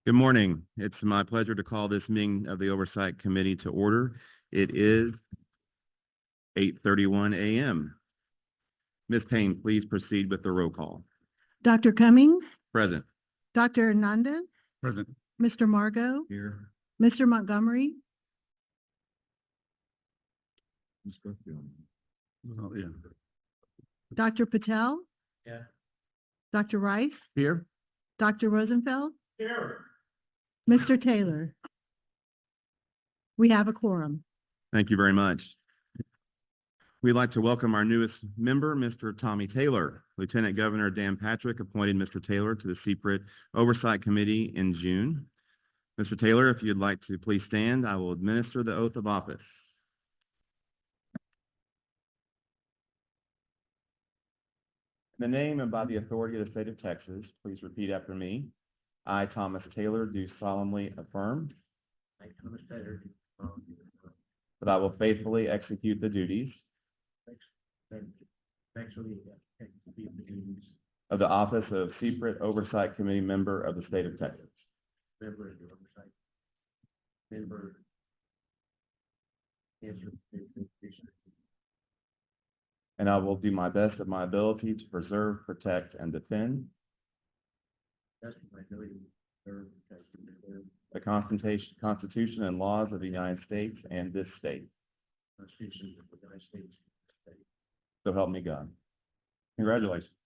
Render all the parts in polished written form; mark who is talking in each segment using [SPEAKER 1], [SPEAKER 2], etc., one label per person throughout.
[SPEAKER 1] Good morning. It's my pleasure to call this meeting of the Oversight Committee to order. It is 8:31 a.m. Ms. Payne, please proceed with the roll call.
[SPEAKER 2] Dr. Cummings,
[SPEAKER 1] Present.
[SPEAKER 2] Dr. Hernandez,
[SPEAKER 1] Present.
[SPEAKER 2] Mr. Margot,
[SPEAKER 1] Here.
[SPEAKER 2] Mr. Montgomery,
[SPEAKER 1] Oh, yeah.
[SPEAKER 2] Dr. Patel,
[SPEAKER 1] Yeah.
[SPEAKER 2] Dr. Rice,
[SPEAKER 1] Here.
[SPEAKER 2] Dr. Rosenfeld,
[SPEAKER 1] Here.
[SPEAKER 2] Mr. Taylor. We have a quorum.
[SPEAKER 1] Thank you very much. We'd like to welcome our newest member, Mr. Tommy Taylor. Lieutenant Governor Dan Patrick appointed Mr. Taylor to the CPRIT Oversight Committee in June. Mr. Taylor, if you'd like to please stand, I will administer the oath of office. In the name and by the authority of the state of Texas, please repeat after me. I, Thomas Taylor, do solemnly affirm that I will faithfully execute the duties of the office of CPRIT Oversight Committee member of the state of Texas. And I will do my best of my ability to preserve, protect, and defend the Constitution and laws of the United States and this state. So help me God. Congratulations.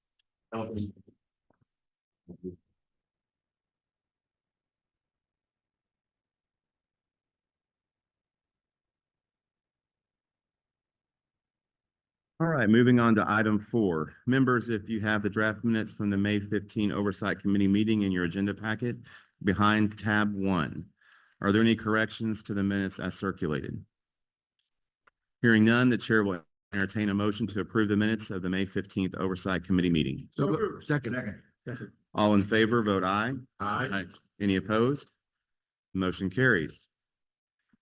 [SPEAKER 1] All right, moving on to item 4. Members, if you have the draft minutes from the May 15 Oversight Committee meeting in your agenda packet behind tab 1. Are there any corrections to the minutes as circulated? Hearing none, the chair will entertain a motion to approve the minutes of the May 15th Oversight Committee meeting.
[SPEAKER 3] Second.
[SPEAKER 1] All in favor, vote aye.
[SPEAKER 3] Aye.
[SPEAKER 1] Any opposed? Motion carries.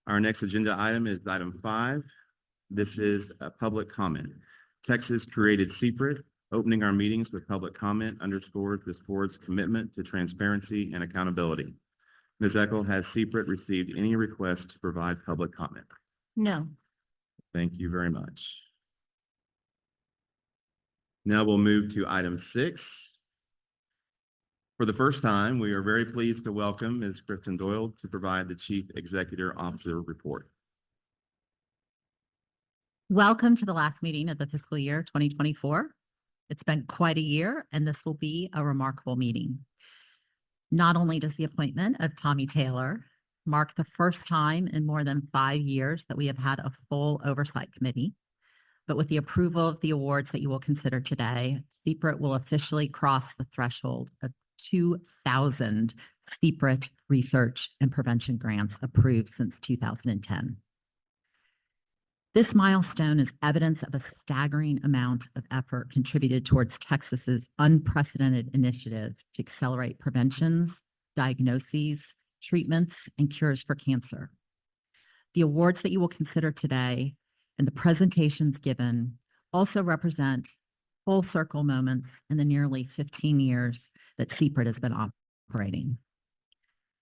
[SPEAKER 1] Our next agenda item is item 5. This is a public comment. Texas created CPRIT. Opening our meetings with public comment underscores this board's commitment to transparency and accountability. Ms. Eckel, has CPRIT received any requests to provide public comment?
[SPEAKER 2] No.
[SPEAKER 1] Thank you very much. Now we'll move to item 6. For the first time, we are very pleased to welcome Ms. Kristen Doyle to provide the Chief Executive Officer report.
[SPEAKER 4] Welcome to the last meeting of the fiscal year 2024. It's been quite a year, and this will be a remarkable meeting. Not only does the appointment of Tommy Taylor mark the first time in more than 5 years that we have had a full oversight committee, but with the approval of the awards that you will consider today, CPRIT will officially cross the threshold of 2,000 CPRIT research and prevention grants approved since 2010. This milestone is evidence of a staggering amount of effort contributed towards Texas's unprecedented initiative to accelerate preventions, diagnoses, treatments, and cures for cancer. The awards that you will consider today and the presentations given also represent full circle moments in the nearly 15 years that CPRIT has been operating.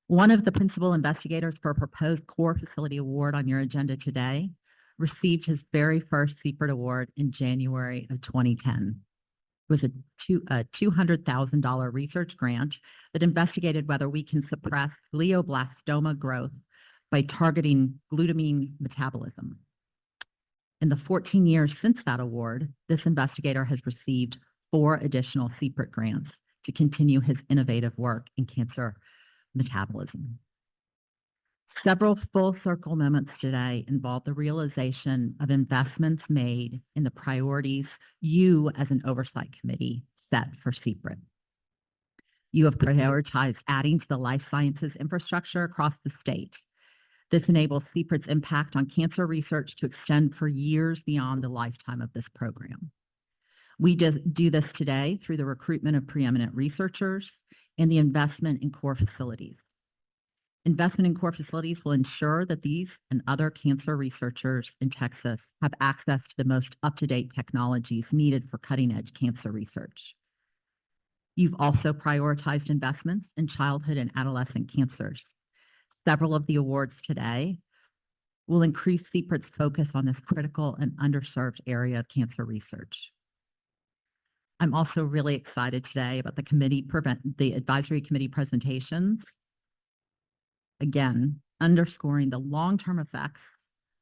[SPEAKER 4] One of the principal investigators for a proposed core facility award on your agenda today received his very first CPRIT award in January of 2010. It was a $200,000 research grant that investigated whether we can suppress glioblastoma growth by targeting glutamine metabolism. In the 14 years since that award, this investigator has received 4 additional CPRIT grants to continue his innovative work in cancer metabolism. Several full circle moments today involve the realization of investments made in the priorities you as an oversight committee set for CPRIT. You have prioritized adding to the life sciences infrastructure across the state. This enables CPRIT's impact on cancer research to extend for years beyond the lifetime of this program. We do this today through the recruitment of preeminent researchers and the investment in core facilities. Investment in core facilities will ensure that these and other cancer researchers in Texas have access to the most up-to-date technologies needed for cutting-edge cancer research. You've also prioritized investments in childhood and adolescent cancers. Several of the awards today will increase CPRIT's focus on this critical and underserved area of cancer research. I'm also really excited today about the advisory committee presentations. Again, underscoring the long-term effects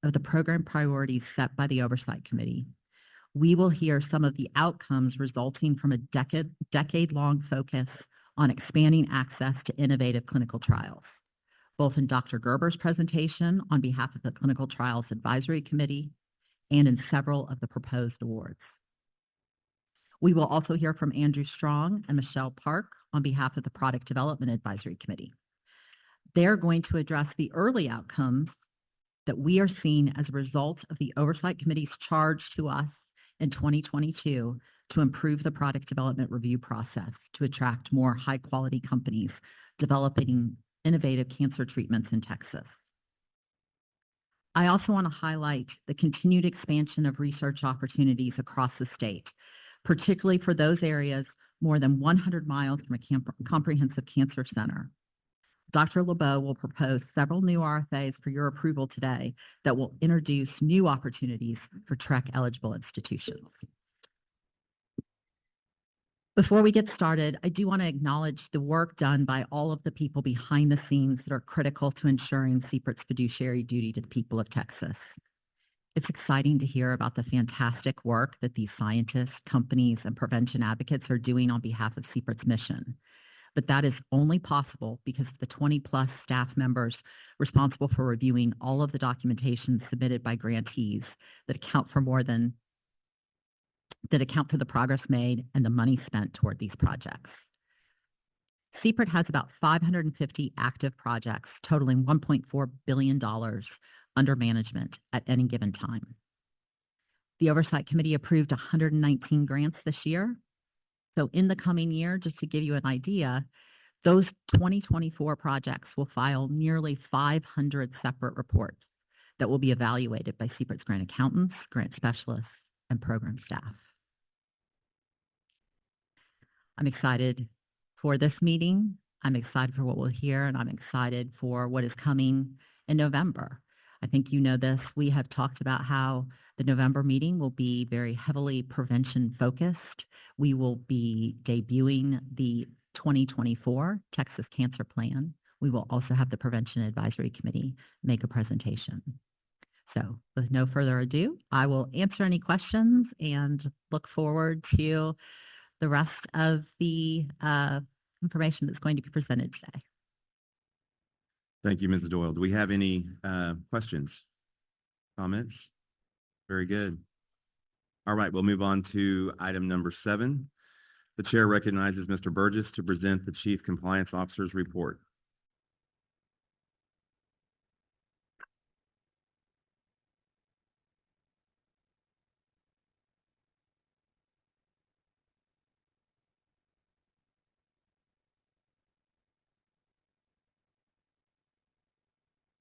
[SPEAKER 4] of the program priorities set by the Oversight Committee. We will hear some of the outcomes resulting from a decade-long focus on expanding access to innovative clinical trials, both in Dr. Gerber's presentation on behalf of the Clinical Trials Advisory Committee and in several of the proposed awards. We will also hear from Andrew Strong and Michelle Park on behalf of the Product Development Advisory Committee. They're going to address the early outcomes that we are seeing as a result of the Oversight Committee's charge to us in 2022 to improve the product development review process to attract more high-quality companies developing innovative cancer treatments in Texas. I also want to highlight the continued expansion of research opportunities across the state, particularly for those areas more than 100 miles from a comprehensive cancer center. Dr. LeBeau will propose several new RFAs for your approval today that will introduce new opportunities for TREC-eligible institutions. Before we get started, I do want to acknowledge the work done by all of the people behind the scenes that are critical to ensuring CPRIT's fiduciary duty to the people of Texas. It's exciting to hear about the fantastic work that these scientists, companies, and prevention advocates are doing on behalf of CPRIT's mission. But that is only possible because of the 20+ staff members responsible for reviewing all of the documentation submitted by grantees that account for the progress made and the money spent toward these projects. CPRIT has about 550 active projects totaling $1.4 billion under management at any given time. The Oversight Committee approved 119 grants this year. So in the coming year, just to give you an idea, those 2024 projects will file nearly 500 separate reports that will be evaluated by CPRIT's grant accountants, grant specialists, and program staff. I'm excited for this meeting. I'm excited for what we'll hear, and I'm excited for what is coming in November. I think you know this. We have talked about how the November meeting will be very heavily prevention focused. We will be debuting the 2024 Texas Cancer Plan. We will also have the Prevention Advisory Committee make a presentation. So with no further ado, I will answer any questions and look forward to the rest of the information that's going to be presented today.
[SPEAKER 1] Thank you, Mrs. Doyle. Do we have any questions, comments? Very good. All right, we'll move on to item number 7. The chair recognizes Mr. Burgess to present the Chief Compliance Officer's report.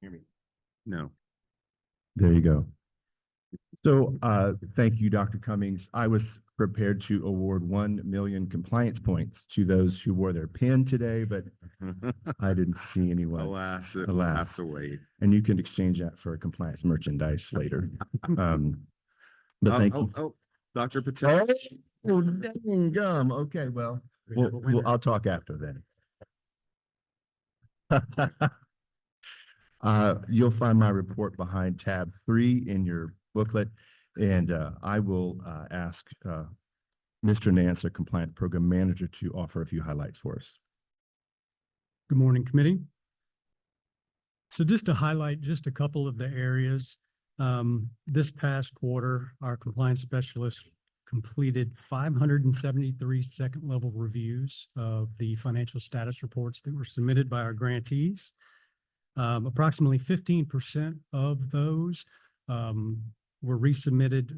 [SPEAKER 1] Hear me? No.
[SPEAKER 3] There you go. So thank you, Dr. Cummings. I was prepared to award 1 million compliance points to those who wore their pin today, but I didn't see anyone.
[SPEAKER 1] Alas, it will
[SPEAKER 3] Alas.
[SPEAKER 1] have to wait.
[SPEAKER 3] And you can exchange that for compliance merchandise later. But thank you.
[SPEAKER 1] Dr. Patel.
[SPEAKER 3] Oh, dang gum. Okay, well, I'll talk after then. You'll find my report behind tab 3 in your booklet, and I will ask Mr. Nance, our Compliance Program Manager, to offer a few highlights for us.
[SPEAKER 5] Good morning, committee. So just to highlight just a couple of the areas, this past quarter, our compliance specialists completed 573 second-level reviews of the financial status reports that were submitted by our grantees. Approximately 15% of those were resubmitted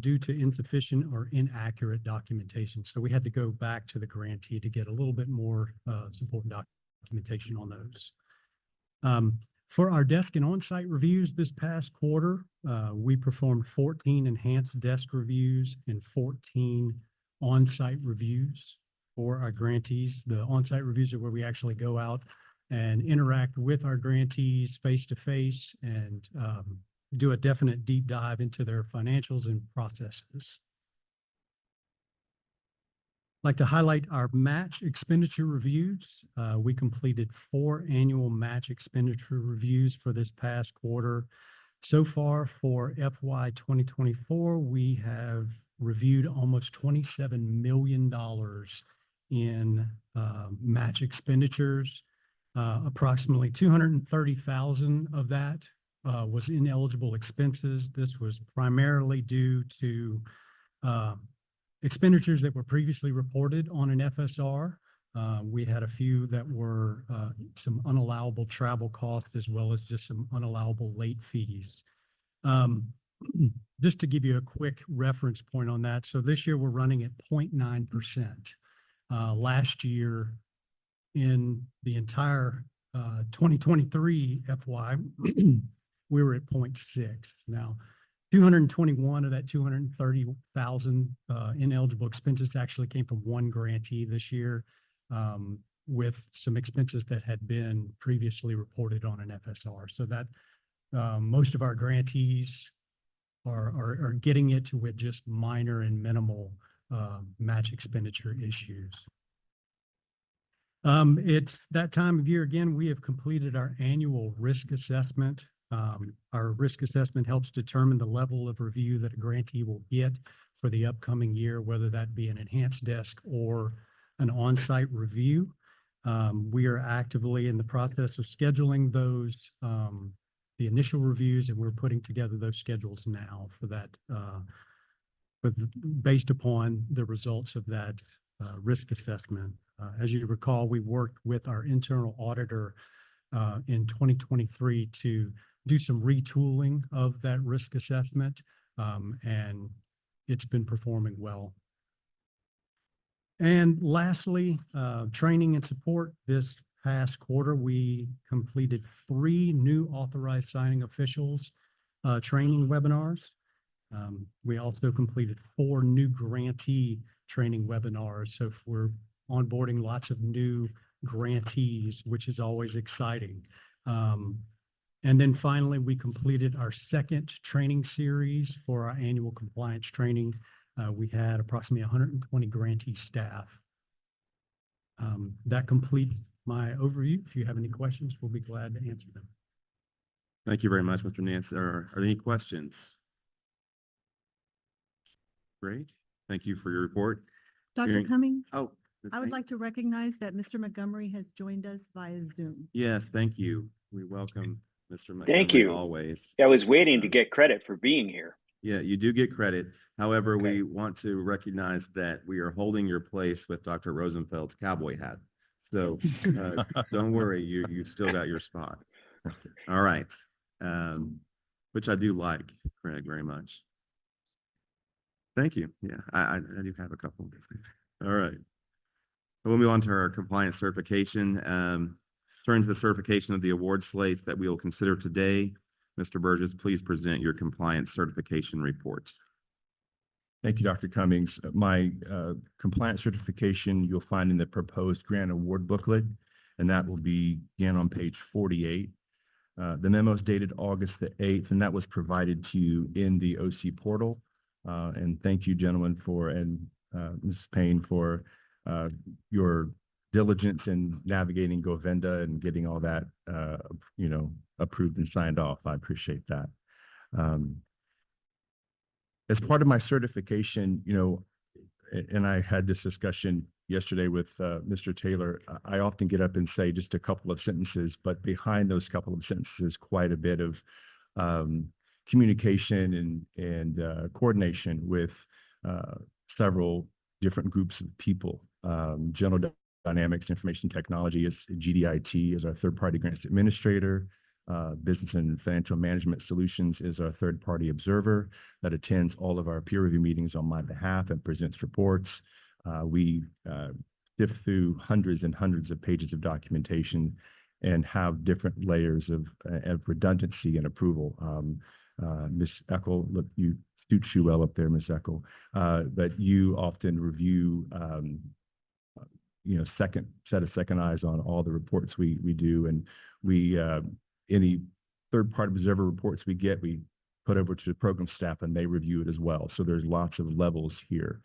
[SPEAKER 5] due to insufficient or inaccurate documentation. So we had to go back to the grantee to get a little bit more support documentation on those. For our desk and on-site reviews this past quarter, we performed 14 enhanced desk reviews and 14 on-site reviews. for our grantees. The on-site reviews are where we actually go out and interact with our grantees face to face and do a definite deep dive into their financials and processes. I'd like to highlight our match expenditure reviews. We completed 4 annual match expenditure reviews for this past quarter. So far for FY 2024, we have reviewed almost $27 million in match expenditures. Approximately 230,000 of that was ineligible expenses. This was primarily due to expenditures that were previously reported on an FSR. We had a few that were some unallowable travel costs as well as just some unallowable late fees. Just to give you a quick reference point on that. So this year we're running at 0.9%. Last year in the entire 2023 FY, we were at 0.6. Now, 221 of that 230,000 ineligible expenses actually came from one grantee this year, with some expenses that had been previously reported on an FSR. So that most of our grantees are getting it with just minor and minimal match expenditure issues. It's that time of year again. We have completed our annual risk assessment. Our risk assessment helps determine the level of review that a grantee will get for the upcoming year, whether that be an enhanced desk or an on-site review. We are actively in the process of scheduling those, the initial reviews, and we're putting together those schedules now for that, based upon the results of that risk assessment. As you recall, we worked with our internal auditor in 2023 to do some retooling of that risk assessment, and it's been performing well. And lastly, training and support. This past quarter, we completed 3 new authorized signing officials training webinars. We also completed 4 new grantee training webinars. So we're onboarding lots of new grantees, which is always exciting. And then finally, we completed our 2nd training series for our annual compliance training. We had approximately 120 grantee staff. That completes my overview. If you have any questions, we'll be glad to answer them.
[SPEAKER 1] Thank you very much, Mr. Nance. Are there any questions? Great. Thank you for your report.
[SPEAKER 2] Dr.
[SPEAKER 1] Hearing-
[SPEAKER 2] Cummings,
[SPEAKER 1] Oh. Ms.
[SPEAKER 2] I would
[SPEAKER 1] Hank?
[SPEAKER 2] like to recognize that Mr. Montgomery has joined us via Zoom.
[SPEAKER 1] Yes, thank you. We welcome Mr.
[SPEAKER 6] Thank
[SPEAKER 1] Montgomery
[SPEAKER 6] you.
[SPEAKER 1] always.
[SPEAKER 6] I was waiting to get credit for being here.
[SPEAKER 1] Yeah, you do get credit. However,
[SPEAKER 6] Okay.
[SPEAKER 1] we want to recognize that we are holding your place with Dr. Rosenfeld's cowboy hat. So don't worry, you still got your spot. All right. Which I do like, Craig, very much. Thank you. Yeah, I do have a couple. All right. We'll move on to our compliance certification. Turn to the certification of the award slates that we will consider today. Mr. Burgess, please present your compliance certification reports.
[SPEAKER 3] Thank you, Dr. Cummings. My compliance certification you'll find in the proposed grant award booklet, and that will begin on page 48. The memo is dated August the 8th, and that was provided to you in the OC portal. And thank you, gentlemen, and Mrs. Payne, for your diligence in navigating Govenda and getting all that, approved and signed off. I appreciate that. As part of my certification, and I had this discussion yesterday with Mr. Taylor, I often get up and say just a couple of sentences, but behind those couple of sentences, quite a bit of communication and coordination with several different groups of people. General Dynamics Information Technology is GDIT is our third-party grants administrator. Business and Financial Management Solutions is our third-party observer that attends all of our peer review meetings on my behalf and presents reports. We sift through hundreds and hundreds of pages of documentation and have different layers of redundancy and approval. Ms. Eckel, look, you suits you well up there, Ms. Eckel, but you often review second set of second eyes on all the reports we do. And we, any third-party observer reports we get, we put over to the program staff and they review it as well. So there's lots of levels here.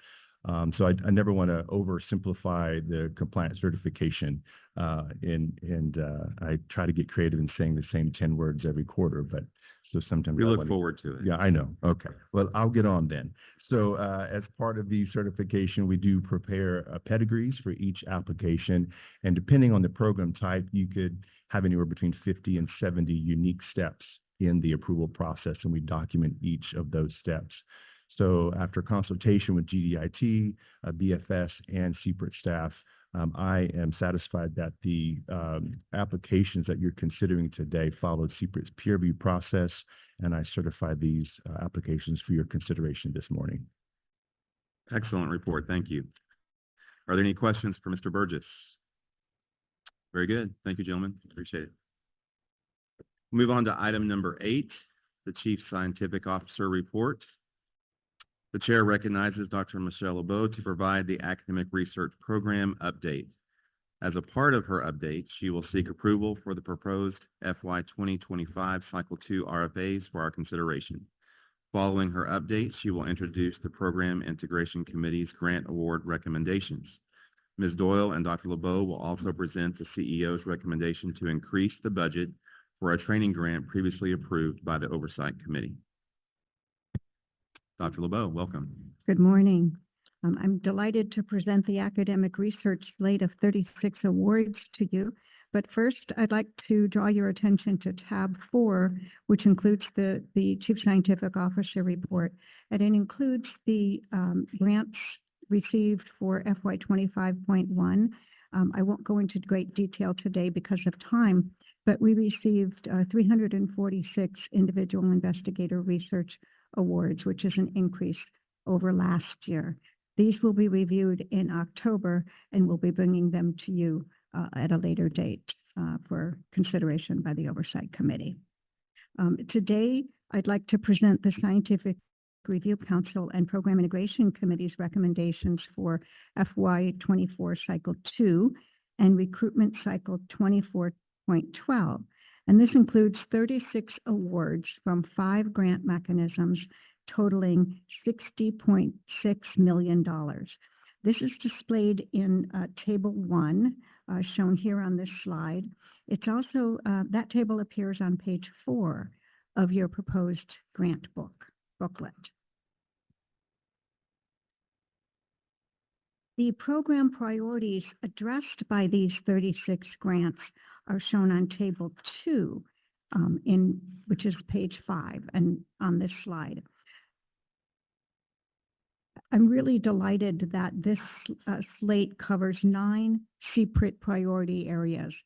[SPEAKER 3] So I never want to oversimplify the compliance certification. And I try to get creative in saying the same 10 words every quarter, but so sometimes
[SPEAKER 1] We
[SPEAKER 3] I
[SPEAKER 1] look
[SPEAKER 3] wanna-
[SPEAKER 1] forward to it.
[SPEAKER 3] Yeah, I know. Okay. Well, I'll get on then. So as part of the certification, we do prepare pedigrees for each application. And depending on the program type, you could have anywhere between 50 and 70 unique steps in the approval process, and we document each of those steps. So after consultation with GDIT, BFS, and CPRIT staff, I am satisfied that the applications that you're considering today followed CPRIT's peer review process, and I certify these applications for your consideration this morning.
[SPEAKER 1] Excellent report. Thank you. Are there any questions for Mr. Burgess? Very good. Thank you, gentlemen. Appreciate it. Move on to item number 8, the Chief Scientific Officer report. The chair recognizes Dr. Michelle LeBeau to provide the academic research program update. As a part of her update, she will seek approval for the proposed FY 2025 Cycle 2 RFAs for our consideration. Following her update, she will introduce the Program Integration Committee's grant award recommendations. Ms. Doyle and Dr. LeBeau will also present the CEO's recommendation to increase the budget for a training grant previously approved by the Oversight Committee. Dr. LeBeau, welcome.
[SPEAKER 2] Good morning. I'm delighted to present the academic research slate of 36 awards to you. But first, I'd like to draw your attention to tab 4, which includes the Chief Scientific Officer report. And it includes the grants received for FY 25.1. I won't go into great detail today because of time, but we received 346 individual investigator research awards, which is an increase over last year. These will be reviewed in October, and we'll be bringing them to you at a later date for consideration by the Oversight Committee. Today, I'd like to present the Scientific Review Council and Program Integration Committee's recommendations for FY 24 Cycle 2 and Recruitment Cycle 24.12. And this includes 36 awards from 5 grant mechanisms totaling $60.6 million. This is displayed in Table 1, shown here on this slide. It's also, that table appears on page 4 of your proposed grant booklet. The program priorities addressed by these 36 grants are shown on Table 2, which is page 5 and on this slide. I'm really delighted that this slate covers 9 CPRIT priority areas.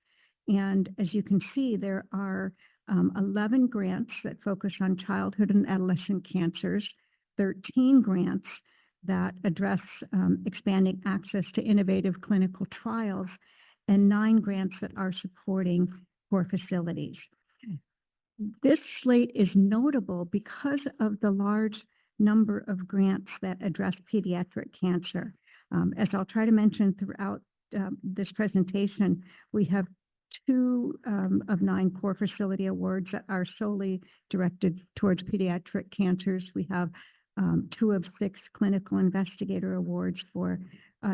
[SPEAKER 2] And as you can see, there are 11 grants that focus on childhood and adolescent cancers, 13 grants that address expanding access to innovative clinical trials, and 9 grants that are supporting core facilities. This slate is notable because of the large number of grants that address pediatric cancer. As I'll try to mention throughout this presentation, we have 2 of 9 core facility awards that are solely directed towards pediatric cancers. We have 2 of 6 clinical investigator awards for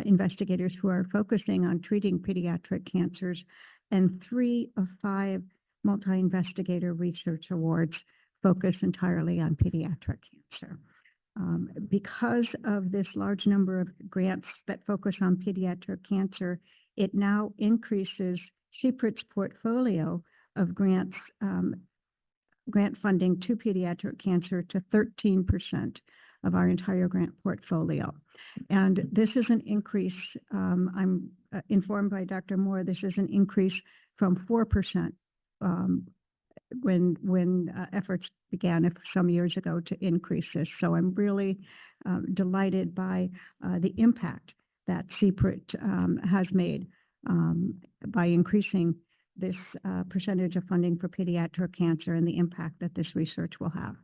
[SPEAKER 2] investigators who are focusing on treating pediatric cancers, and 3 of 5 multi-investigator research awards focus entirely on pediatric cancer. Because of this large number of grants that focus on pediatric cancer, it now increases CPRIT's portfolio of grants, grant funding to pediatric cancer to 13% of our entire grant portfolio. And this is an increase, I'm informed by Dr. Moore, this is an increase from 4% when efforts began some years ago to increase this. So I'm really delighted by the impact that CPRIT has made by increasing this percentage of funding for pediatric cancer and the impact that this research will have.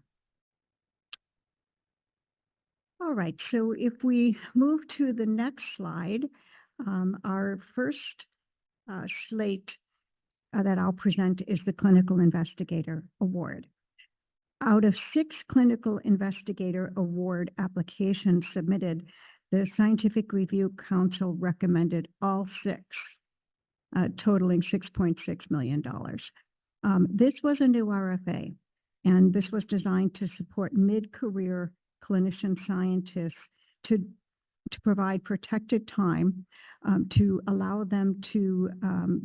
[SPEAKER 2] All right, so if we move to the next slide, Our first slate that I'll present is the Clinical Investigator Award. Out of 6 Clinical Investigator Award applications submitted, the Scientific Review Council recommended all 6, totaling $6.6 million. This was a new RFA, and this was designed to support mid-career clinician scientists to provide protected time, to allow them to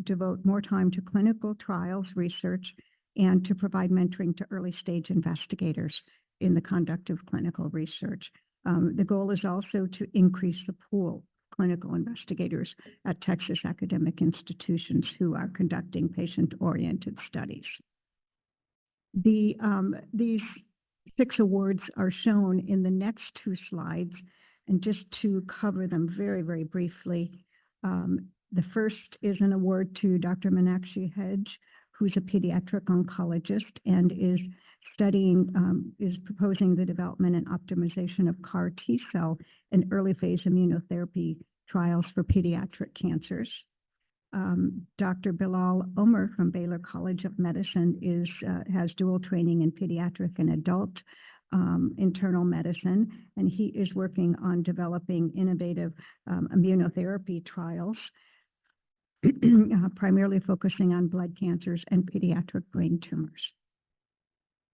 [SPEAKER 2] devote more time to clinical trials research, and to provide mentoring to early stage investigators in the conduct of clinical research. The goal is also to increase the pool of clinical investigators at Texas academic institutions who are conducting patient-oriented studies. These 6 awards are shown in the next 2 slides, and just to cover them very, very briefly, the first is an award to Dr. Meenakshi Hedge, who's a pediatric oncologist and is proposing the development and optimization of CAR T-cell and early phase immunotherapy trials for pediatric cancers. Dr. Bilal Omer from Baylor College of Medicine has dual training in pediatric and adult internal medicine, and he is working on developing innovative immunotherapy trials, primarily focusing on blood cancers and pediatric brain tumors.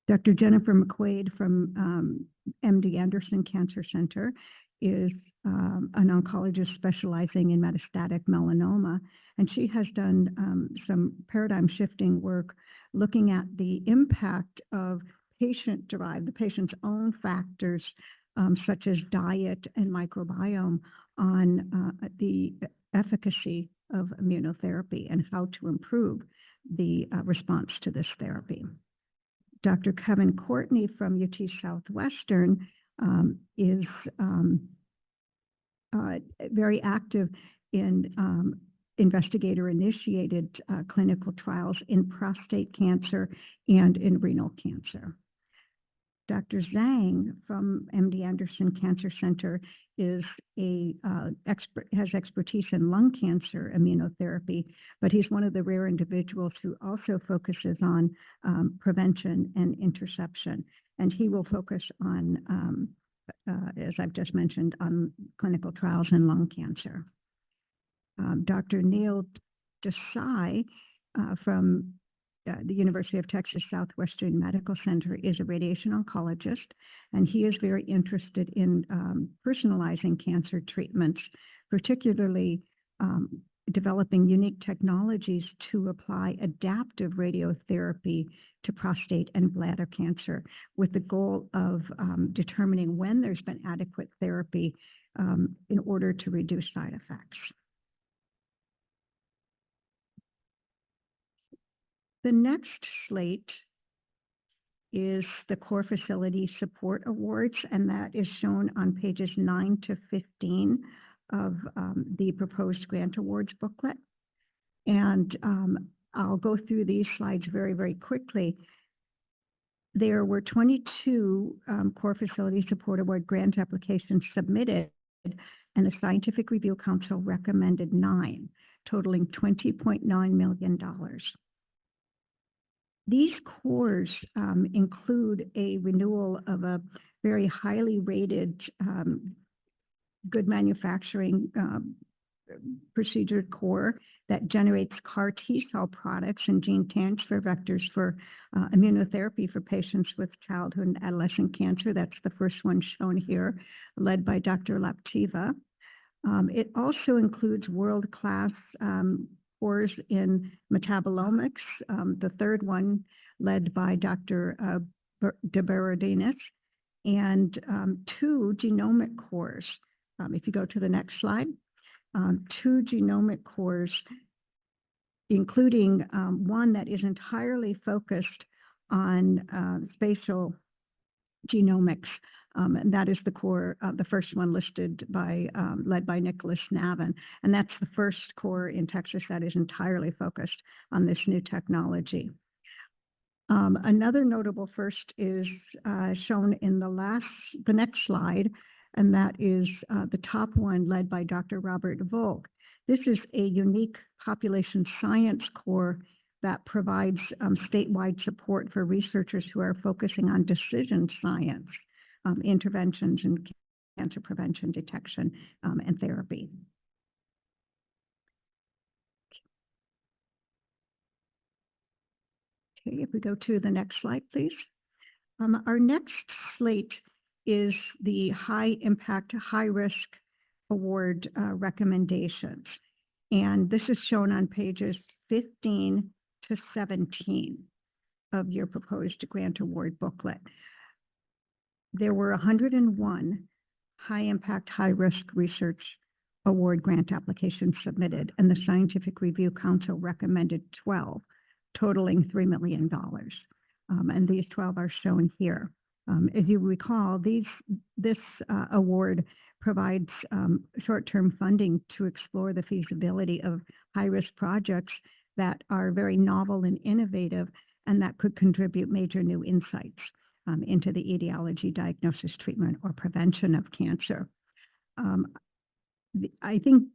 [SPEAKER 2] Dr. Jennifer McQuaid from MD Anderson Cancer Center is an oncologist specializing in metastatic melanoma, and she has done some paradigm shifting work looking at the impact of the patient's own factors, such as diet and microbiome, on the efficacy of immunotherapy and how to improve the response to this therapy. Dr. Kevin Courtney from UT Southwestern is very active in investigator-initiated clinical trials in prostate cancer and in renal cancer. Dr. Zhang from MD Anderson Cancer Center has expertise in lung cancer immunotherapy, but he's one of the rare individuals who also focuses on prevention and interception. And he will focus on, as I've just mentioned, on clinical trials in lung cancer. Dr. Neil Desai from the University of Texas Southwestern Medical Center is a radiation oncologist, and he is very interested in personalizing cancer treatments, particularly developing unique technologies to apply adaptive radiotherapy to prostate and bladder cancer, with the goal of determining when there's been adequate therapy in order to reduce side effects. The next slate is the Core Facility Support Awards, and that is shown on pages 9 to 15 of the proposed grant awards booklet. And I'll go through these slides very, very quickly. There were 22 Core Facility Support Award grant applications submitted, and the Scientific Review Council recommended 9, totaling $20.9 million. These cores include a renewal of a very highly rated good manufacturing procedure core that generates CAR T-cell products and gene transfer vectors for immunotherapy for patients with childhood and adolescent cancer. That's the first one shown here, led by Dr. Laptiva. It also includes world-class cores in metabolomics, the third one led by Dr. de Berardinis, and 2 genomic cores. If you go to the next slide, 2 genomic cores, including one that is entirely focused on spatial genomics. And that is the core, the first one listed by, led by Nicholas Navin. And that's the first core in Texas that is entirely focused on this new technology. Another notable first is shown in the next slide, and that is the top one led by Dr. Robert Volk. This is a unique population science core that provides statewide support for researchers who are focusing on decision science, interventions in cancer prevention, detection, and therapy. Okay, if we go to the next slide, please. Our next slate is the high impact, high risk award recommendations. And this is shown on pages 15 to 17 of your proposed grant award booklet. There were 101 high impact, high risk research award grant applications submitted, and the Scientific Review Council recommended 12, totaling $3 million. And these 12 are shown here. If you recall, this award provides short-term funding to explore the feasibility of high-risk projects that are very novel and innovative, and that could contribute major new insights into the etiology, diagnosis, treatment, or prevention of cancer. I think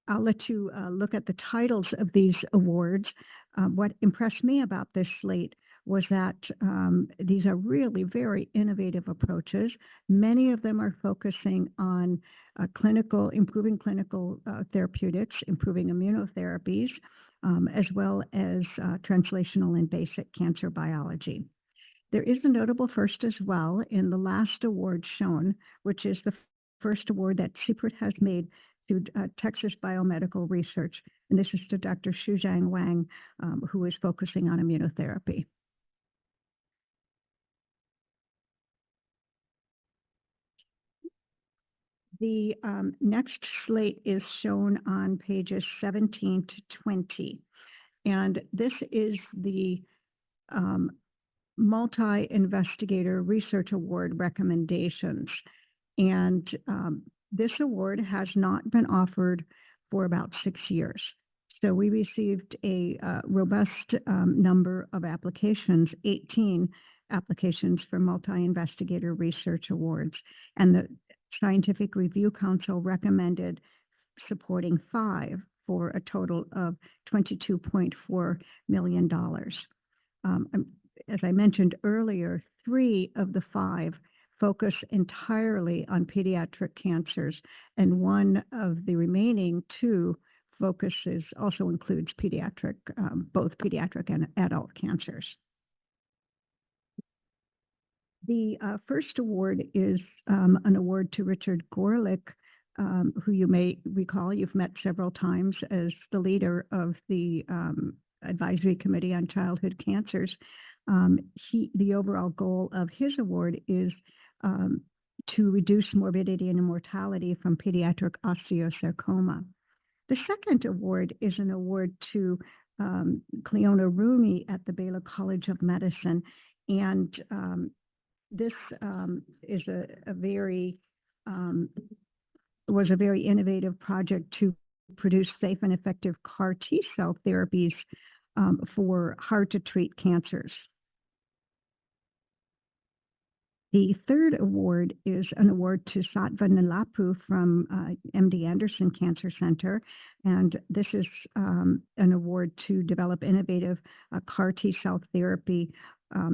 [SPEAKER 2] I'll let you look at the titles of these awards. What impressed me about this slate was that these are really very innovative approaches. Many of them are focusing on improving clinical therapeutics, improving immunotherapies, as well as translational and basic cancer biology. There is a notable first as well in the last award shown, which is the first award that CPRIT has made to Texas Biomedical Research. And this is to Dr. Shuzhang Wang, who is focusing on immunotherapy. The next slate is shown on pages 17 to 20. And this is the multi-investigator research award recommendations. And this award has not been offered for about 6 years. So we received a robust number of applications, 18 applications for multi-investigator research awards. And the Scientific Review Council recommended supporting 5 for a total of $22.4 million. As I mentioned earlier, 3 of the 5 focus entirely on pediatric cancers, and 1 of the remaining 2 also includes pediatric, both pediatric and adult cancers. The first award is an award to Richard Gorlick, who you may recall you've met several times as the leader of the Advisory Committee on Childhood Cancers. The overall goal of his award is to reduce morbidity and mortality from pediatric osteosarcoma. The second award is an award to Cleona Rooney at the Baylor College of Medicine. And this is was a very innovative project to produce safe and effective CAR T-cell therapies for hard to treat cancers. The third award is an award to Sattva Nilapu from MD Anderson Cancer Center. And this is an award to develop innovative CAR T-cell therapy,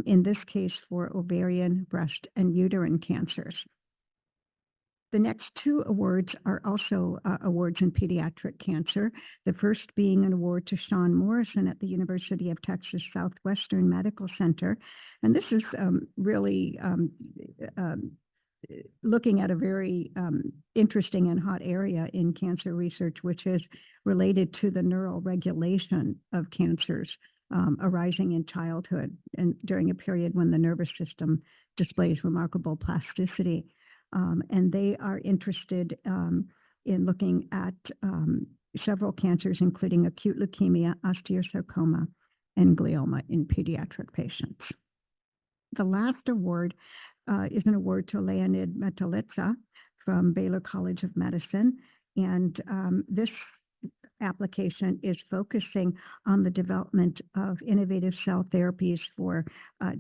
[SPEAKER 2] in this case for ovarian, breast, and uterine cancers. The next 2 awards are also awards in pediatric cancer. The first being an award to Sean Morrison at the University of Texas Southwestern Medical Center. And this is really looking at a very interesting and hot area in cancer research, which is related to the neural regulation of cancers arising in childhood and during a period when the nervous system displays remarkable plasticity. And they are interested in looking at several cancers, including acute leukemia, osteosarcoma, and glioma in pediatric patients. The last award is an award to Leonid Metalitsa from Baylor College of Medicine. And this application is focusing on the development of innovative cell therapies for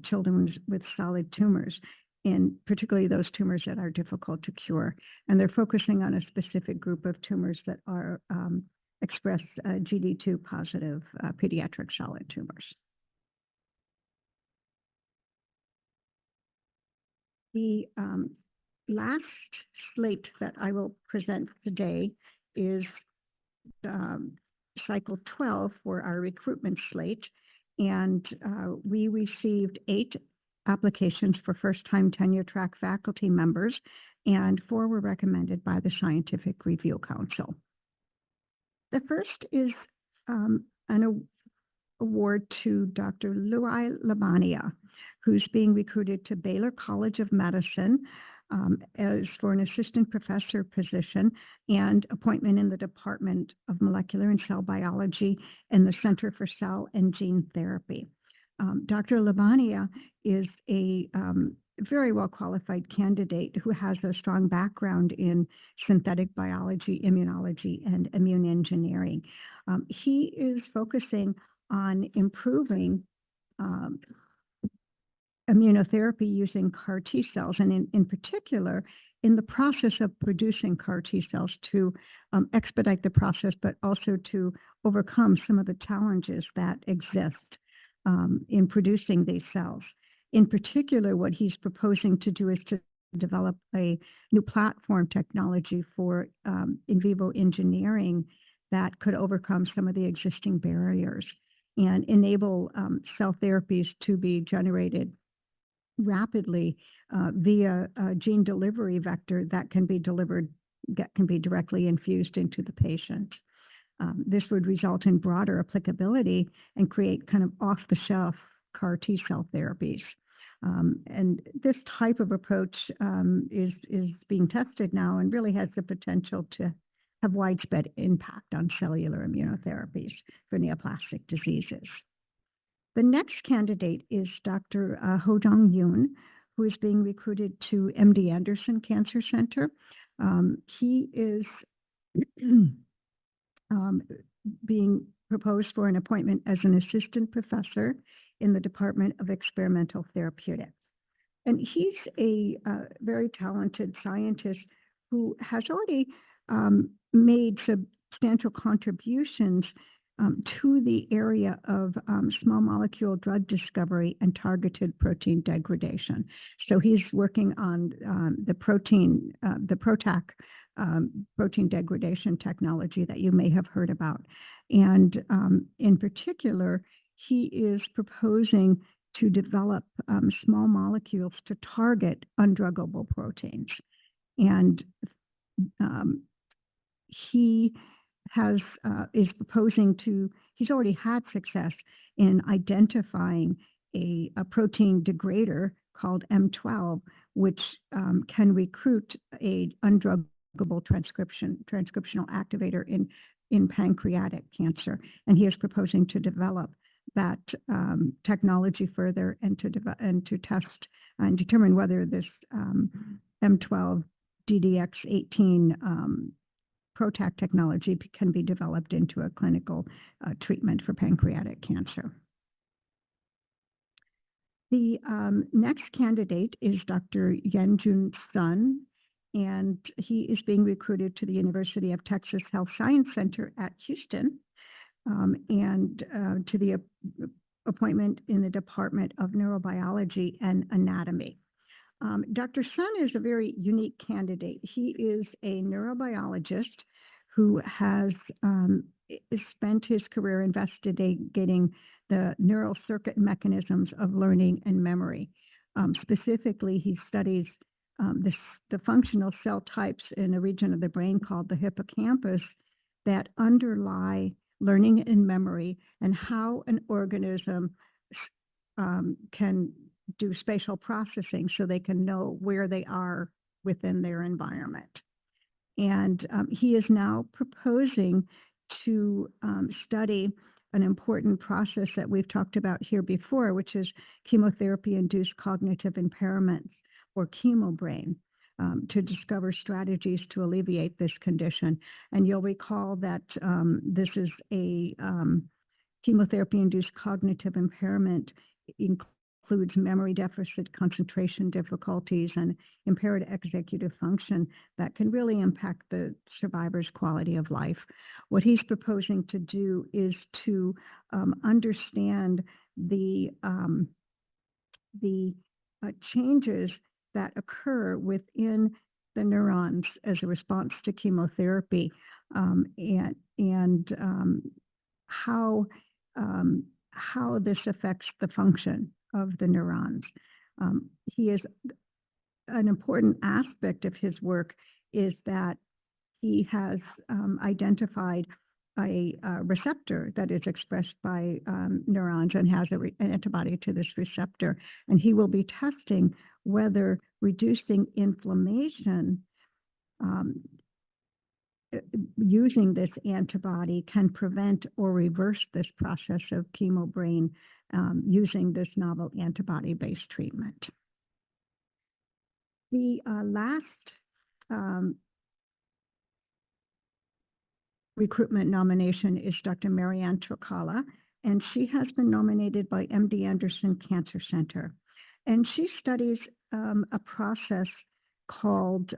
[SPEAKER 2] children with solid tumors, and particularly those tumors that are difficult to cure. And they're focusing on a specific group of tumors that are express GD2 positive pediatric solid tumors. The last slate that I will present today is cycle 12 for our recruitment slate. And we received 8 applications for first-time tenure track faculty members, and 4 were recommended by the Scientific Review Council. The first is an award to Dr. Louis Labania, who's being recruited to Baylor College of Medicine as for an assistant professor position and appointment in the Department of Molecular and Cell Biology and the Center for Cell and Gene Therapy. Dr. Labania is a very well-qualified candidate who has a strong background in synthetic biology, immunology, and immune engineering. He is focusing on improving immunotherapy using CAR T cells, and in particular, in the process of producing CAR T cells to expedite the process, but also to overcome some of the challenges that exist in producing these cells. In particular, what he's proposing to do is to develop a new platform technology for in vivo engineering that could overcome some of the existing barriers and enable cell therapies to be generated rapidly via a gene delivery vector that can be directly infused into the patient. This would result in broader applicability and create kind of off-the-shelf CAR T cell therapies. And this type of approach is being tested now and really has the potential to have widespread impact on cellular immunotherapies for neoplastic diseases. The next candidate is Dr. Ho-Jong Yoon, who is being recruited to MD Anderson Cancer Center. He is being proposed for an appointment as an assistant professor in the Department of Experimental Therapeutics. And he's a very talented scientist who has already made substantial contributions to the area of small molecule drug discovery and targeted protein degradation. So he's working on the PROTAC protein degradation technology that you may have heard about. And in particular, he is proposing to develop small molecules to target undruggable proteins. And he is proposing he's already had success in identifying a protein degrader called M12, which can recruit a undruggable transcriptional activator in pancreatic cancer. And he is proposing to develop that technology further and to test and determine whether this M12 DDX18 PROTAC technology can be developed into a clinical treatment for pancreatic cancer. The next candidate is Dr. Yanjun Sun, and he is being recruited to the University of Texas Health Science Center at Houston and to the appointment in the Department of Neurobiology and Anatomy. Dr. Sun is a very unique candidate. He is a neurobiologist who has spent his career investigating the neural circuit mechanisms of learning and memory. Specifically, he studies the functional cell types in a region of the brain called the hippocampus that underlie learning and memory and how an organism can do spatial processing so they can know where they are within their environment. And he is now proposing to study an important process that we've talked about here before, which is chemotherapy-induced cognitive impairments, or chemobrain, to discover strategies to alleviate this condition. And you'll recall that this is a chemotherapy-induced cognitive impairment includes memory deficit, concentration difficulties, and impaired executive function that can really impact the survivor's quality of life. What he's proposing to do is to understand the changes that occur within the neurons as a response to chemotherapy, and how this affects the function of the neurons. He is an important aspect of his work is that he has identified a receptor that is expressed by neurons and has an antibody to this receptor. And he will be testing whether reducing inflammation using this antibody can prevent or reverse this process of chemobrain using this novel antibody-based treatment. The last recruitment nomination is Dr. Marianne Trocala, and she has been nominated by MD Anderson Cancer Center. And she studies a process called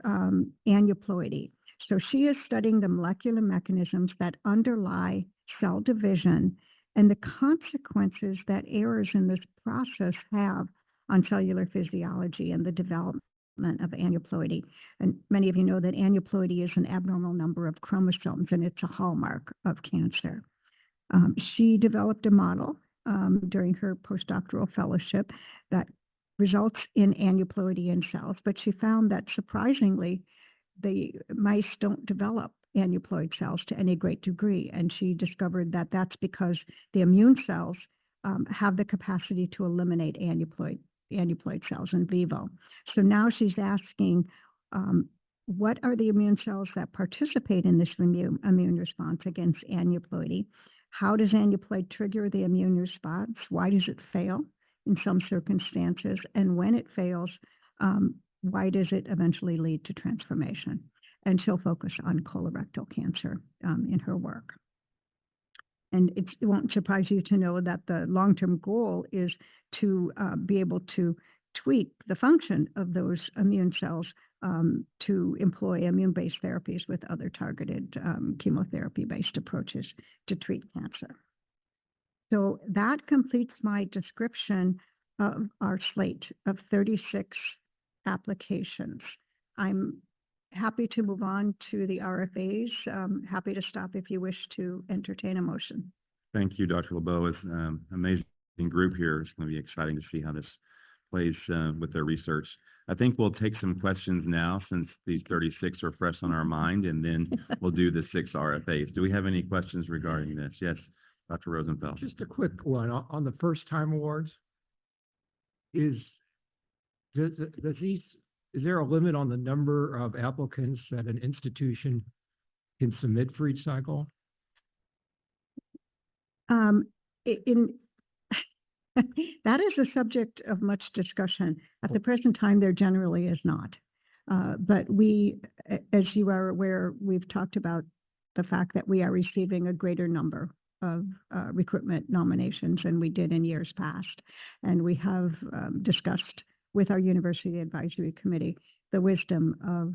[SPEAKER 2] aneuploidy. So she is studying the molecular mechanisms that underlie cell division and the consequences that errors in this process have on cellular physiology and the development of aneuploidy. And many of you know that aneuploidy is an abnormal number of chromosomes, and it's a hallmark of cancer. She developed a model during her postdoctoral fellowship that results in aneuploidy in cells, but she found that surprisingly, the mice don't develop aneuploid cells to any great degree. And she discovered that that's because the immune cells have the capacity to eliminate aneuploid cells in vivo. So now she's asking, what are the immune cells that participate in this immune response against aneuploidy? How does aneuploid trigger the immune response? Why does it fail in some circumstances? And when it fails, why does it eventually lead to transformation? And she'll focus on colorectal cancer in her work. And it won't surprise you to know that the long-term goal is to be able to tweak the function of those immune cells to employ immune-based therapies with other targeted chemotherapy-based approaches to treat cancer. So that completes my description of our slate of 36 applications. I'm happy to move on to the RFAs. Happy to stop if you wish to entertain a motion.
[SPEAKER 1] Thank you, Dr. LeBeau. It's an amazing group here. It's going to be exciting to see how this plays with their research. I think we'll take some questions now since these 36 are fresh on our mind, and then we'll do the 6 RFAs. Do we have any questions regarding this? Yes, Dr. Rosenfeld.
[SPEAKER 7] Just a quick one on the first time awards. Is there a limit on the number of applicants that an institution can submit for each cycle?
[SPEAKER 2] That is a subject of much discussion. At the present time, there generally is not. But we, as you are aware, we've talked about the fact that we are receiving a greater number of recruitment nominations than we did in years past. And we have discussed with our University Advisory Committee the wisdom of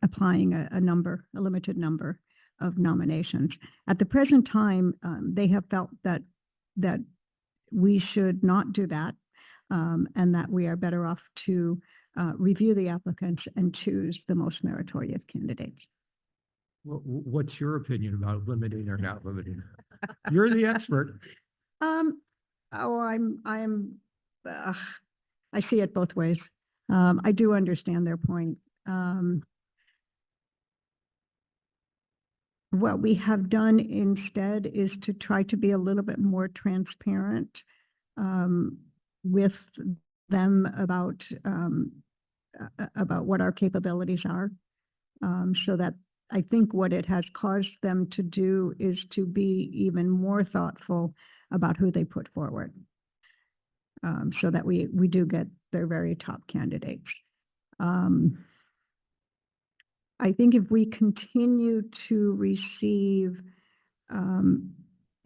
[SPEAKER 2] applying a limited number of nominations. At the present time, they have felt that we should not do that, and that we are better off to review the applicants and choose the most meritorious candidates.
[SPEAKER 7] What's your opinion about limiting or not limiting? You're the expert.
[SPEAKER 2] I see it both ways. I do understand their point. What we have done instead is to try to be a little bit more transparent with them about what our capabilities are, so that I think what it has caused them to do is to be even more thoughtful about who they put forward, so that we do get their very top candidates. I think if we continue to receive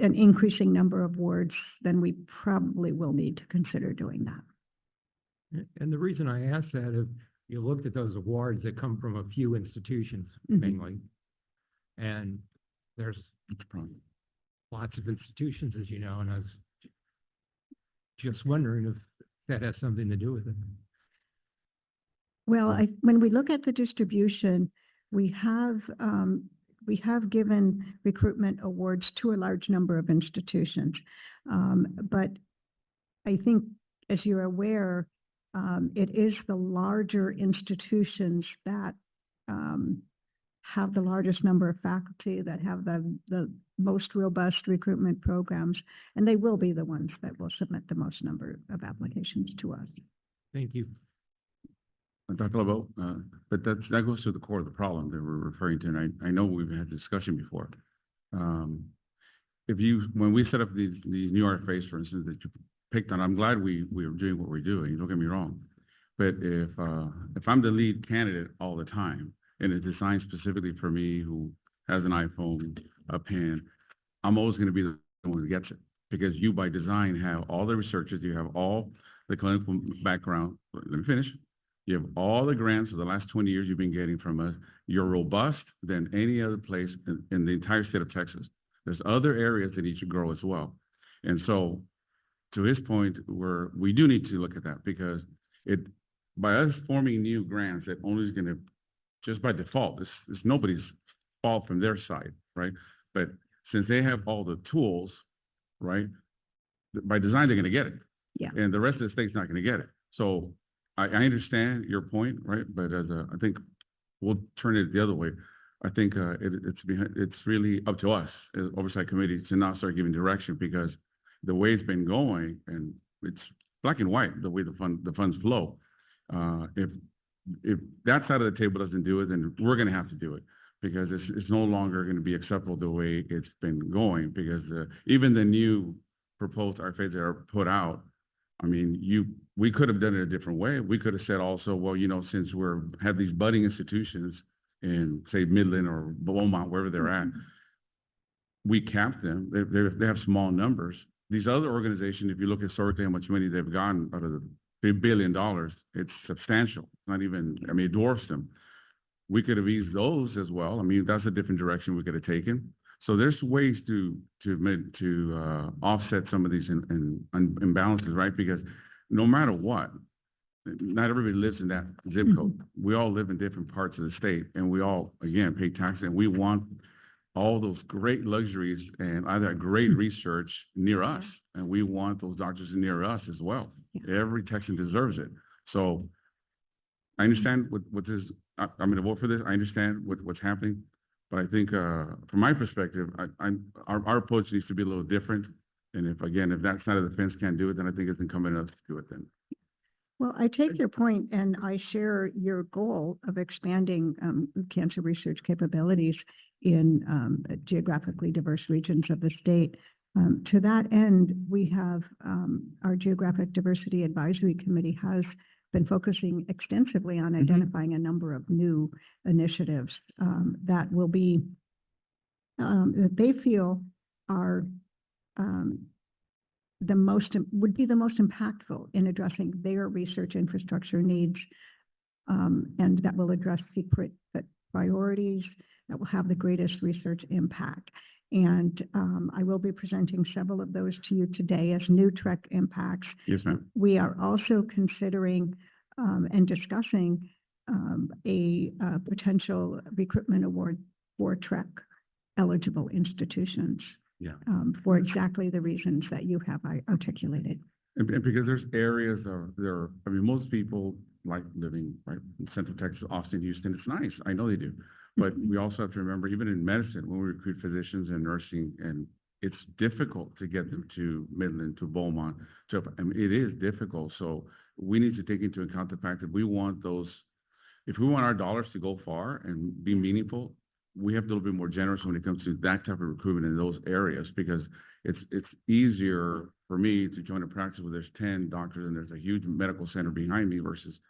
[SPEAKER 2] an increasing number of wards, then we probably will need to consider doing that.
[SPEAKER 7] And the reason I ask that, if you looked at those awards that come from a few institutions
[SPEAKER 2] Mhm.
[SPEAKER 7] mainly, and there's lots of institutions, as you know, and I was just wondering if that has something to do with it.
[SPEAKER 2] Well, when we look at the distribution, we have given recruitment awards to a large number of institutions. But I think, as you're aware, it is the larger institutions that have the largest number of faculty, that have the most robust recruitment programs, and they will be the ones that will submit the most number of applications to us.
[SPEAKER 7] Thank you.
[SPEAKER 8] Dr. LeBeau, but that goes to the core of the problem that we're referring to, and I know we've had this discussion before. When we set up these new RFAs, for instance, that you picked on, I'm glad we're doing what we're doing, don't get me wrong. But if I'm the lead candidate all the time, and it's designed specifically for me who has an iPhone, a pen, I'm always going to be the one who gets it, because you by design have all the researchers, you have all the clinical background. Let me finish. You have all the grants for the last 20 years you've been getting from us. You're robust than any other place in the entire state of Texas. There's other areas that need to grow as well. And so to his point, we do need to look at that, because by us forming new grants that only is going to, just by default, it's nobody's fault from their side, right? But since they have all the tools, right, by design, they're going to get it.
[SPEAKER 2] Yeah.
[SPEAKER 8] And the rest of the state's not going to get it. So I understand your point, right? But I think we'll turn it the other way. I think it's really up to us as Oversight Committee to now start giving direction, because the way it's been going, and it's black and white, the way the funds flow. If that side of the table doesn't do it, then we're going to have to do it, because it's no longer going to be acceptable the way it's been going, because even the new proposed RFAs that are put out, I mean, we could have done it a different way. We could have said also, well, since have these budding institutions in, say, Midland or Beaumont, wherever they're at, we cap them. They have small numbers. These other organizations, if you look historically how much money they've gotten out of the $1 billion, it's substantial. Not even, I mean, it dwarfs them. We could have eased those as well. I mean, that's a different direction we could have taken. So there's ways to offset some of these imbalances, right? Because no matter what, not everybody lives in that zip code. We all live in different parts of the state, and we all, again, pay taxes, and we want all those great luxuries and either great research near us, and we want those doctors near us as well. Every Texan deserves it. So I understand what this, I'm going to vote for this. I understand what's happening. But I think from my perspective, our approach needs to be a little different. And if that side of the fence can't do it, then I think it's incumbent on us to do it then.
[SPEAKER 2] Well, I take your point, and I share your goal of expanding cancer research capabilities in geographically diverse regions of the state. To that end, we have our Geographic Diversity Advisory Committee has been focusing extensively on identifying a number of new initiatives that will be, that they feel are would be the most impactful in addressing their research infrastructure needs, and that will address CPRIT priorities, that will have the greatest research impact. And I will be presenting several of those to you today as new TREC impacts.
[SPEAKER 8] Yes, ma'am.
[SPEAKER 2] We are also considering and discussing a potential recruitment award for TREC eligible institutions.
[SPEAKER 8] Yeah.
[SPEAKER 2] For exactly the reasons that you have articulated.
[SPEAKER 8] And because there's areas I mean, most people like living right in Central Texas, Austin, Houston. It's nice. I know they do. But we also have to remember, even in medicine, when we recruit physicians and nursing, and it's difficult to get them to Midland, to Beaumont. I mean, it is difficult. So we need to take into account the fact that if we want our dollars to go far and be meaningful, we have to be a little bit more generous when it comes to that type of recruitment in those areas, because it's easier for me to join a practice where there's 10 doctors and there's a huge medical center behind me versus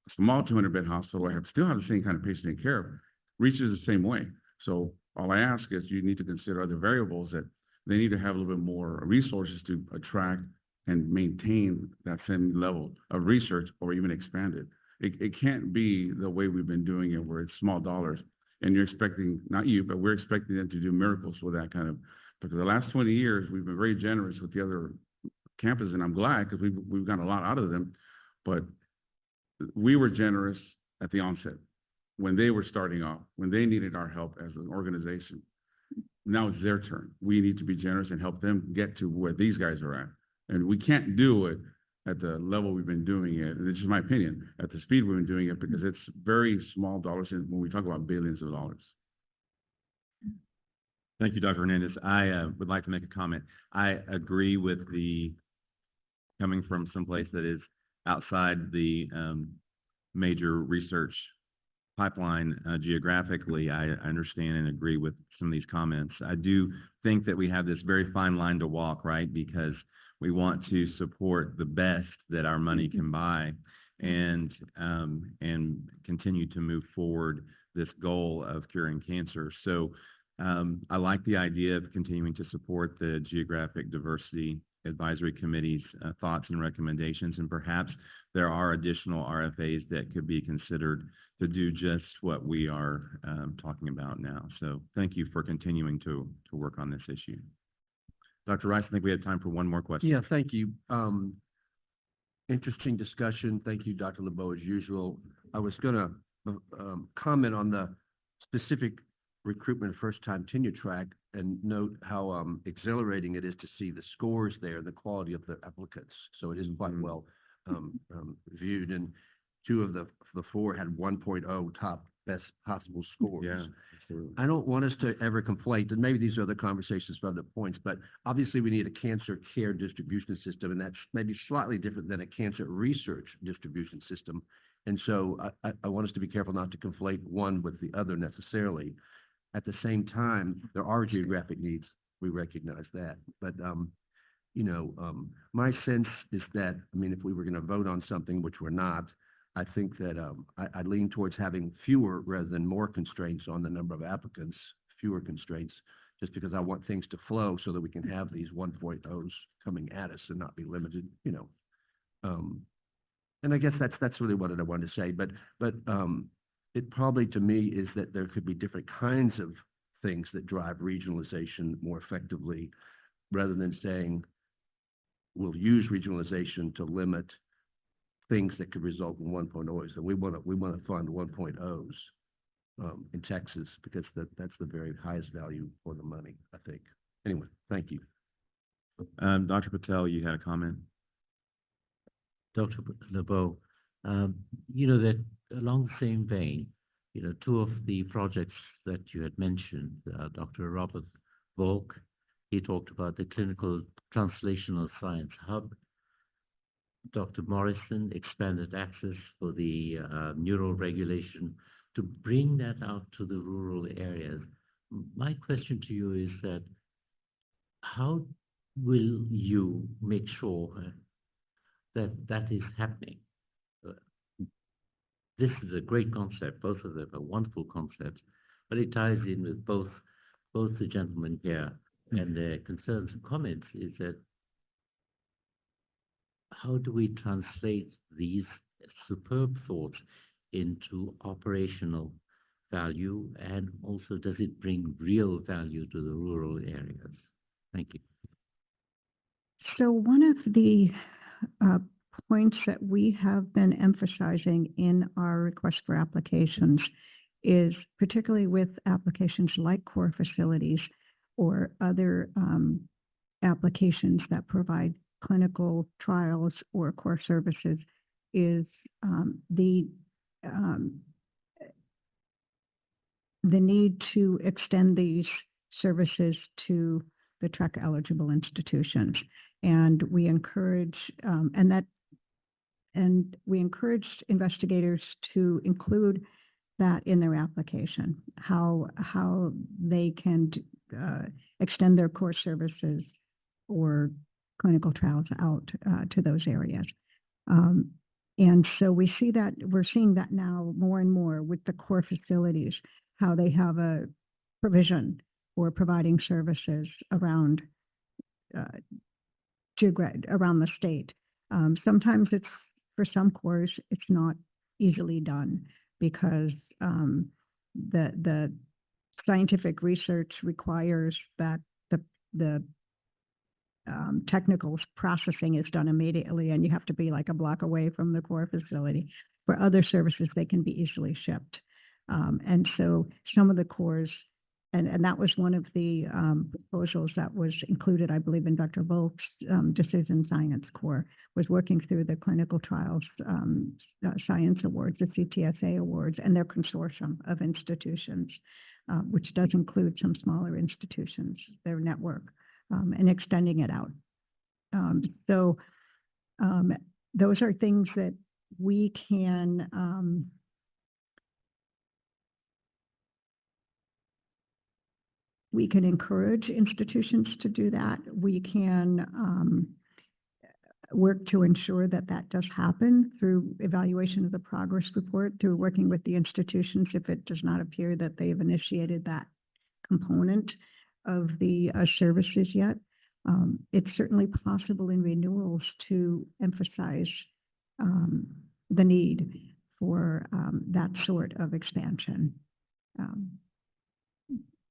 [SPEAKER 8] a small 200-bed hospital. Still have the same kind of patient in care, reaches the same way. So all I ask is you need to consider other variables that they need to have a little bit more resources to attract and maintain that same level of research or even expand it. It can't be the way we've been doing it where it's small dollars and you're expecting, not you, but we're expecting them to do miracles with that kind of, because the last 20 years, we've been very generous with the other campuses, and I'm glad because we've gotten a lot out of them, but we were generous at the onset when they were starting off, when they needed our help as an organization. Now it's their turn. We need to be generous and help them get to where these guys are at. And we can't do it at the level we've been doing it. And it's just my opinion, at the speed we've been doing it, because it's very small dollars when we talk about billions of dollars.
[SPEAKER 1] Thank you, Dr. Hernandez. I would like to make a comment. I agree with the coming from someplace that is outside the major research pipeline geographically. I understand and agree with some of these comments. I do think that we have this very fine line to walk, right? Because we want to support the best that our money can buy and continue to move forward this goal of curing cancer. So I like the idea of continuing to support the Geographic Diversity Advisory Committee's thoughts and recommendations, and perhaps there are additional RFAs that could be considered to do just what we are talking about now. So thank you for continuing to work on this issue. Dr. Rice, I think we have time for one more question.
[SPEAKER 7] Yeah, thank you. Interesting discussion. Thank you, Dr. LeBeau, as usual. I was gonna comment on the specific recruitment first-time tenure track and note how exhilarating it is to see the scores there, the quality of the applicants. So it is quite well viewed, and two of the four had 1.0 top best possible scores.
[SPEAKER 1] Yeah, absolutely.
[SPEAKER 7] I don't want us to ever conflate, and maybe these are the conversations for other points, but obviously we need a cancer care distribution system, and that's maybe slightly different than a cancer research distribution system. And so I want us to be careful not to conflate one with the other necessarily. At the same time, there are geographic needs. We recognize that. But, my sense is that, I mean, if we were going to vote on something, which we're not, I think that I lean towards having fewer rather than more constraints on the number of applicants, fewer constraints, just because I want things to flow so that we can have these 1.0s coming at us and not be limited, And I guess that's really what I wanted to say. But it probably to me is that there could be different kinds of things that drive regionalization more effectively, rather than saying we'll use regionalization to limit things that could result in 1.0s. And we want to fund 1.0s in Texas because that's the very highest value for the money, I think. Anyway, thank you.
[SPEAKER 1] Dr. Patel, you had a comment?
[SPEAKER 9] Dr. LeBeau, that along the same vein, two of the projects that you had mentioned, Dr. Robert Volk, he talked about the Clinical Translational Science Hub. Dr. Morrison expanded access for the neuroregulation to bring that out to the rural areas. My question to you is that how will you make sure that that is happening? This is a great concept. Both of them are wonderful concepts, but it ties in with both the gentlemen here, and their concerns and comments is that how do we translate these superb thoughts into operational value, and also does it bring real value to the rural areas? Thank you.
[SPEAKER 2] So one of the points that we have been emphasizing in our request for applications is particularly with applications like core facilities or other applications that provide clinical trials or core services is the need to extend these services to the TREC eligible institutions. And we encourage we encouraged investigators to include that in their application, how they can extend their core services or clinical trials out to those areas. And so we're seeing that now more and more with the core facilities, how they have a provision for providing services around around the state. Sometimes it's, for some corps, it's not easily done because the scientific research requires that the technical processing is done immediately, and you have to be like a block away from the core facility. For other services, they can be easily shipped. And so some of the corps, and that was one of the proposals that was included, I believe, in Dr. Volk's Decision Science Corps, was working through the Clinical Trials Science Awards, the CTSA Awards, and their consortium of institutions, which does include some smaller institutions, their network, and extending it out. So those are things that we can encourage institutions to do that. We can work to ensure that that does happen through evaluation of the progress report, through working with the institutions if it does not appear that they've initiated that component of the services yet. It's certainly possible in renewals to emphasize the need for that sort of expansion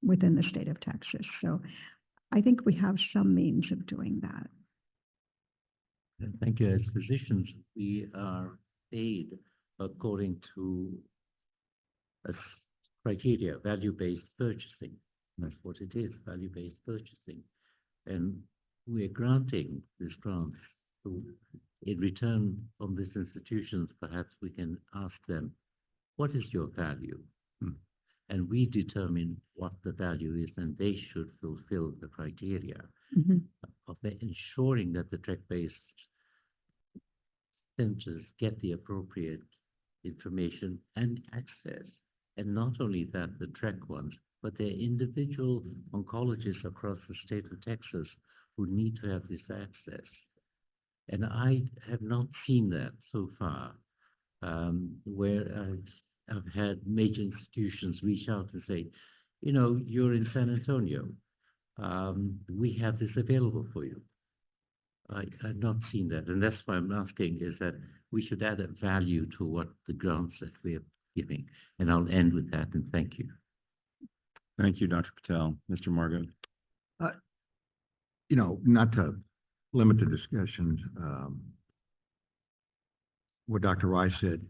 [SPEAKER 2] within the state of Texas. So I think we have some means of doing that.
[SPEAKER 9] Thank you. As physicians, we are paid according to a criteria, value-based purchasing. That's what it is, value-based purchasing. And we're granting these grants. So in return from these institutions, perhaps we can ask them, what is your value? And we determine what the value is, and they should fulfill the criteria of ensuring that the track-based centers get the appropriate information and access. And not only that, the track ones, but they're individual oncologists across the state of Texas who need to have this access. And I have not seen that so far, where I've had major institutions reach out and say, you know, you're in San Antonio. We have this available for you. I've not seen that. And that's why I'm asking, is that we should add a value to what the grants that we're giving. And I'll end with that, and thank you.
[SPEAKER 1] Thank you, Dr. Patel. Mr. Margot.
[SPEAKER 3] You know, not to limit the discussion, what Dr. Rice said,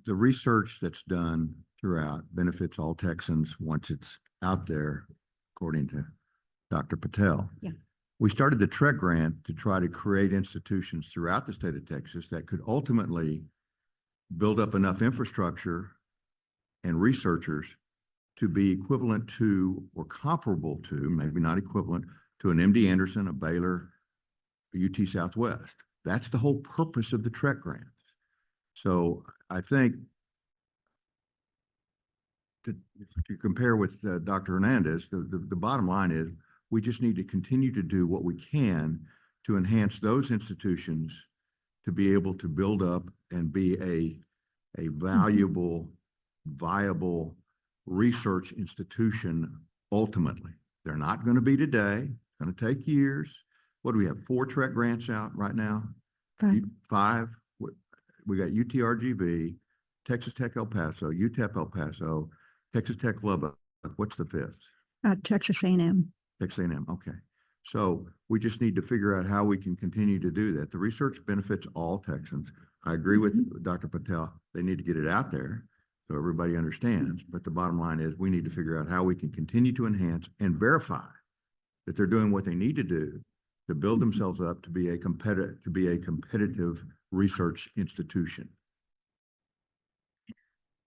[SPEAKER 3] the research that's done throughout benefits all Texans once it's out there, according to Dr. Patel.
[SPEAKER 2] Yeah.
[SPEAKER 3] We started the TREC grant to try to create institutions throughout the state of Texas that could ultimately build up enough infrastructure and researchers to be equivalent to or comparable to, maybe not equivalent, to an MD Anderson, a Baylor, a UT Southwest. That's the whole purpose of the TREC grants. So I think to compare with Dr. Hernandez, the bottom line is we just need to continue to do what we can to enhance those institutions to be able to build up and be a valuable, viable research institution ultimately. They're not going to be today. It's going to take years. What do we have? 4 TREC grants out right now? 5. We got UTRGV, Texas Tech El Paso, UTEP El Paso, Texas Tech Lubbock. What's the 5th?
[SPEAKER 2] Texas A&M.
[SPEAKER 3] Texas A&M. Okay. So we just need to figure out how we can continue to do that. The research benefits all Texans. I agree with Dr. Patel. They need to get it out there so everybody understands. But the bottom line is we need to figure out how we can continue to enhance and verify that they're doing what they need to do to build themselves up to be a competitive research institution.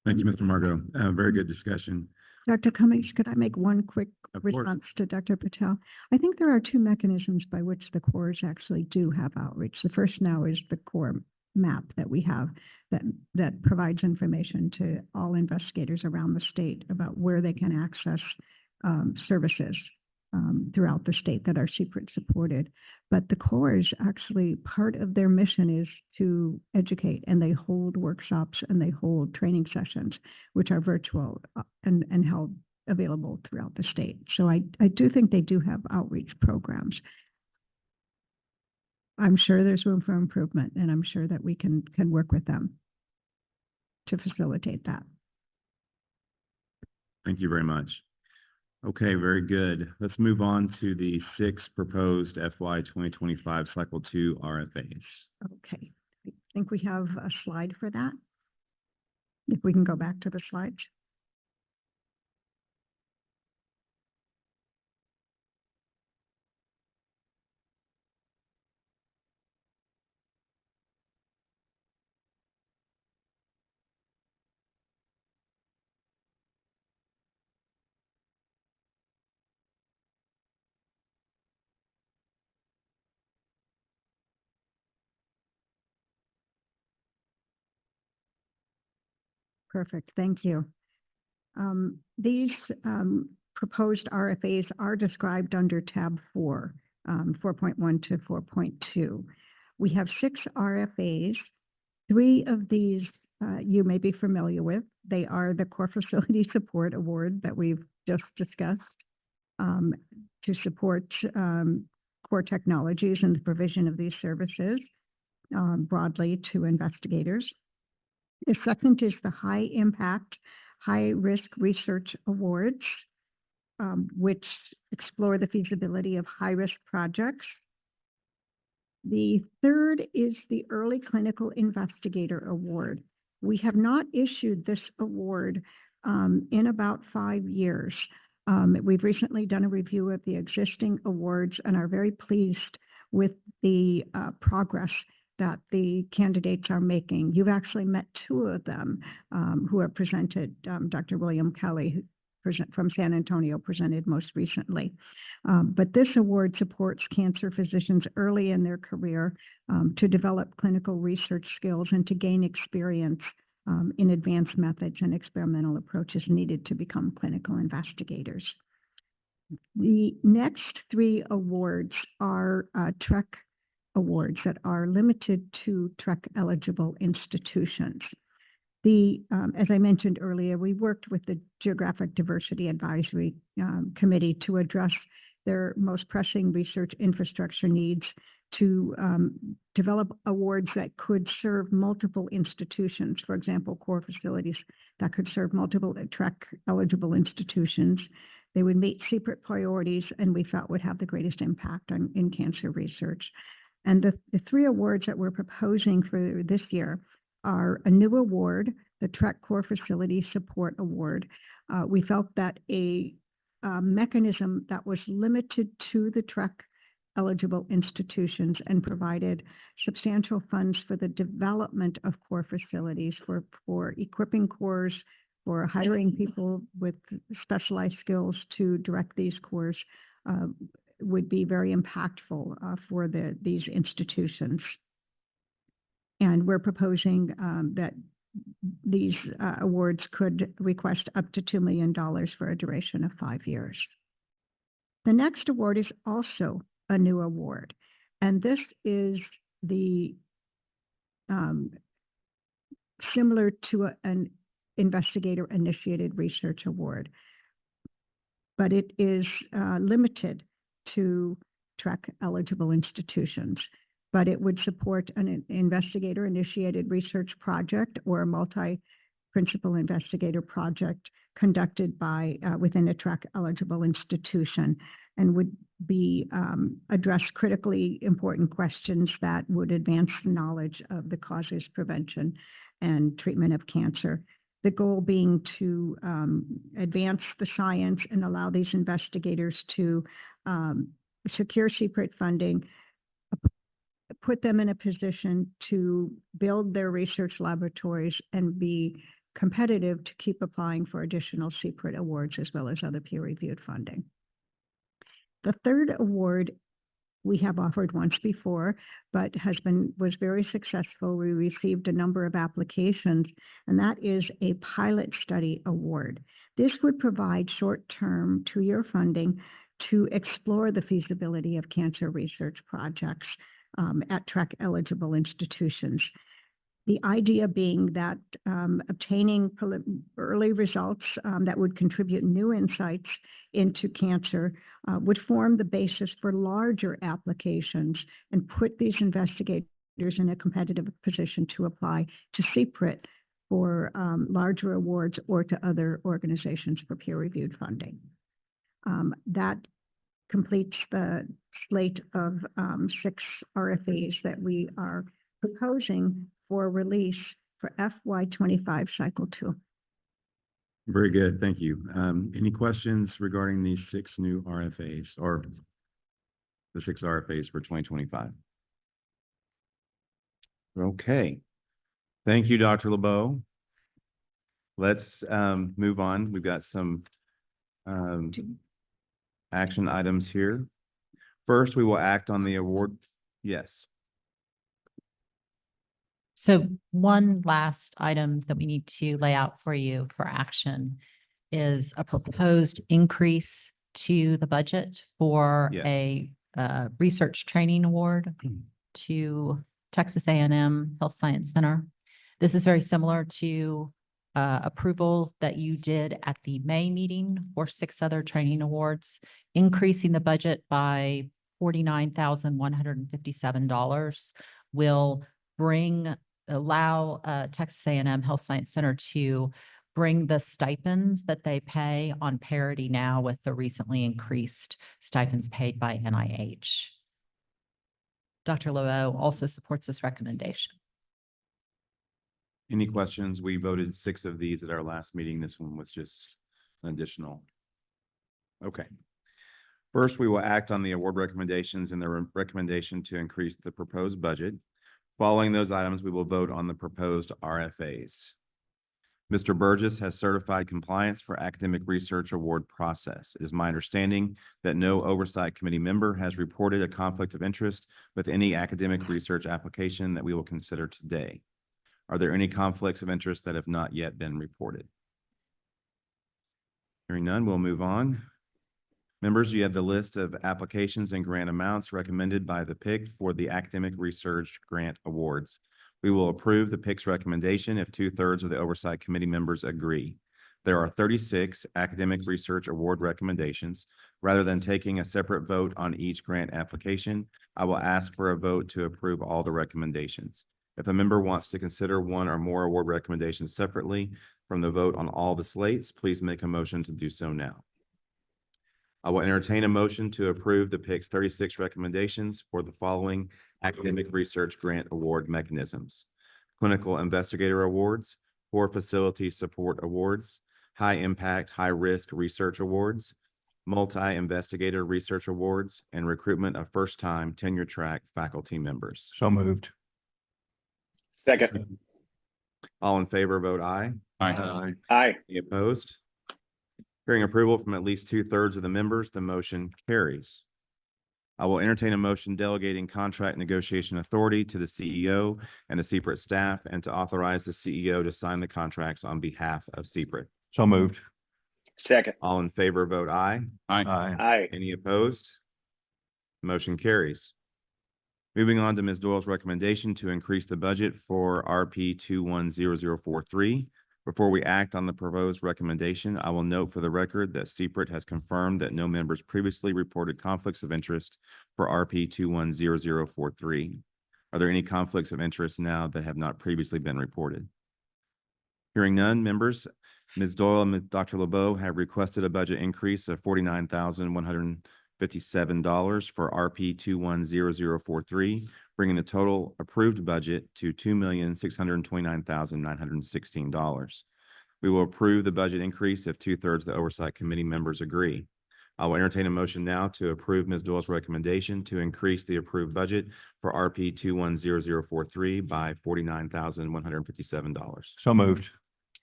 [SPEAKER 1] Thank you, Mr. Margot. Very good discussion.
[SPEAKER 2] Dr. Cummings, could I make one quick
[SPEAKER 1] Of course.
[SPEAKER 2] response to Dr. Patel? I think there are 2 mechanisms by which the corps actually do have outreach. The first now is the core map that we have that provides information to all investigators around the state about where they can access services throughout the state that are CPRIT supported. But the corps actually, part of their mission is to educate, and they hold workshops and they hold training sessions, which are virtual and held available throughout the state. So I do think they do have outreach programs. I'm sure there's room for improvement, and I'm sure that we can work with them to facilitate that.
[SPEAKER 1] Thank you very much. Okay, very good. Let's move on to the 6 proposed FY 2025 Cycle 2 RFAs.
[SPEAKER 2] Okay, I think we have a slide for that. If we can go back to the slides. Perfect, thank you. These proposed RFAs are described under tab 4, 4.1 to 4.2. We have 6 RFAs. 3 of these you may be familiar with. They are the Core Facility Support Award that we've just discussed to support core technologies and the provision of these services broadly to investigators. The second is the High Impact, High Risk Research Awards, which explore the feasibility of high-risk projects. The third is the Early Clinical Investigator Award. We have not issued this award in about 5 years. We've recently done a review of the existing awards and are very pleased with the progress that the candidates are making. You've actually met 2 of them who have presented. Dr. William Kelly from San Antonio presented most recently. But this award supports cancer physicians early in their career to develop clinical research skills and to gain experience in advanced methods and experimental approaches needed to become clinical investigators. The next 3 awards are TREC awards that are limited to TREC eligible institutions. As I mentioned earlier, we worked with the Geographic Diversity Advisory Committee to address their most pressing research infrastructure needs to develop awards that could serve multiple institutions. For example, core facilities that could serve multiple TREC eligible institutions. They would meet CPRIT priorities and we felt would have the greatest impact in cancer research. And the 3 awards that we're proposing for this year are a new award, the TREC Core Facility Support Award. We felt that a mechanism that was limited to the TREC eligible institutions and provided substantial funds for the development of core facilities, for equipping cores, for hiring people with specialized skills to direct these cores would be very impactful for these institutions. And we're proposing that these awards could request up to $2 million for a duration of 5 years. The next award is also a new award, and this is the similar to an investigator-initiated research award, but it is limited to TREC eligible institutions. But it would support an investigator-initiated research project or a multi-principal investigator project conducted by within a TREC eligible institution, and would be address critically important questions that would advance the knowledge of the causes, prevention, and treatment of cancer. The goal being to advance the science and allow these investigators to secure CPRIT funding, put them in a position to build their research laboratories and be competitive to keep applying for additional CPRIT awards as well as other peer-reviewed funding. The third award we have offered once before, but was very successful. We received a number of applications, and that is a pilot study award. This would provide short-term 2-year funding to explore the feasibility of cancer research projects at TREC eligible institutions. The idea being that obtaining early results that would contribute new insights into cancer would form the basis for larger applications and put these investigators in a competitive position to apply to CPRIT for larger awards or to other organizations for peer-reviewed funding. That completes the slate of 6 RFAs that we are proposing for release for FY25 cycle 2.
[SPEAKER 1] Very good. Thank you. Any questions regarding these 6 new RFAs or the 6 RFAs for 2025? Okay. Thank you, Dr. LeBeau. Let's move on. We've got some action items here. First, we will act on the award. Yes.
[SPEAKER 10] So one last item that we need to lay out for you for action is a proposed increase to the budget for
[SPEAKER 1] Yeah.
[SPEAKER 10] a research training award to Texas A&M Health Science Center. This is very similar to approval that you did at the May meeting for 6 other training awards, increasing the budget by $49,157 will allow Texas A&M Health Science Center to bring the stipends that they pay on parity now with the recently increased stipends paid by NIH. Dr. LeBeau also supports this recommendation.
[SPEAKER 1] Any questions? We voted 6 of these at our last meeting. This one was just an additional. Okay. First, we will act on the award recommendations and the recommendation to increase the proposed budget. Following those items, we will vote on the proposed RFAs. Mr. Burgess has certified compliance for academic research award process. It is my understanding that no Oversight Committee member has reported a conflict of interest with any academic research application that we will consider today. Are there any conflicts of interest that have not yet been reported? Hearing none, we'll move on. Members, you have the list of applications and grant amounts recommended by the PIC for the Academic Research Grant Awards. We will approve the PIC's recommendation if 2/3 of the Oversight Committee members agree. There are 36 Academic Research Award recommendations. Rather than taking a separate vote on each grant application, I will ask for a vote to approve all the recommendations. If a member wants to consider one or more award recommendations separately from the vote on all the slates, please make a motion to do so now. I will entertain a motion to approve the PIC's 36 recommendations for the following Academic Research Grant Award mechanisms: Clinical Investigator Awards, Core Facility Support Awards, High Impact, High Risk Research Awards, Multi-Investigator Research Awards, and Recruitment of First-Time Tenure Track Faculty Members.
[SPEAKER 8] So moved.
[SPEAKER 6] Second.
[SPEAKER 1] All in favor, vote aye.
[SPEAKER 8] Aye.
[SPEAKER 6] Aye.
[SPEAKER 1] Any opposed? Hearing approval from at least 2/3 of the members, the motion carries. I will entertain a motion delegating contract negotiation authority to the CEO and the CPRIT staff and to authorize the CEO to sign the contracts on behalf of CPRIT.
[SPEAKER 8] So moved.
[SPEAKER 6] Second.
[SPEAKER 1] All in favor, vote aye.
[SPEAKER 8] Aye.
[SPEAKER 6] Aye.
[SPEAKER 1] Any opposed? Motion carries. Moving on to Ms. Doyle's recommendation to increase the budget for RP 210043. Before we act on the proposed recommendation, I will note for the record that CPRIT has confirmed that no members previously reported conflicts of interest for RP 210043. Are there any conflicts of interest now that have not previously been reported? Hearing none, members, Ms. Doyle and Dr. LeBeau have requested a budget increase of $49,157 for RP 210043, bringing the total approved budget to $2,629,916. We will approve the budget increase if 2/3 of the Oversight Committee members agree. I will entertain a motion now to approve Ms. Doyle's recommendation to increase the approved budget for RP 210043 by $49,157.
[SPEAKER 8] So moved.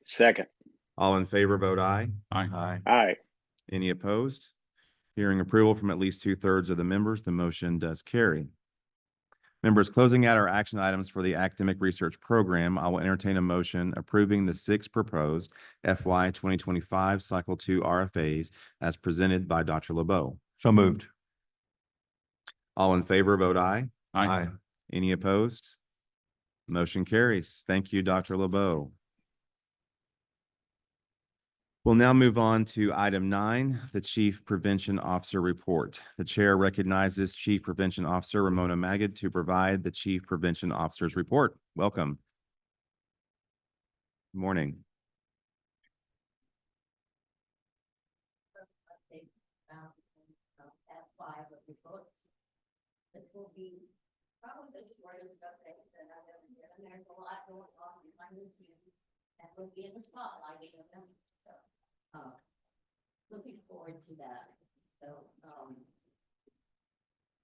[SPEAKER 6] Second.
[SPEAKER 1] All in favor, vote aye.
[SPEAKER 8] Aye.
[SPEAKER 6] Aye.
[SPEAKER 1] Any opposed? Hearing approval from at least 2/3 of the members, the motion does carry. Members, closing out our action items for the academic research program, I will entertain a motion approving the 6 proposed FY 2025 Cycle 2 RFAs as presented by Dr. LeBeau.
[SPEAKER 8] So moved.
[SPEAKER 1] All in favor, vote aye.
[SPEAKER 8] Aye.
[SPEAKER 1] Any opposed? Motion carries. Thank you, Dr. LeBeau. We'll now move on to item 9, the Chief Prevention Officer Report. The chair recognizes Chief Prevention Officer Ramona Magid to provide the Chief Prevention Officer's report. Welcome. Good morning.
[SPEAKER 11] This will be probably the shortest update that I've ever given. There's a lot going on behind the scenes and we'll be in the spotlight of them. So, looking forward to that. So,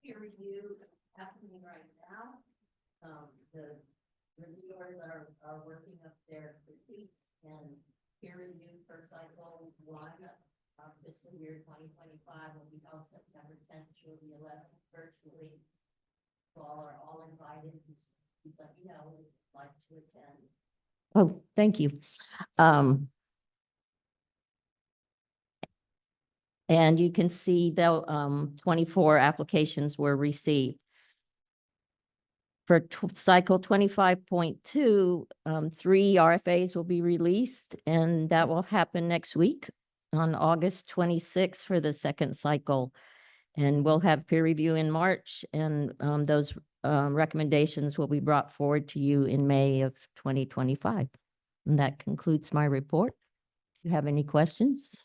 [SPEAKER 11] peer review happening right now. The reviewers are working up their critiques and peer review for cycle 1. Fiscal year 2025 will be held September 10th through the 11th virtually. You all are all invited. Please let me know if you'd like to attend.
[SPEAKER 12] Oh, thank you. And you can see that 24 applications were received. For cycle 25.2, 3 RFAs will be released, and that will happen next week on August 26th for the second cycle. And we'll have peer review in March, and those recommendations will be brought forward to you in May of 2025. And that concludes my report. If you have any questions,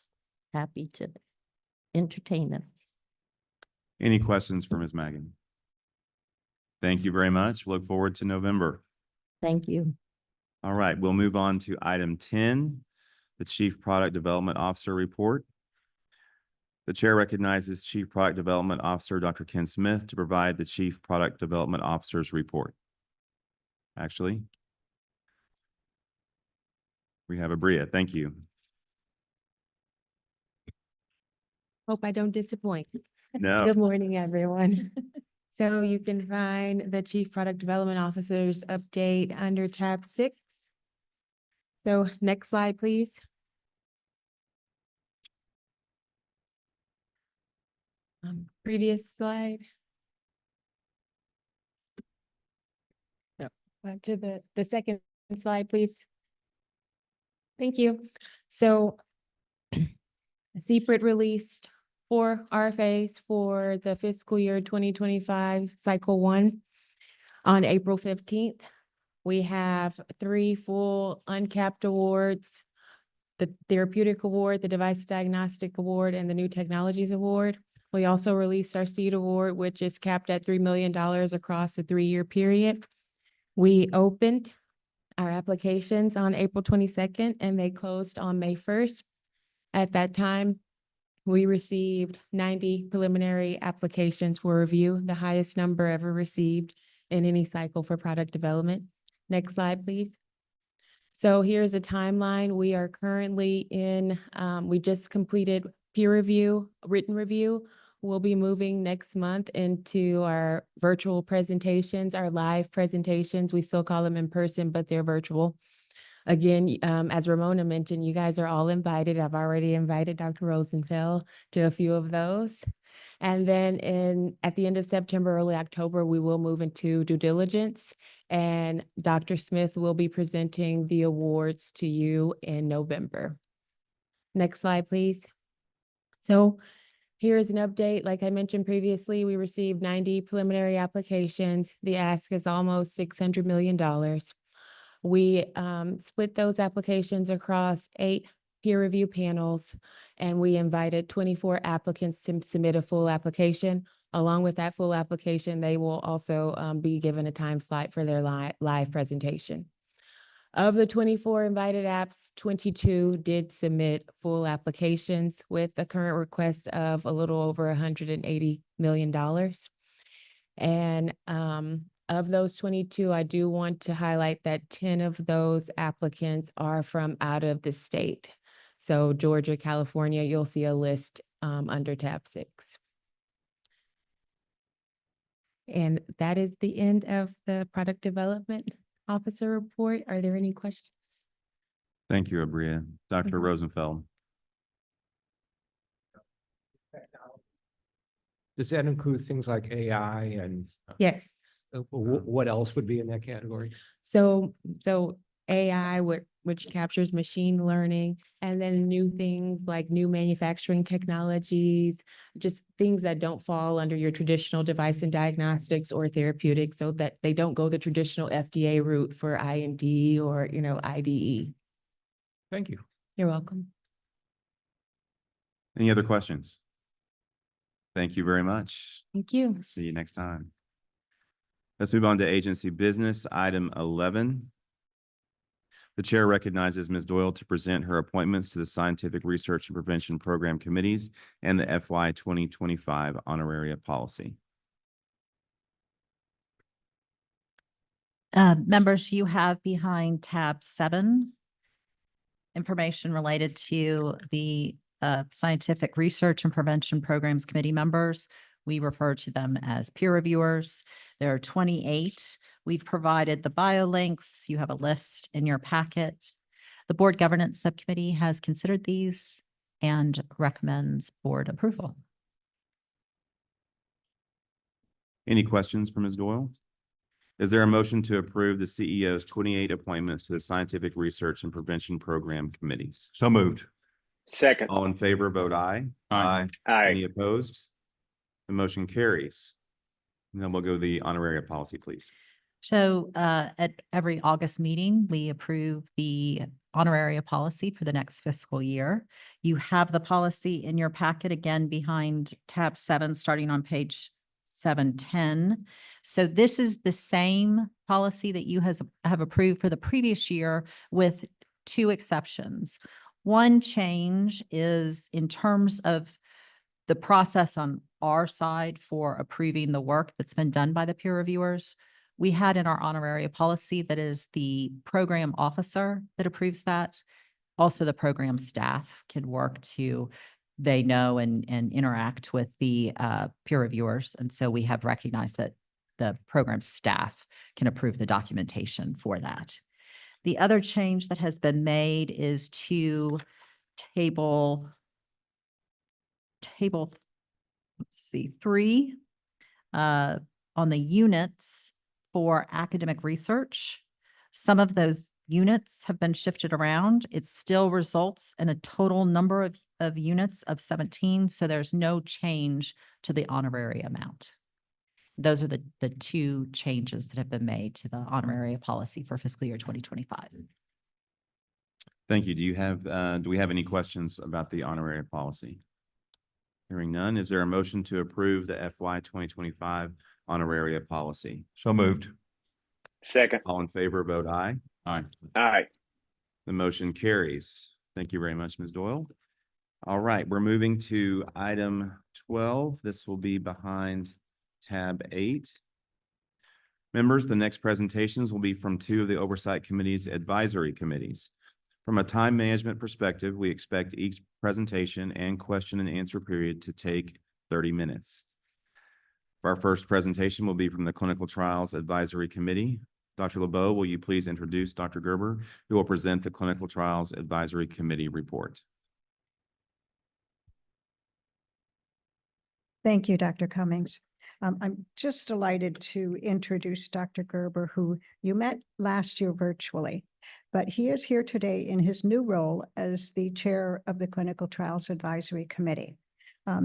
[SPEAKER 12] happy to entertain them.
[SPEAKER 1] Any questions for Ms. Magid? Thank you very much. Look forward to November.
[SPEAKER 12] Thank you.
[SPEAKER 1] All right, we'll move on to item 10, the Chief Product Development Officer report. The chair recognizes Chief Product Development Officer, Dr. Ken Smith, to provide the Chief Product Development Officer's report. Actually, we have Abria. Thank you.
[SPEAKER 13] Hope I don't disappoint.
[SPEAKER 1] No.
[SPEAKER 13] Good morning, everyone. So you can find the Chief Product Development Officer's update under tab 6. So next slide, please. Previous slide. No, back to the second slide, please. Thank you. So CPRIT released 4 RFAs for the fiscal year 2025 cycle 1 on April 15th. We have 3 full uncapped awards, the Therapeutic Award, the Device Diagnostic Award, and the New Technologies Award. We also released our SEED Award, which is capped at $3 million across a 3-year period. We opened our applications on April 22nd and they closed on May 1st. At that time, we received 90 preliminary applications for review, the highest number ever received in any cycle for product development. Next slide, please. So here's a timeline. We are currently in, we just completed peer review, written review. We'll be moving next month into our virtual presentations, our live presentations. We still call them in person, but they're virtual. Again, as Ramona mentioned, you guys are all invited. I've already invited Dr. Rosenfeld to a few of those. And then at the end of September, early October, we will move into due diligence. And Dr. Smith will be presenting the awards to you in November. Next slide, please. So here's an update. Like I mentioned previously, we received 90 preliminary applications. The ask is almost $600 million. We split those applications across 8 peer review panels, and we invited 24 applicants to submit a full application. Along with that full application, they will also be given a time slot for their live presentation. Of the 24 invited apps, 22 did submit full applications with a current request of a little over $180 million. And of those 22, I do want to highlight that 10 of those applicants are from out of the state. So Georgia, California, you'll see a list under tab 6. And that is the end of the Product Development Officer report. Are there any questions?
[SPEAKER 1] Thank you, Abria. Dr. Rosenfeld.
[SPEAKER 14] Does that include things like AI and?
[SPEAKER 13] Yes.
[SPEAKER 14] What else would be in that category?
[SPEAKER 13] So AI, which captures machine learning, and then new things like new manufacturing technologies, just things that don't fall under your traditional device and diagnostics or therapeutics, so that they don't go the traditional FDA route for IND or, IDE.
[SPEAKER 14] Thank you.
[SPEAKER 13] You're welcome.
[SPEAKER 1] Any other questions? Thank you very much.
[SPEAKER 13] Thank you.
[SPEAKER 1] See you next time. Let's move on to agency business, item 11. The chair recognizes Ms. Doyle to present her appointments to the Scientific Research and Prevention Program Committees and the FY 2025 honoraria policy.
[SPEAKER 10] Members, you have behind tab 7 information related to the Scientific Research and Prevention Programs Committee members. We refer to them as peer reviewers. There are 28. We've provided the bio links. You have a list in your packet. The Board Governance Subcommittee has considered these and recommends board approval.
[SPEAKER 1] Any questions for Ms. Doyle? Is there a motion to approve the CEO's 28 appointments to the Scientific Research and Prevention Program Committees?
[SPEAKER 14] So moved.
[SPEAKER 6] Second.
[SPEAKER 1] All in favor, vote aye.
[SPEAKER 8] Aye.
[SPEAKER 1] Any
[SPEAKER 6] Aye.
[SPEAKER 1] opposed? The motion carries. And then we'll go to the honoraria policy, please.
[SPEAKER 10] So at every August meeting, we approve the honoraria policy for the next fiscal year. You have the policy in your packet again behind tab 7, starting on page 710. So this is the same policy that you have approved for the previous year with 2 exceptions. One change is in terms of the process on our side for approving the work that's been done by the peer reviewers. We had in our honoraria policy that is the program officer that approves that. Also, the program staff can work to, they know and interact with the peer reviewers. And so we have recognized that the program staff can approve the documentation for that. The other change that has been made is to table, let's see, 3 on the units for academic research. Some of those units have been shifted around. It still results in a total number of units of 17, so there's no change to the honorary amount. Those are the 2 changes that have been made to the honoraria policy for fiscal year 2025.
[SPEAKER 1] Thank you. Do we have any questions about the honoraria policy? Hearing none, is there a motion to approve the FY 2025 honoraria policy?
[SPEAKER 14] So moved.
[SPEAKER 6] Second.
[SPEAKER 1] All in favor, vote aye.
[SPEAKER 8] Aye.
[SPEAKER 6] Aye.
[SPEAKER 1] The motion carries. Thank you very much, Ms. Doyle. All right, we're moving to item 12. This will be behind tab 8. Members, the next presentations will be from 2 of the Oversight Committee's advisory committees. From a time management perspective, we expect each presentation and question and answer period to take 30 minutes. Our first presentation will be from the Clinical Trials Advisory Committee. Dr. LeBeau, will you please introduce Dr. Gerber, who will present the Clinical Trials Advisory Committee report?
[SPEAKER 2] Thank you, Dr. Cummings. I'm just delighted to introduce Dr. Gerber, who you met last year virtually, but he is here today in his new role as the chair of the Clinical Trials Advisory Committee.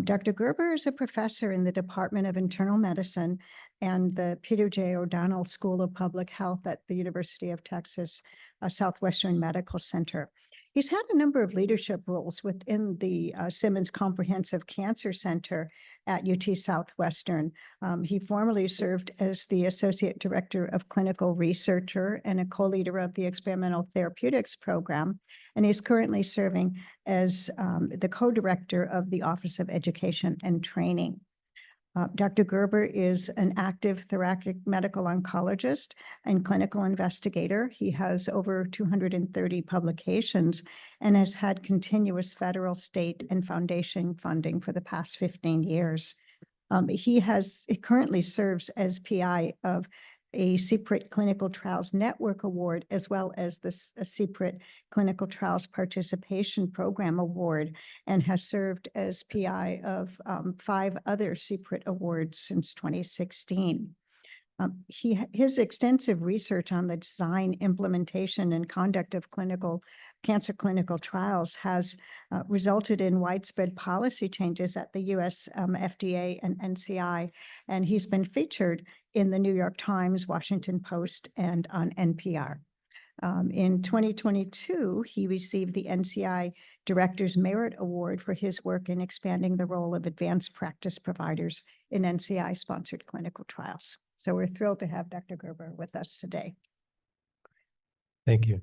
[SPEAKER 2] Dr. Gerber is a professor in the Department of Internal Medicine and the Peter J. O'Donnell School of Public Health at the University of Texas Southwestern Medical Center. He's had a number of leadership roles within the Simmons Comprehensive Cancer Center at UT Southwestern. He formerly served as the Associate Director of Clinical Researcher and a co-leader of the Experimental Therapeutics Program, and he's currently serving as the co-director of the Office of Education and Training. Dr. Gerber is an active thoracic medical oncologist and clinical investigator. He has over 230 publications and has had continuous federal, state, and foundation funding for the past 15 years. He currently serves as PI of a CPRIT Clinical Trials Network Award, as well as the CPRIT Clinical Trials Participation Program Award, and has served as PI of 5 other CPRIT awards since 2016. His extensive research on the design, implementation, and conduct of cancer clinical trials has resulted in widespread policy changes at the US FDA and NCI, and he's been featured in the New York Times, Washington Post, and on NPR. In 2022, he received the NCI Director's Merit Award for his work in expanding the role of advanced practice providers in NCI-sponsored clinical trials. So we're thrilled to have Dr. Gerber with us today.
[SPEAKER 15] Thank you.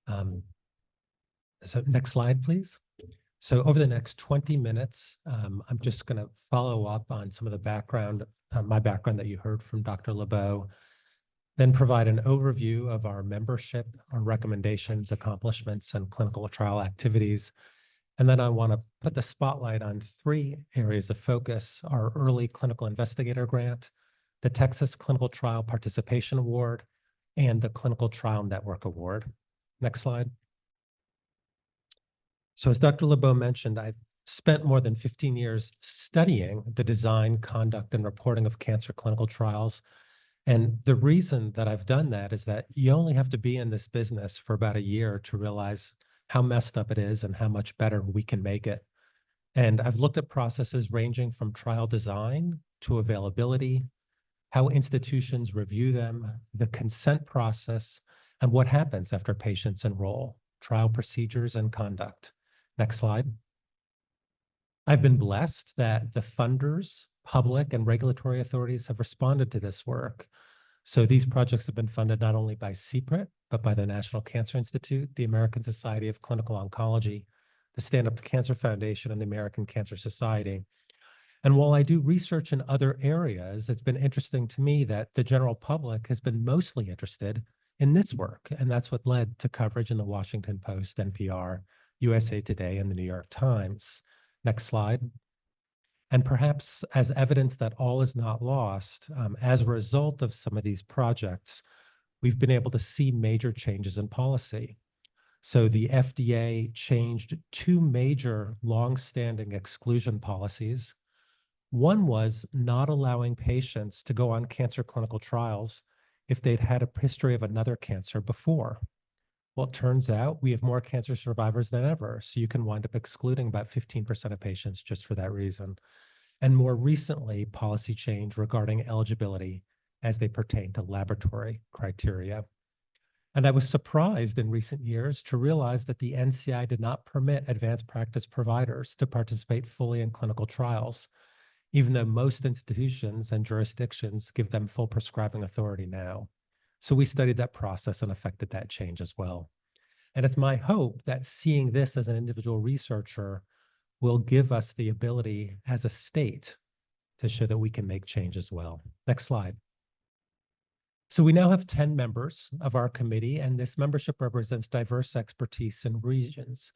[SPEAKER 15] So next slide, please. So over the next 20 minutes, I'm just going to follow up on some of the background, my background that you heard from Dr. LeBeau, then provide an overview of our membership, our recommendations, accomplishments, and clinical trial activities. And then I want to put the spotlight on 3 areas of focus: our early clinical investigator grant, the Texas Clinical Trial Participation Award, and the Clinical Trial Network Award. Next slide. So as Dr. LeBeau mentioned, I've spent more than 15 years studying the design, conduct, and reporting of cancer clinical trials. And the reason that I've done that is that you only have to be in this business for about a year to realize how messed up it is and how much better we can make it. And I've looked at processes ranging from trial design to availability, how institutions review them, the consent process, and what happens after patients enroll, trial procedures and conduct. Next slide. I've been blessed that the funders, public and regulatory authorities have responded to this work. So these projects have been funded not only by CPRIT, but by the National Cancer Institute, the American Society of Clinical Oncology, the Stand Up to Cancer Foundation, and the American Cancer Society. And while I do research in other areas, it's been interesting to me that the general public has been mostly interested in this work. And that's what led to coverage in the Washington Post, NPR, USA Today, and the New York Times. Next slide. And perhaps as evidence that all is not lost, as a result of some of these projects, we've been able to see major changes in policy. So the FDA changed 2 major longstanding exclusion policies. One was not allowing patients to go on cancer clinical trials if they'd had a history of another cancer before. Well, it turns out we have more cancer survivors than ever, so you can wind up excluding about 15% of patients just for that reason. And more recently, policy change regarding eligibility as they pertain to laboratory criteria. And I was surprised in recent years to realize that the NCI did not permit advanced practice providers to participate fully in clinical trials, even though most institutions and jurisdictions give them full prescribing authority now. So we studied that process and affected that change as well. And it's my hope that seeing this as an individual researcher will give us the ability as a state to show that we can make change as well. Next slide. So we now have 10 members of our committee, and this membership represents diverse expertise in regions.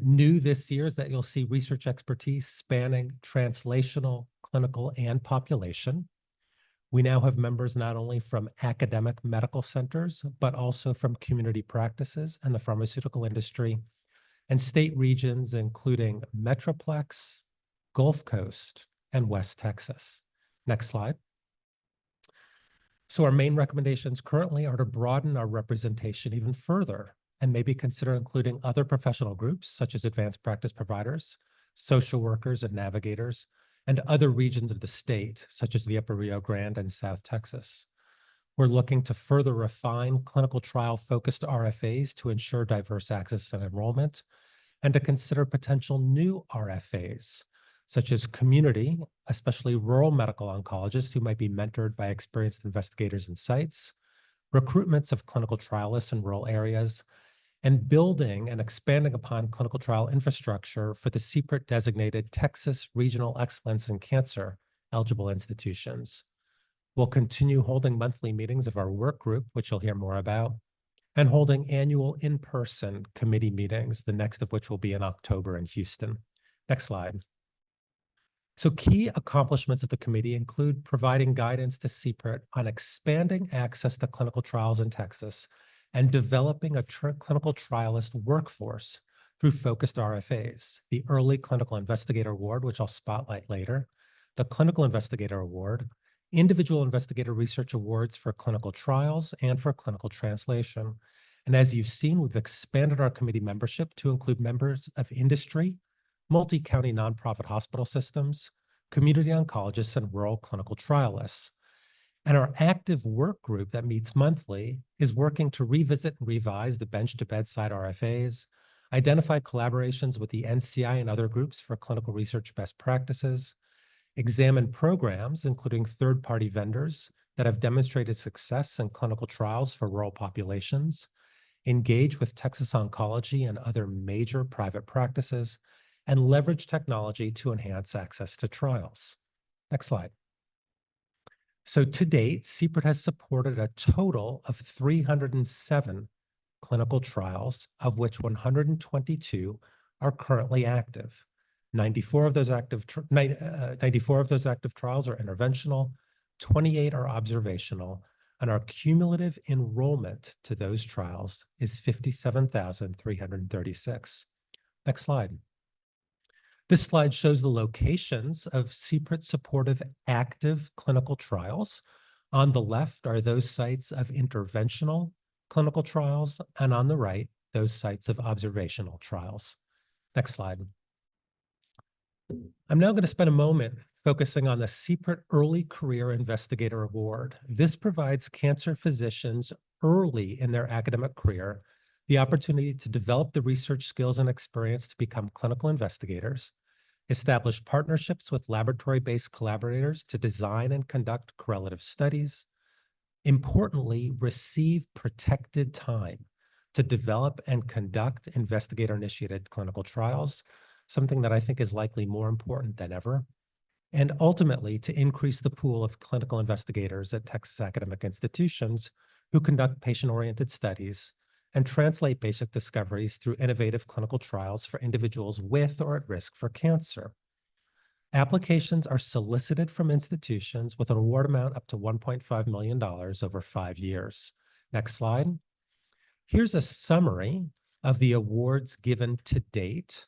[SPEAKER 15] New this year is that you'll see research expertise spanning translational, clinical, and population. We now have members not only from academic medical centers, but also from community practices and the pharmaceutical industry, and state regions including Metroplex, Gulf Coast, and West Texas. Next slide. So our main recommendations currently are to broaden our representation even further and maybe consider including other professional groups such as advanced practice providers, social workers and navigators, and other regions of the state such as the Upper Rio Grande and South Texas. We're looking to further refine clinical trial-focused RFAs to ensure diverse access and enrollment, and to consider potential new RFAs, such as community, especially rural medical oncologists who might be mentored by experienced investigators and sites, recruitments of clinical trialists in rural areas, and building and expanding upon clinical trial infrastructure for the CPRIT-designated Texas Regional Excellence in Cancer eligible institutions. We'll continue holding monthly meetings of our work group, which you'll hear more about, and holding annual in-person committee meetings, the next of which will be in October in Houston. Next slide. So key accomplishments of the committee include providing guidance to CPRIT on expanding access to clinical trials in Texas and developing a clinical trialist workforce through focused RFAs, the Early Clinical Investigator Award, which I'll spotlight later, the Clinical Investigator Award, individual investigator research awards for clinical trials and for clinical translation. And as you've seen, we've expanded our committee membership to include members of industry, multi-county nonprofit hospital systems, community oncologists, and rural clinical trialists. And our active work group that meets monthly is working to revisit and revise the bench to bedside RFAs, identify collaborations with the NCI and other groups for clinical research best practices, examine programs, including third-party vendors that have demonstrated success in clinical trials for rural populations, engage with Texas Oncology and other major private practices, and leverage technology to enhance access to trials. Next slide. So to date, CPRIT has supported a total of 307 clinical trials, of which 122 are currently active. 94 of those active trials are interventional, 28 are observational, and our cumulative enrollment to those trials is 57,336. Next slide. This slide shows the locations of CPRIT-supportive active clinical trials. On the left are those sites of interventional clinical trials, and on the right, those sites of observational trials. Next slide. I'm now going to spend a moment focusing on the CPRIT Early Career Investigator Award. This provides cancer physicians early in their academic career the opportunity to develop the research skills and experience to become clinical investigators, establish partnerships with laboratory-based collaborators to design and conduct correlative studies, importantly, receive protected time to develop and conduct investigator-initiated clinical trials, something that I think is likely more important than ever, and ultimately to increase the pool of clinical investigators at Texas academic institutions who conduct patient-oriented studies and translate basic discoveries through innovative clinical trials for individuals with or at risk for cancer. Applications are solicited from institutions with an award amount up to $1.5 million over 5 years. Next slide. Here's a summary of the awards given to date.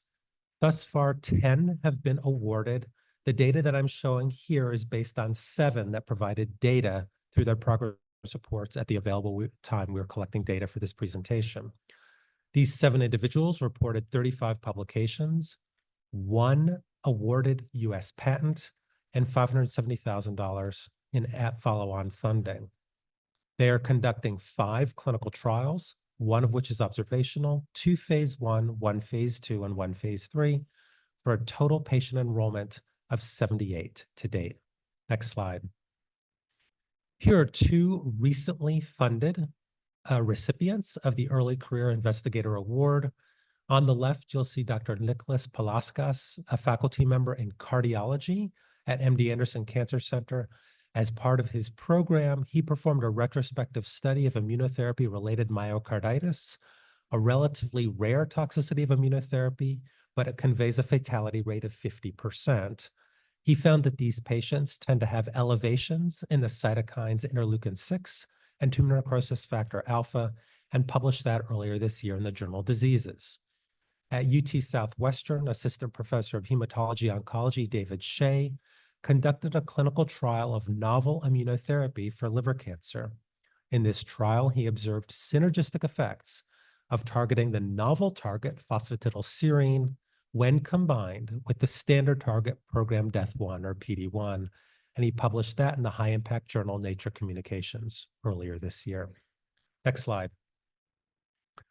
[SPEAKER 15] Thus far, 10 have been awarded. The data that I'm showing here is based on 7 that provided data through their progress reports at the available time we were collecting data for this presentation. These 7 individuals reported 35 publications, 1 awarded U.S. patent, and $570,000 in follow-on funding. They are conducting 5 clinical trials, 1 of which is observational, 2 phase 1, 1 phase 2, and 1 phase 3, for a total patient enrollment of 78 to date. Next slide. Here are 2 recently funded recipients of the Early Career Investigator Award. On the left, you'll see Dr. Nicholas Palaskas, a faculty member in cardiology at MD Anderson Cancer Center. As part of his program, he performed a retrospective study of immunotherapy-related myocarditis, a relatively rare toxicity of immunotherapy, but it conveys a fatality rate of 50%. He found that these patients tend to have elevations in the cytokines interleukin-6 and tumor necrosis factor alpha, and published that earlier this year in the journal Diseases. At UT Southwestern, Assistant Professor of Hematology Oncology David Shea conducted a clinical trial of novel immunotherapy for liver cancer. In this trial, he observed synergistic effects of targeting the novel target phosphatidylserine when combined with the standard target program Death1 or PD1, and he published that in the high-impact journal Nature Communications earlier this year. Next slide.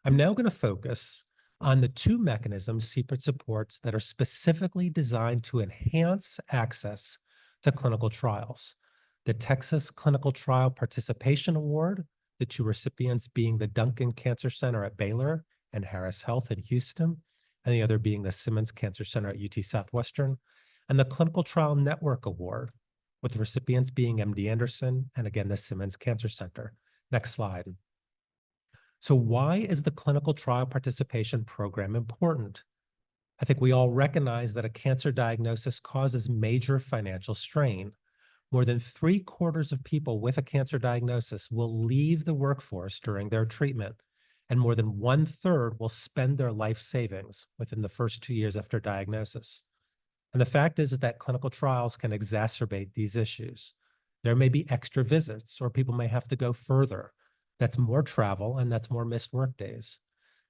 [SPEAKER 15] I'm now going to focus on the 2 mechanisms CPRIT supports that are specifically designed to enhance access to clinical trials. The Texas Clinical Trial Participation Award, the 2 recipients being the Duncan Cancer Center at Baylor and Harris Health in Houston, and the other being the Simmons Cancer Center at UT Southwestern, and the Clinical Trial Network Award, with the recipients being MD Anderson and again the Simmons Cancer Center. Next slide. So why is the clinical trial participation program important? I think we all recognize that a cancer diagnosis causes major financial strain. More than 3/4 of people with a cancer diagnosis will leave the workforce during their treatment, and more than 1/3 will spend their life savings within the first 2 years after diagnosis. And the fact is that clinical trials can exacerbate these issues. There may be extra visits, or people may have to go further. That's more travel, and that's more missed work days.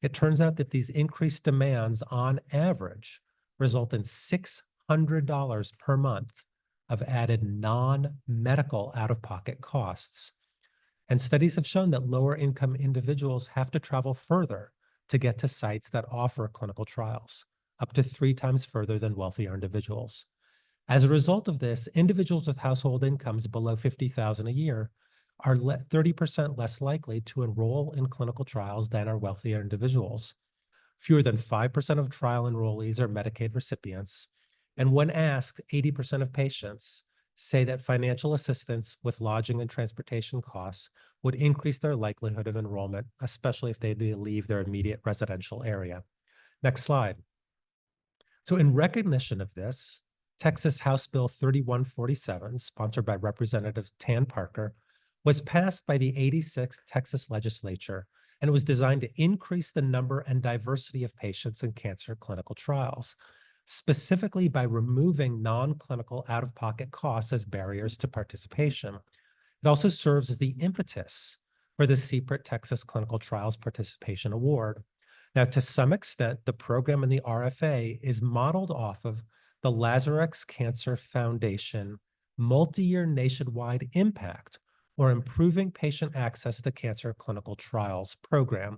[SPEAKER 15] It turns out that these increased demands on average result in $600 per month of added non-medical out-of-pocket costs. And studies have shown that lower income individuals have to travel further to get to sites that offer clinical trials, up to 3 times further than wealthier individuals. As a result of this, individuals with household incomes below $50,000 a year are 30% less likely to enroll in clinical trials than are wealthier individuals. Fewer than 5% of trial enrollees are Medicaid recipients. And when asked, 80% of patients say that financial assistance with lodging and transportation costs would increase their likelihood of enrollment, especially if they leave their immediate residential area. Next slide. So in recognition of this, Texas House Bill 3147, sponsored by Representative Tan Parker, was passed by the 86th Texas legislature, and it was designed to increase the number and diversity of patients in cancer clinical trials, specifically by removing non-clinical out-of-pocket costs as barriers to participation. It also serves as the impetus for the CPRIT Texas Clinical Trials Participation Award. Now, to some extent, the program in the RFA is modeled off of the Lazarex Cancer Foundation multi-year nationwide impact, or improving patient access to cancer clinical trials program,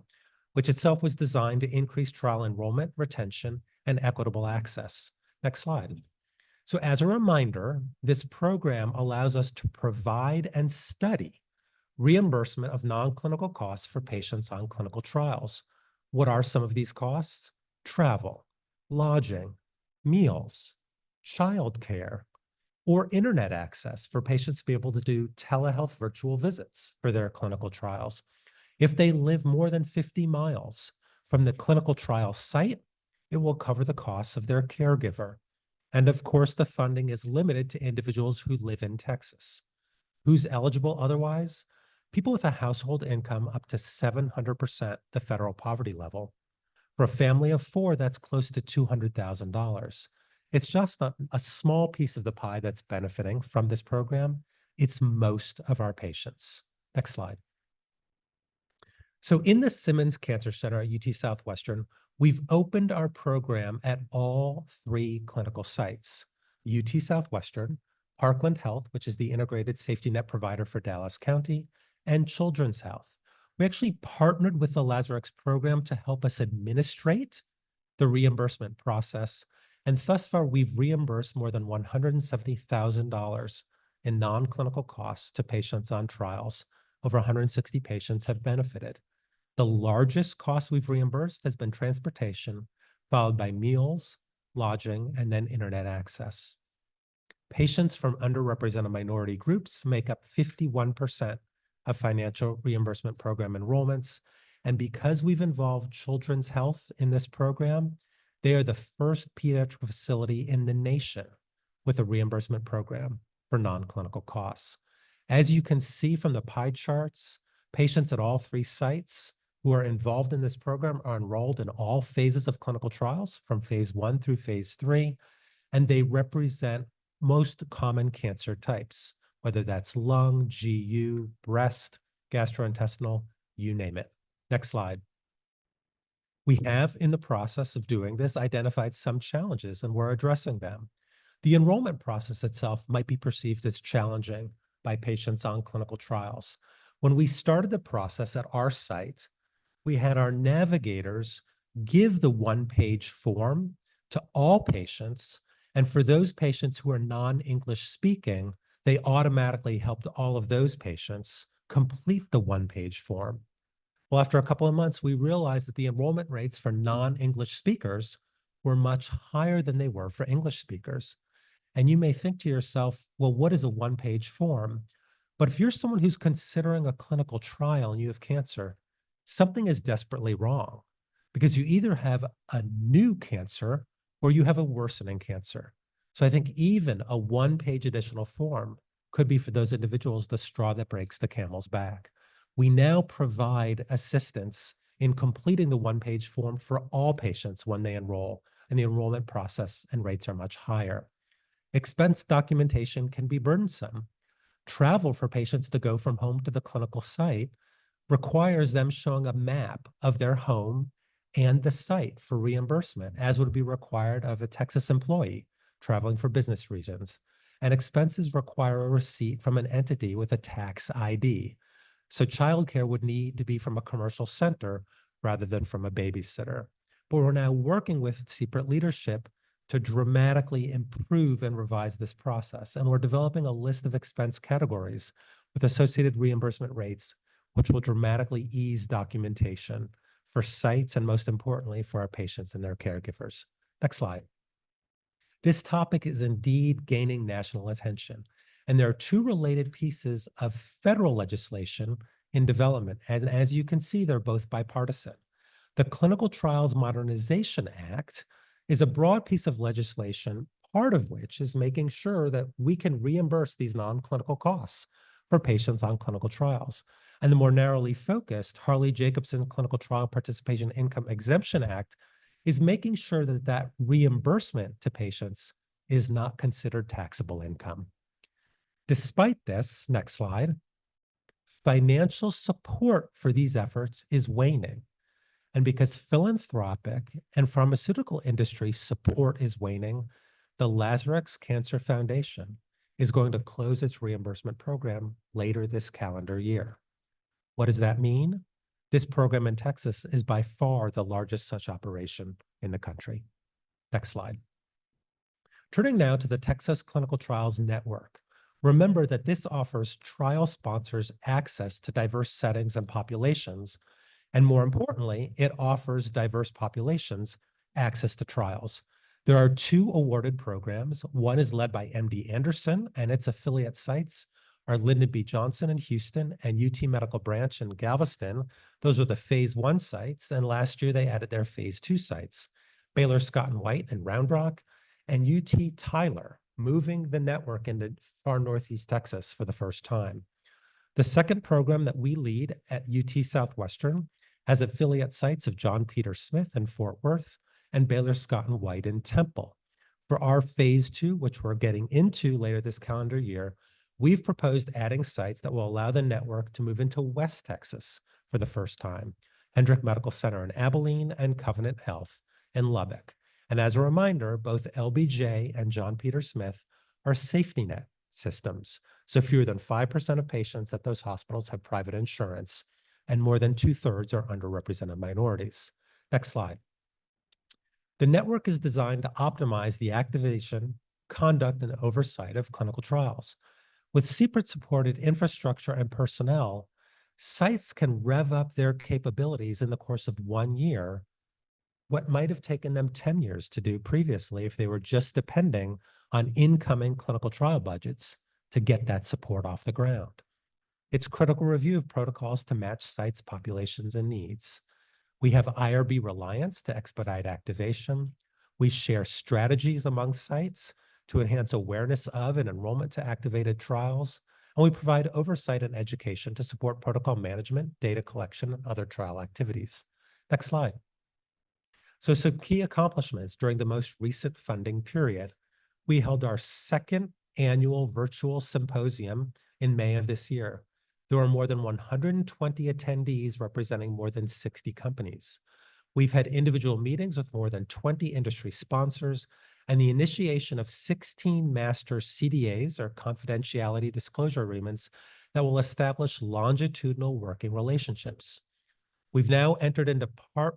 [SPEAKER 15] which itself was designed to increase trial enrollment, retention, and equitable access. Next slide. So as a reminder, this program allows us to provide and study reimbursement of non-clinical costs for patients on clinical trials. What are some of these costs? Travel, lodging, meals, childcare, or internet access for patients to be able to do telehealth virtual visits for their clinical trials. If they live more than 50 miles from the clinical trial site, it will cover the costs of their caregiver. And of course, the funding is limited to individuals who live in Texas. Who's eligible otherwise? People with a household income up to 700% the federal poverty level. For a family of 4, that's close to $200,000. It's just a small piece of the pie that's benefiting from this program. It's most of our patients. Next slide. So in the Simmons Cancer Center at UT Southwestern, we've opened our program at all 3 clinical sites: UT Southwestern, Parkland Health, which is the integrated safety net provider for Dallas County, and Children's Health. We actually partnered with the Lazarex program to help us administrate the reimbursement process. And thus far, we've reimbursed more than $170,000 in non-clinical costs to patients on trials. Over 160 patients have benefited. The largest cost we've reimbursed has been transportation, followed by meals, lodging, and then internet access. Patients from underrepresented minority groups make up 51% of financial reimbursement program enrollments. And because we've involved Children's Health in this program, they are the first pediatric facility in the nation with a reimbursement program for non-clinical costs. As you can see from the pie charts, patients at all 3 sites who are involved in this program are enrolled in all phases of clinical trials from phase 1 through phase 3, and they represent most common cancer types, whether that's lung, GU, breast, gastrointestinal, you name it. Next slide. We have, in the process of doing this, identified some challenges, and we're addressing them. The enrollment process itself might be perceived as challenging by patients on clinical trials. When we started the process at our site, we had our navigators give the 1-page form to all patients, and for those patients who are non-English speaking, they automatically helped all of those patients complete the 1-page form. Well, after a couple of months, we realized that the enrollment rates for non-English speakers were much higher than they were for English speakers. And you may think to yourself, well, what is a 1-page form? But if you're someone who's considering a clinical trial and you have cancer, something is desperately wrong, because you either have a new cancer or you have a worsening cancer. So I think even a 1-page additional form could be, for those individuals, the straw that breaks the camel's back. We now provide assistance in completing the 1-page form for all patients when they enroll, and the enrollment process and rates are much higher. Expense documentation can be burdensome. Travel for patients to go from home to the clinical site requires them showing a map of their home and the site for reimbursement, as would be required of a Texas employee traveling for business reasons. And expenses require a receipt from an entity with a tax ID. So childcare would need to be from a commercial center rather than from a babysitter. But we're now working with CPRIT leadership to dramatically improve and revise this process. And we're developing a list of expense categories with associated reimbursement rates, which will dramatically ease documentation for sites and, most importantly, for our patients and their caregivers. Next slide. This topic is indeed gaining national attention, and there are two related pieces of federal legislation in development. And as you can see, they're both bipartisan. The Clinical Trials Modernization Act is a broad piece of legislation, part of which is making sure that we can reimburse these non-clinical costs for patients on clinical trials. And the more narrowly focused Harley-Jacobson Clinical Trial Participation Income Exemption Act is making sure that that reimbursement to patients is not considered taxable income. Despite this, next slide, financial support for these efforts is waning. And because philanthropic and pharmaceutical industry support is waning, the Lazarex Cancer Foundation is going to close its reimbursement program later this calendar year. What does that mean? This program in Texas is by far the largest such operation in the country. Next slide. Turning now to the Texas Clinical Trials Network. Remember that this offers trial sponsors access to diverse settings and populations, and more importantly, it offers diverse populations access to trials. There are two awarded programs. One is led by MD Anderson, and its affiliate sites are Lyndon B. Johnson in Houston and UT Medical Branch in Galveston. Those are the phase 1 sites, and last year they added their phase 2 sites. Baylor Scott and White in Round Rock, and UT Tyler, moving the network into far northeast Texas for the first time. The second program that we lead at UT Southwestern has affiliate sites of John Peter Smith in Fort Worth and Baylor Scott and White in Temple. For our phase 2, which we're getting into later this calendar year, we've proposed adding sites that will allow the network to move into West Texas for the first time, Hendrick Medical Center in Abilene and Covenant Health in Lubbock. And as a reminder, both LBJ and John Peter Smith are safety net systems. So fewer than 5% of patients at those hospitals have private insurance, and more than 2/3 are underrepresented minorities. Next slide. The network is designed to optimize the activation, conduct, and oversight of clinical trials. With CPRIT-supported infrastructure and personnel, sites can rev up their capabilities in the course of 1 year, what might have taken them 10 years to do previously if they were just depending on incoming clinical trial budgets to get that support off the ground. It's critical review of protocols to match sites' populations and needs. We have IRB reliance to expedite activation. We share strategies among sites to enhance awareness of and enrollment to activated trials. And we provide oversight and education to support protocol management, data collection, and other trial activities. Next slide. So some key accomplishments during the most recent funding period. We held our second annual virtual symposium in May of this year. There were more than 120 attendees representing more than 60 companies. We've had individual meetings with more than 20 industry sponsors and the initiation of 16 master CDAs, or confidentiality disclosure agreements, that will establish longitudinal working relationships. We've now entered into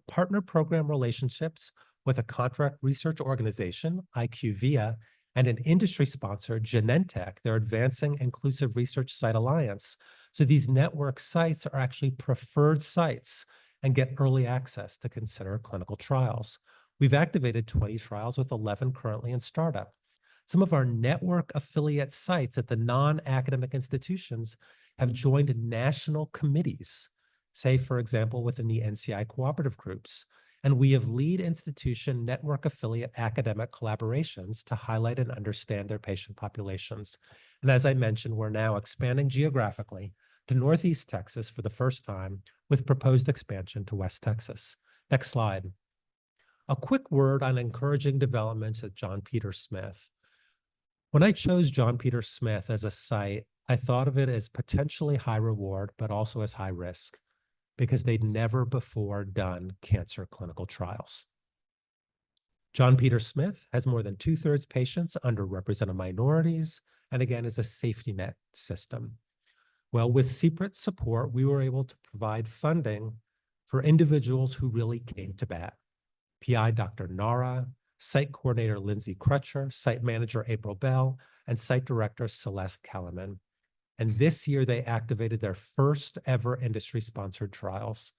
[SPEAKER 15] partner program relationships with a contract research organization, IQVIA, and an industry sponsor, Genentech. They're advancing Inclusive Research Site Alliance. So these network sites are actually preferred sites and get early access to consider clinical trials. We've activated 20 trials with 11 currently in startup. Some of our network affiliate sites at the non-academic institutions have joined national committees, say, for example, within the NCI cooperative groups. And we have lead institution network affiliate academic collaborations to highlight and understand their patient populations. And as I mentioned, we're now expanding geographically to Northeast Texas for the first time, with proposed expansion to West Texas. Next slide. A quick word on encouraging developments at John Peter Smith. When I chose John Peter Smith as a site, I thought of it as potentially high reward, but also as high risk because they'd never before done cancer clinical trials. John Peter Smith has more than 2/3 patients underrepresented minorities, and again, is a safety net system. Well, with CPRIT support, we were able to provide funding for individuals who really came to bat. PI Dr. Nara, site coordinator Lindsay Crutcher, site manager April Bell, and site director Celeste Kellerman. And this year they activated their first ever industry-sponsored trials,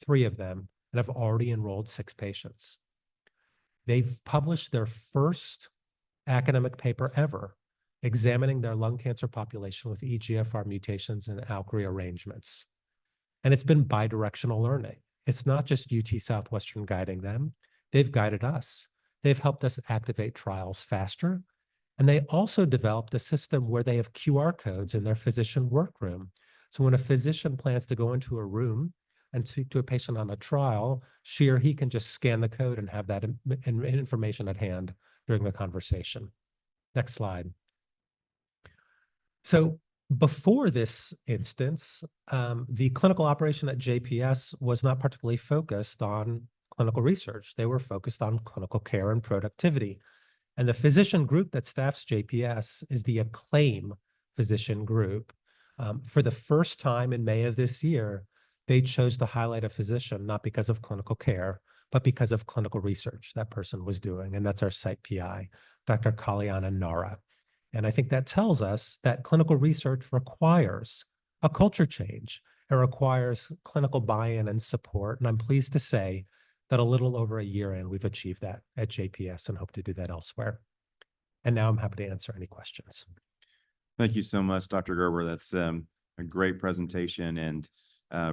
[SPEAKER 15] 3 of them, and have already enrolled 6 patients. They've published their first academic paper ever examining their lung cancer population with EGFR mutations and ALK rearrangements. And it's been bidirectional learning. It's not just UT Southwestern guiding them. They've guided us. They've helped us activate trials faster. And they also developed a system where they have QR codes in their physician workroom. So when a physician plans to go into a room and speak to a patient on a trial, she or he can just scan the code and have that information at hand during the conversation. Next slide. So before this instance, the clinical operation at JPS was not particularly focused on clinical research. They were focused on clinical care and productivity. And the physician group that staffs JPS is the Acclaim physician group. For the first time in May of this year, they chose to highlight a physician, not because of clinical care, but because of clinical research that person was doing. And that's our site PI, Dr. Kalyana Nara. And I think that tells us that clinical research requires a culture change. It requires clinical buy-in and support. And I'm pleased to say that a little over a year in, we've achieved that at JPS and hope to do that elsewhere. And now I'm happy to answer any questions.
[SPEAKER 16] Thank you so much, Dr. Gerber. That's a great presentation and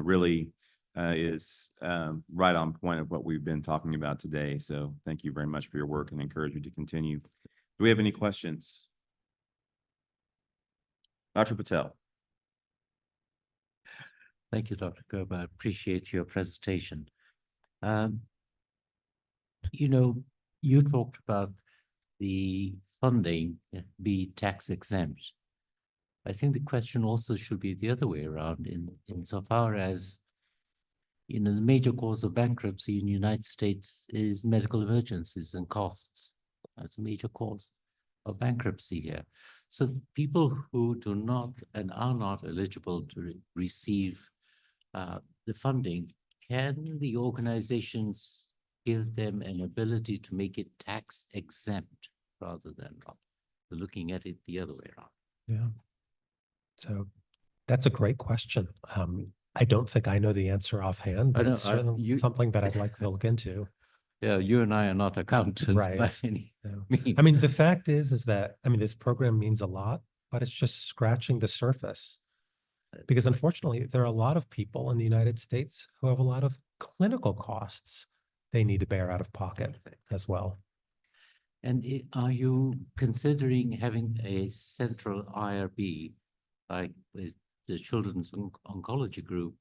[SPEAKER 16] really is right on point of what we've been talking about today. So thank you very much for your work and encourage you to continue. Do we have any questions? Dr. Patel.
[SPEAKER 9] Thank you, Dr. Gerber. I appreciate your presentation. You talked about the funding be tax exempt. I think the question also should be the other way around insofar as, the major cause of bankruptcy in the United States is medical emergencies and costs. That's a major cause of bankruptcy here. So people who do not and are not eligible to receive the funding, can the organizations give them an ability to make it tax exempt rather than not? So looking at it the other way around.
[SPEAKER 15] Yeah. So that's a great question. I don't think I know the answer offhand, but it's certainly something that I'd like to look into.
[SPEAKER 9] Yeah, you and I are not accountants
[SPEAKER 15] Right.
[SPEAKER 9] by any means.
[SPEAKER 15] I mean, the fact is that, this program means a lot, but it's just scratching the surface. Because unfortunately, there are a lot of people in the United States who have a lot of clinical costs they need to bear out of pocket as well.
[SPEAKER 9] And are you considering having a central IRB, like with the Children's Oncology Group?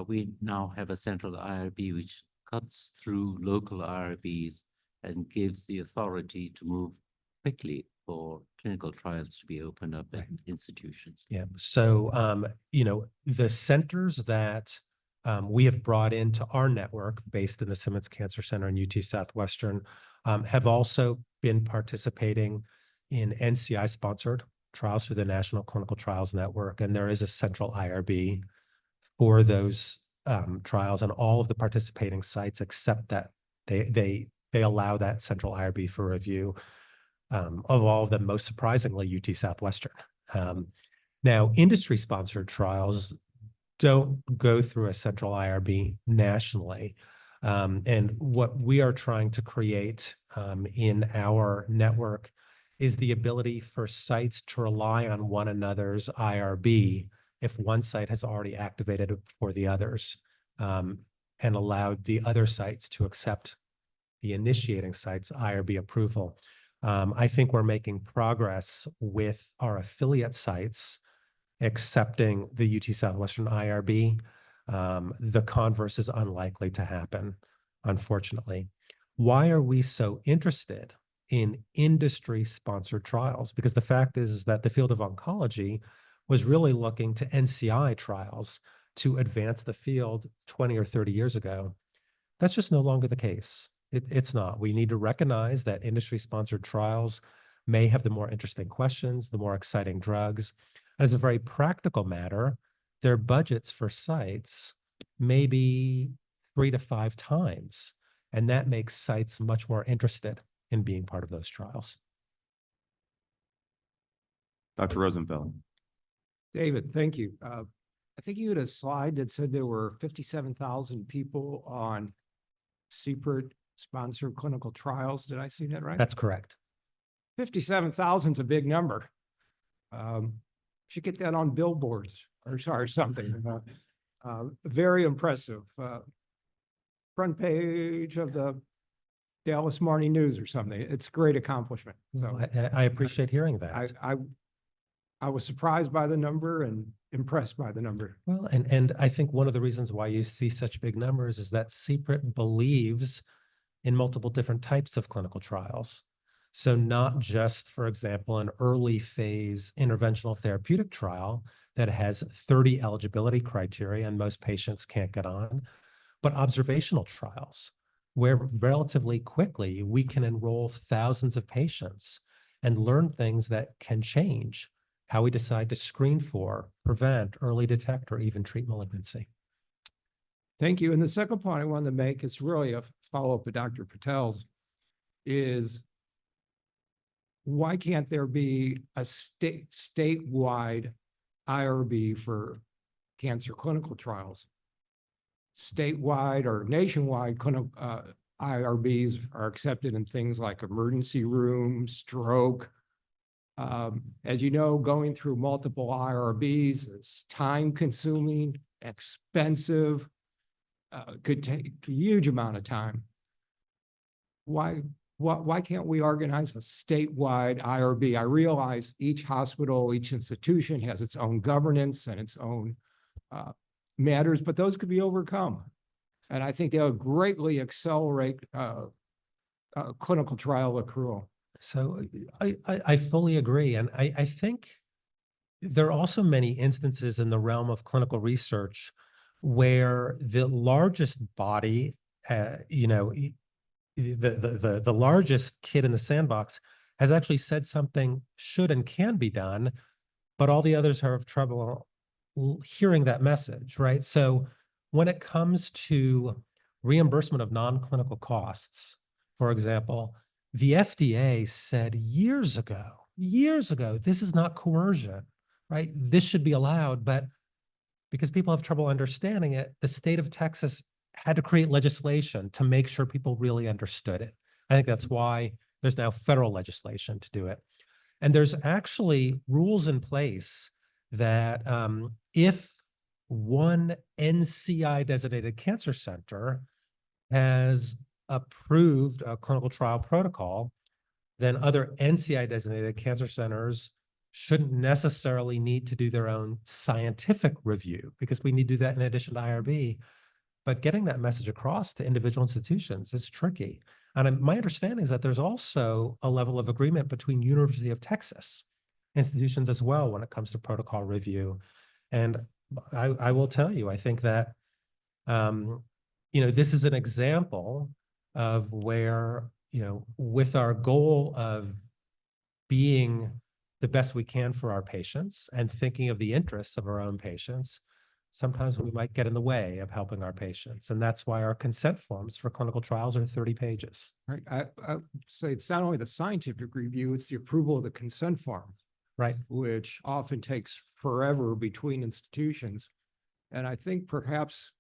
[SPEAKER 9] We now have a central IRB which cuts through local IRBs and gives the authority to move quickly for clinical trials to be opened up at institutions.
[SPEAKER 15] Yeah. So, the centers that we have brought into our network based in the Simmons Cancer Center and UT Southwestern have also been participating in NCI-sponsored trials through the National Clinical Trials Network. And there is a central IRB for those trials, and all of the participating sites accept that. They allow that central IRB for review. Of all of them, most surprisingly, UT Southwestern. Now, industry-sponsored trials don't go through a central IRB nationally. And what we are trying to create in our network is the ability for sites to rely on one another's IRB if one site has already activated it for the others, and allowed the other sites to accept the initiating site's IRB approval. I think we're making progress with our affiliate sites accepting the UT Southwestern IRB. The converse is unlikely to happen, unfortunately. Why are we so interested in industry-sponsored trials? Because the fact is that the field of oncology was really looking to NCI trials to advance the field 20 or 30 years ago. That's just no longer the case. It's not. We need to recognize that industry-sponsored trials may have the more interesting questions, the more exciting drugs. As a very practical matter, their budgets for sites may be 3 to 5 times, and that makes sites much more interested in being part of those trials.
[SPEAKER 16] Dr. Rosenfeld.
[SPEAKER 14] David, thank you. I think you had a slide that said there were 57,000 people on CPRIT sponsored clinical trials. Did I see that right?
[SPEAKER 15] That's correct.
[SPEAKER 14] 57,000 is a big number. Should get that on billboards or something. Very impressive. Front page of the Dallas Morning News or something. It's a great accomplishment. So
[SPEAKER 15] I appreciate hearing that.
[SPEAKER 14] I was surprised by the number and impressed by the number.
[SPEAKER 15] Well, and I think one of the reasons why you see such big numbers is that CPRIT believes in multiple different types of clinical trials. So not just, for example, an early phase interventional therapeutic trial that has 30 eligibility criteria and most patients can't get on, but observational trials where relatively quickly we can enroll thousands of patients and learn things that can change how we decide to screen for, prevent, early detect, or even treat malignancy.
[SPEAKER 14] Thank you. And the second point I wanted to make is really a follow-up to Dr. Patel's is why can't there be a statewide IRB for cancer clinical trials? Statewide or nationwide clinical IRBs are accepted in things like emergency room, stroke. As you know, going through multiple IRBs is time consuming, expensive, could take a huge amount of time. Why can't we organize a statewide IRB? I realize each hospital, each institution has its own governance and its own matters, but those could be overcome. And I think they'll greatly accelerate clinical trial accrual.
[SPEAKER 15] So I fully agree. And I think there are also many instances in the realm of clinical research where the largest body, the largest kid in the sandbox has actually said something should and can be done, but all the others have trouble hearing that message, right? So when it comes to reimbursement of non-clinical costs, for example, the FDA said years ago, this is not coercion, right? This should be allowed, but because people have trouble understanding it, the state of Texas had to create legislation to make sure people really understood it. I think that's why there's now federal legislation to do it. And there's actually rules in place that if one NCI designated cancer center has approved a clinical trial protocol, then other NCI designated cancer centers shouldn't necessarily need to do their own scientific review because we need to do that in addition to IRB. But getting that message across to individual institutions is tricky. And my understanding is that there's also a level of agreement between University of Texas institutions as well when it comes to protocol review. And I will tell you, I think that, this is an example of where, with our goal of being the best we can for our patients and thinking of the interests of our own patients, sometimes we might get in the way of helping our patients. And that's why our consent forms for clinical trials are 30 pages.
[SPEAKER 14] Right. I say it's not only the scientific review, it's the approval of the consent form.
[SPEAKER 15] Right.
[SPEAKER 14] Which often takes forever between institutions. And I think perhaps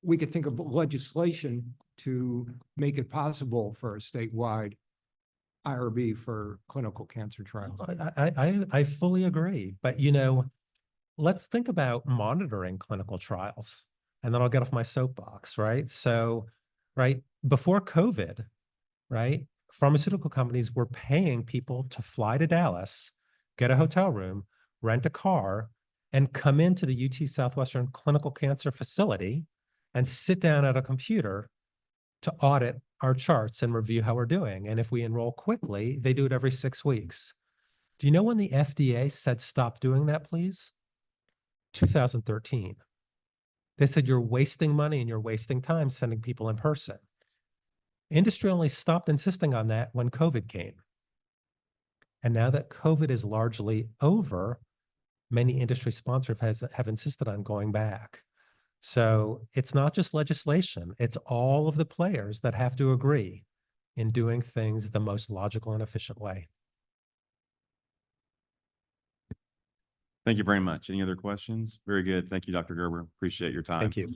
[SPEAKER 14] we could think of legislation to make it possible for a statewide IRB for clinical cancer trials.
[SPEAKER 15] I fully agree. But, let's think about monitoring clinical trials. And then I'll get off my soapbox, right? So, right, before COVID, right, pharmaceutical companies were paying people to fly to Dallas, get a hotel room, rent a car, and come into the UT Southwestern Clinical Cancer Facility and sit down at a computer to audit our charts and review how we're doing. And if we enroll quickly, they do it every 6 weeks. Do you know when the FDA said stop doing that, please? 2013. They said you're wasting money and you're wasting time sending people in person. Industry only stopped insisting on that when COVID came. And now that COVID is largely over, many industry sponsors have insisted on going back. So it's not just legislation, it's all of the players that have to agree in doing things the most logical and efficient way.
[SPEAKER 16] Thank you very much. Any other questions? Very good. Thank you, Dr. Gerber. Appreciate your time.
[SPEAKER 15] Thank you.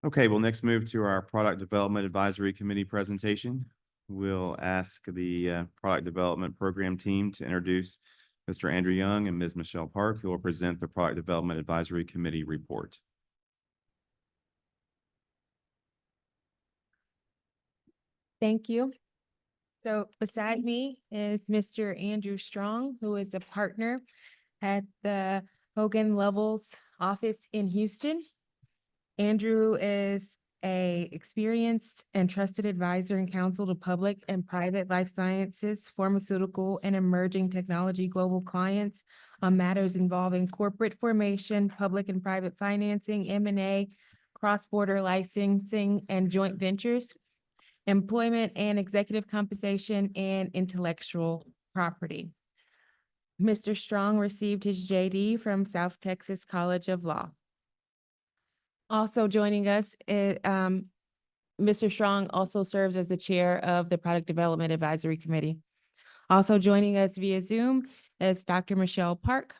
[SPEAKER 16] Okay, we'll next move to our Product Development Advisory Committee presentation. We'll ask the Product Development Program team to introduce Mr. Andrew Young and Ms. Michelle Park, who will present the Product Development Advisory Committee report.
[SPEAKER 13] Thank you. So beside me is Mr. Andrew Strong, who is a partner at the Hogan Levels office in Houston. Andrew is a experienced and trusted advisor and counsel to public and private life sciences, pharmaceutical, and emerging technology global clients on matters involving corporate formation, public and private financing, M&A, cross-border licensing, and joint ventures, employment and executive compensation, and intellectual property. Mr. Strong received his JD from South Texas College of Law. Also joining us, Mr. Strong also serves as the chair of the Product Development Advisory Committee. Also joining us via Zoom is Dr. Michelle Park.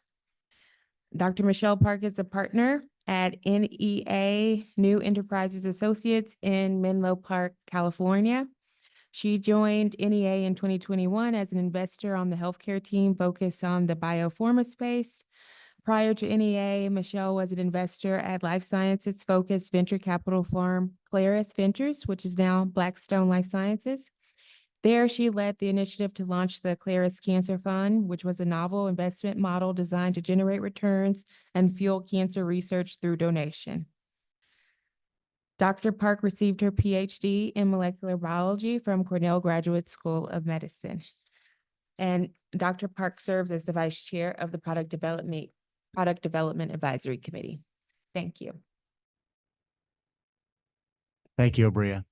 [SPEAKER 13] Dr. Michelle Park is a partner at NEA New Enterprises Associates in Menlo Park, California. She joined NEA in 2021 as an investor on the healthcare team focused on the biopharma space. Prior to NEA, Michelle was an investor at life sciences focused venture capital firm Claris Ventures, which is now Blackstone Life Sciences. There, she led the initiative to launch the Claris Cancer Fund, which was a novel investment model designed to generate returns and fuel cancer research through donation. Dr. Park received her PhD in molecular biology from Cornell Graduate School of Medicine. And Dr. Park serves as the vice chair of the Product Development Advisory Committee. Thank you.
[SPEAKER 17] Thank you, Abria.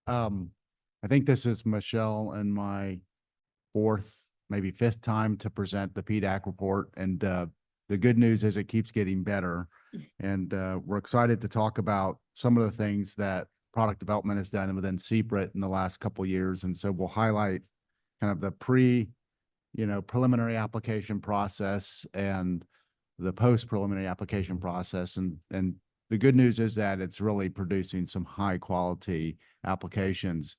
[SPEAKER 17] I think this is Michelle and my fourth, maybe fifth time to present the PDAC report. And the good news is it keeps getting better. And we're excited to talk about some of the things that product development has done within CPRIT in the last couple of years. And so we'll highlight kind of the preliminary application process and the post-preliminary application process. And the good news is that it's really producing some high quality applications.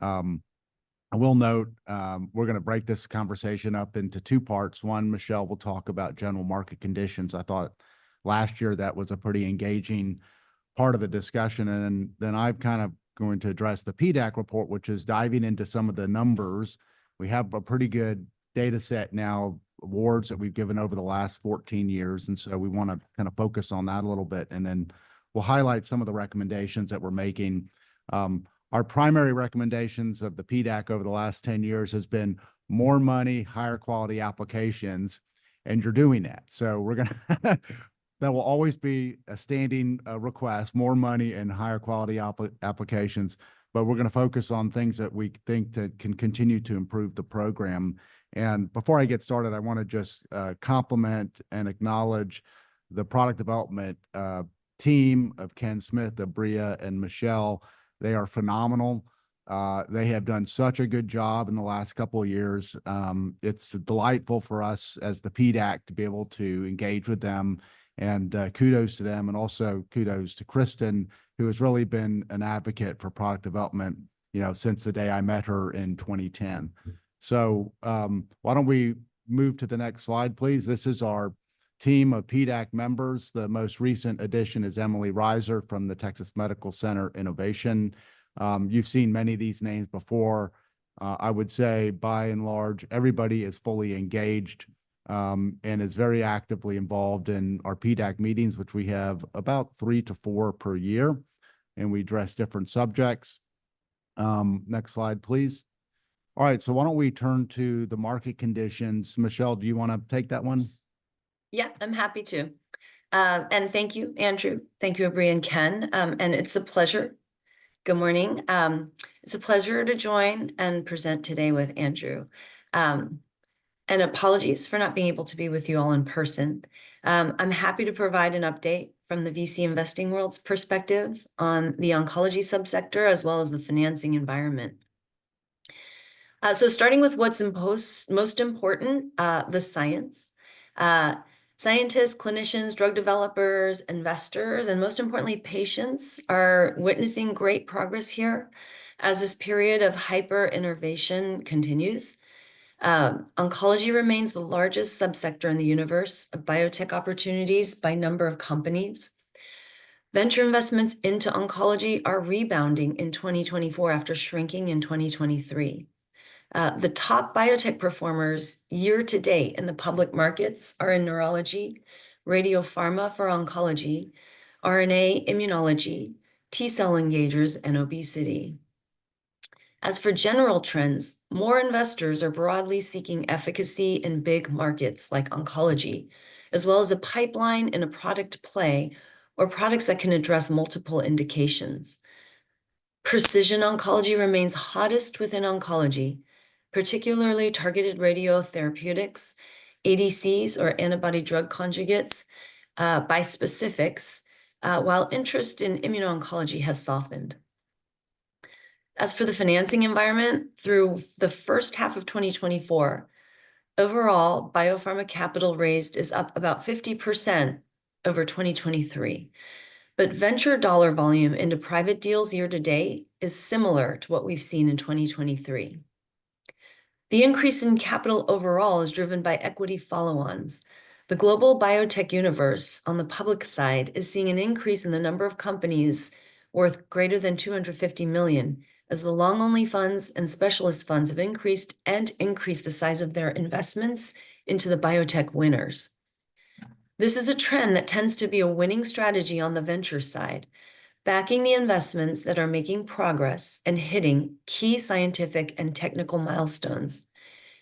[SPEAKER 17] I will note, we're going to break this conversation up into two parts. One, Michelle will talk about general market conditions. I thought last year that was a pretty engaging part of the discussion. And then I'm kind of going to address the PDAC report, which is diving into some of the numbers. We have a pretty good data set now, awards that we've given over the last 14 years. And so we want to kind of focus on that a little bit. And then we'll highlight some of the recommendations that we're making. Our primary recommendations of the PDAC over the last 10 years has been more money, higher quality applications, and you're doing that. So we're going to, that will always be a standing request, more money and higher quality applications, but we're going to focus on things that we think that can continue to improve the program. And before I get started, I want to just compliment and acknowledge the product development team of Ken Smith, Abria, and Michelle. They are phenomenal. They have done such a good job in the last couple of years. It's delightful for us as the PDAC to be able to engage with them, and kudos to them. And also kudos to Kristen, who has really been an advocate for product development, since the day I met her in 2010. So why don't we move to the next slide, please? This is our team of PDAC members. The most recent addition is Emily Reiser from the Texas Medical Center Innovation. You've seen many of these names before. I would say by and large, everybody is fully engaged and is very actively involved in our PDAC meetings, which we have about 3 to 4 per year, and we address different subjects. Next slide, please. All right, so why don't we turn to the market conditions? Michelle, do you want to take that one?
[SPEAKER 11] Yeah, I'm happy to. And thank you, Andrew. Thank you, Abri and Ken. And it's a pleasure. Good morning. It's a pleasure to join and present today with Andrew. And apologies for not being able to be with you all in person. I'm happy to provide an update from the VC investing world's perspective on the oncology subsector, as well as the financing environment. So starting with what's most important, the science. Scientists, clinicians, drug developers, investors, and most importantly, patients are witnessing great progress here as this period of hyper innovation continues. Oncology remains the largest subsector in the universe of biotech opportunities by number of companies. Venture investments into oncology are rebounding in 2024 after shrinking in 2023. The top biotech performers year to date in the public markets are in neurology, radiopharma for oncology, RNA immunology, T-cell engagers, and obesity. As for general trends, more investors are broadly seeking efficacy in big markets like oncology, as well as a pipeline in a product play or products that can address multiple indications. Precision oncology remains hottest within oncology, particularly targeted radiotherapeutics, ADCs or antibody drug conjugates, bispecifics, while interest in immuno-oncology has softened. As for the financing environment, through the first half of 2024, overall biopharma capital raised is up about 50% over 2023. But venture dollar volume into private deals year to date is similar to what we've seen in 2023. The increase in capital overall is driven by equity follow-ons. The global biotech universe on the public side is seeing an increase in the number of companies worth greater than 250 million, as the long-only funds and specialist funds have increased the size of their investments into the biotech winners. This is a trend that tends to be a winning strategy on the venture side, backing the investments that are making progress and hitting key scientific and technical milestones.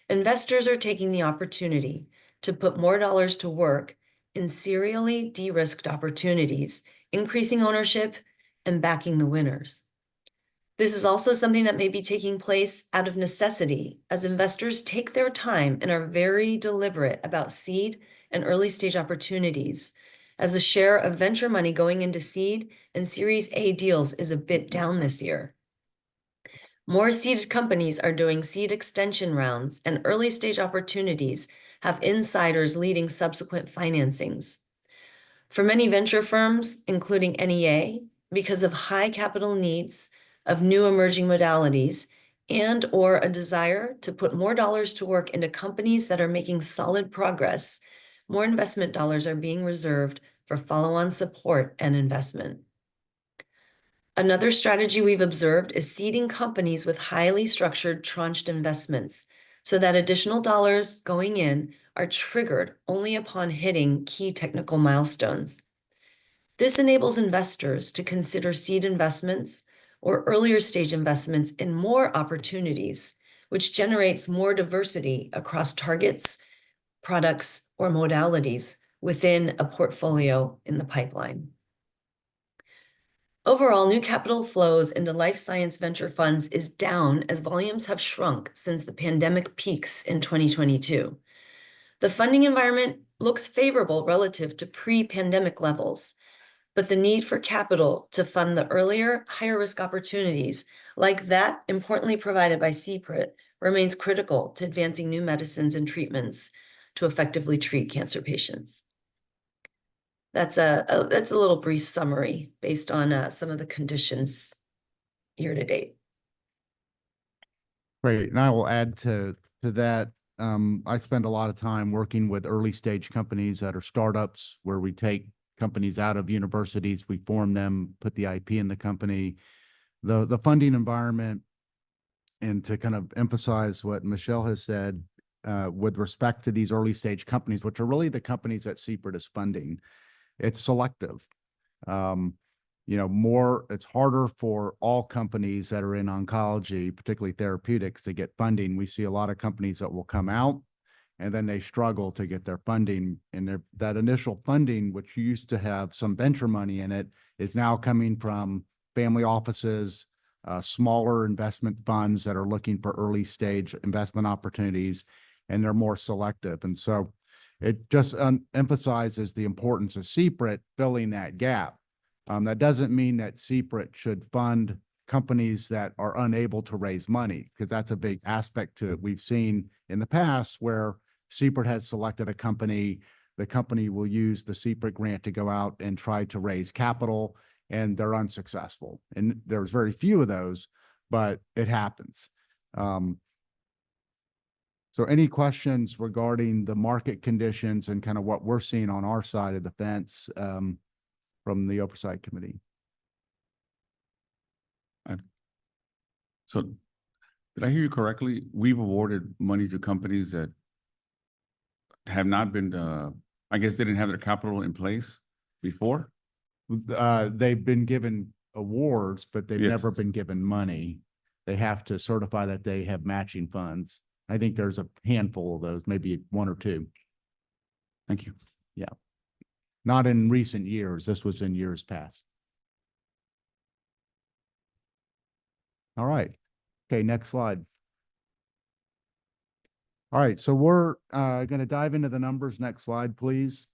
[SPEAKER 11] Investors are taking the opportunity to put more dollars to work in serially de-risked opportunities, increasing ownership and backing the winners. This is also something that may be taking place out of necessity as investors take their time and are very deliberate about seed and early stage opportunities, as the share of venture money going into seed and Series A deals is a bit down this year. More seeded companies are doing seed extension rounds, and early stage opportunities have insiders leading subsequent financings. For many venture firms, including NEA, because of high capital needs of new emerging modalities and or a desire to put more dollars to work into companies that are making solid progress, more investment dollars are being reserved for follow-on support and investment. Another strategy we've observed is seeding companies with highly structured tranched investments so that additional dollars going in are triggered only upon hitting key technical milestones. This enables investors to consider seed investments or earlier stage investments in more opportunities, which generates more diversity across targets, products, or modalities within a portfolio in the pipeline. Overall, new capital flows into life science venture funds is down as volumes have shrunk since the pandemic peaks in 2022. The funding environment looks favorable relative to pre-pandemic levels, but the need for capital to fund the earlier, higher risk opportunities, like that importantly provided by CPRIT, remains critical to advancing new medicines and treatments to effectively treat cancer patients. That's a little brief summary based on some of the conditions year to date.
[SPEAKER 17] Great. And I will add to that. I spend a lot of time working with early stage companies that are startups where we take companies out of universities, we form them, put the IP in the company, the funding environment, and to kind of emphasize what Michelle has said with respect to these early stage companies, which are really the companies that CPRIT is funding. It's selective. it's harder for all companies that are in oncology, particularly therapeutics, to get funding. We see a lot of companies that will come out and then they struggle to get their funding. And that initial funding, which used to have some venture money in it, is now coming from family offices, smaller investment funds that are looking for early stage investment opportunities, and they're more selective. And so it just emphasizes the importance of CPRIT filling that gap. That doesn't mean that CPRIT should fund companies that are unable to raise money, because that's a big aspect to it. We've seen in the past where CPRIT has selected a company, the company will use the CPRIT grant to go out and try to raise capital, and they're unsuccessful. And there's very few of those, but it happens. So any questions regarding the market conditions and kind of what we're seeing on our side of the fence from the Oversight Committee?
[SPEAKER 8] So did I hear you correctly? We've awarded money to companies that have not been, I guess they didn't have their capital in place before?
[SPEAKER 17] They've been given awards, but they've
[SPEAKER 8] Yes.
[SPEAKER 17] never been given money. They have to certify that they have matching funds. I think there's a handful of those, maybe one or two.
[SPEAKER 8] Thank you.
[SPEAKER 17] Yeah. Not in recent years. This was in years past. All right. Okay, next slide. All right, so we're going to dive into the numbers. Next slide, please.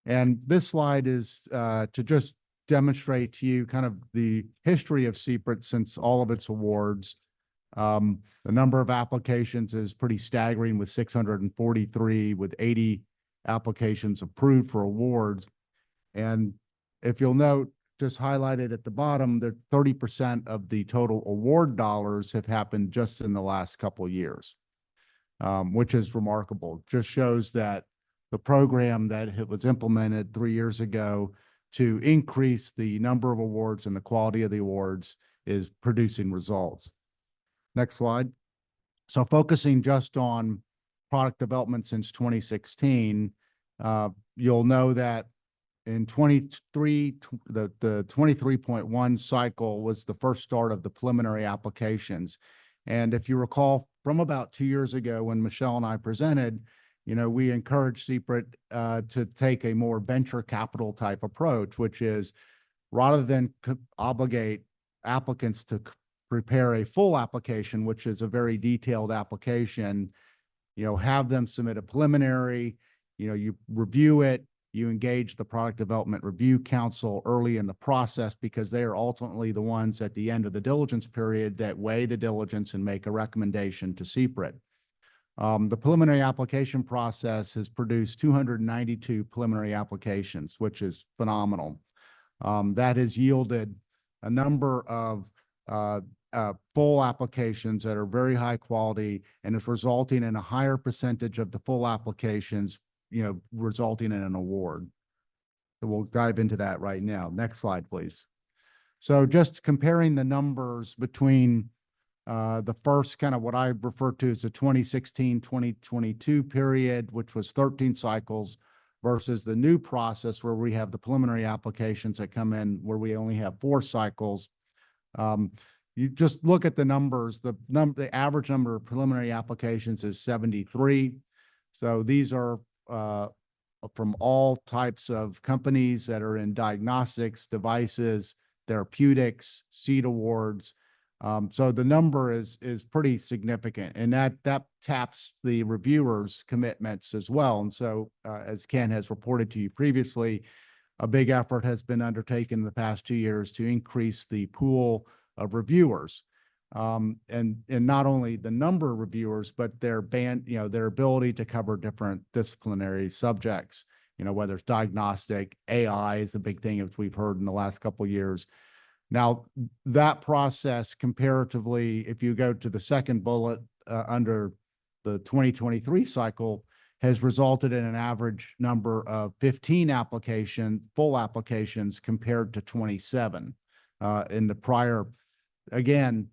[SPEAKER 17] And this slide is to just demonstrate to you kind of the history of CPRIT since all of its awards. The number of applications is pretty staggering, with 643, with 80 applications approved for awards. And if you'll note, just highlighted at the bottom, that 30% of the total award dollars have happened just in the last couple of years, which is remarkable. Just shows that the program that was implemented 3 years ago to increase the number of awards and the quality of the awards is producing results. Next slide. So focusing just on product development since 2016, you'll know that in 23, the 23.1 cycle was the first start of the preliminary applications. And if you recall, from about 2 years ago when Michelle and I presented, we encouraged CPRIT to take a more venture capital type approach, which is rather than obligate applicants to prepare a full application, which is a very detailed application, have them submit a preliminary, you review it, you engage the product development review council early in the process, because they are ultimately the ones at the end of the diligence period that weigh the diligence and make a recommendation to CPRIT. The preliminary application process has produced 292 preliminary applications, which is phenomenal. That has yielded a number of full applications that are very high quality, and is resulting in a higher percentage of the full applications, resulting in an award. So we'll dive into that right now. Next slide, please. So just comparing the numbers between the first kind of what I refer to as the 2016-2022 period, which was 13 cycles, versus the new process where we have the preliminary applications that come in where we only have 4 cycles. You just look at the numbers. The average number of preliminary applications is 73. So these are from all types of companies that are in diagnostics, devices, therapeutics, seed awards. So the number is pretty significant, and that taps the reviewers' commitments as well. And so, as Ken has reported to you previously, a big effort has been undertaken in the past 2 years to increase the pool of reviewers, and not only the number of reviewers, but their ability to cover different disciplinary subjects. Whether it's diagnostic, AI is a big thing, as we've heard in the last couple of years. Now, that process comparatively, if you go to the second bullet under the 2023 cycle, has resulted in an average number of 15 full applications compared to 27 in the prior. Again,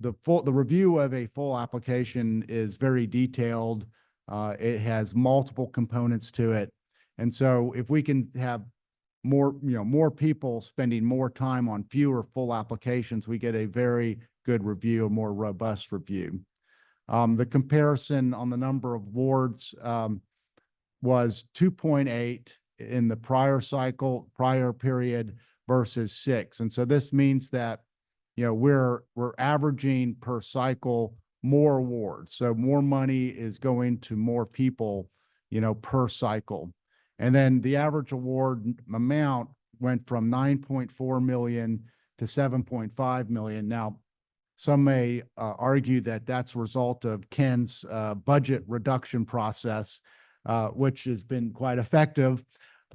[SPEAKER 17] the review of a full application is very detailed. It has multiple components to it. And so if we can have more people spending more time on fewer full applications, we get a very good review, a more robust review. The comparison on the number of wards was 2.8 in the prior period versus 6. And so this means that, we're averaging per cycle more awards. So more money is going to more people, per cycle. And then the average award amount went from 9.4 million to 7.5 million. Now, some may argue that that's a result of Ken's budget reduction process, which has been quite effective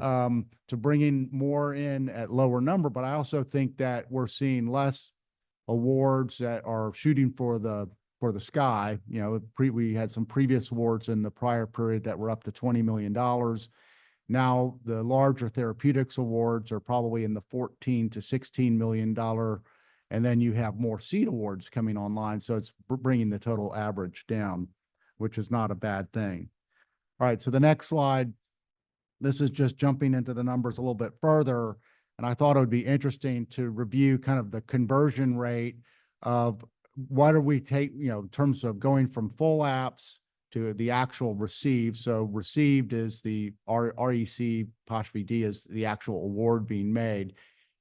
[SPEAKER 17] to bringing more in at lower number. But I also think that we're seeing less awards that are shooting for the sky. We had some previous awards in the prior period that were up to $20 million. Now the larger therapeutics awards are probably in the $14 to $16 million. And then you have more seed awards coming online. So it's bringing the total average down, which is not a bad thing. All right, so the next slide, this is just jumping into the numbers a little bit further. And I thought it would be interesting to review kind of the conversion rate of what do we take, in terms of going from full apps to the actual received. So received is the REC'(D) is the actual award being made.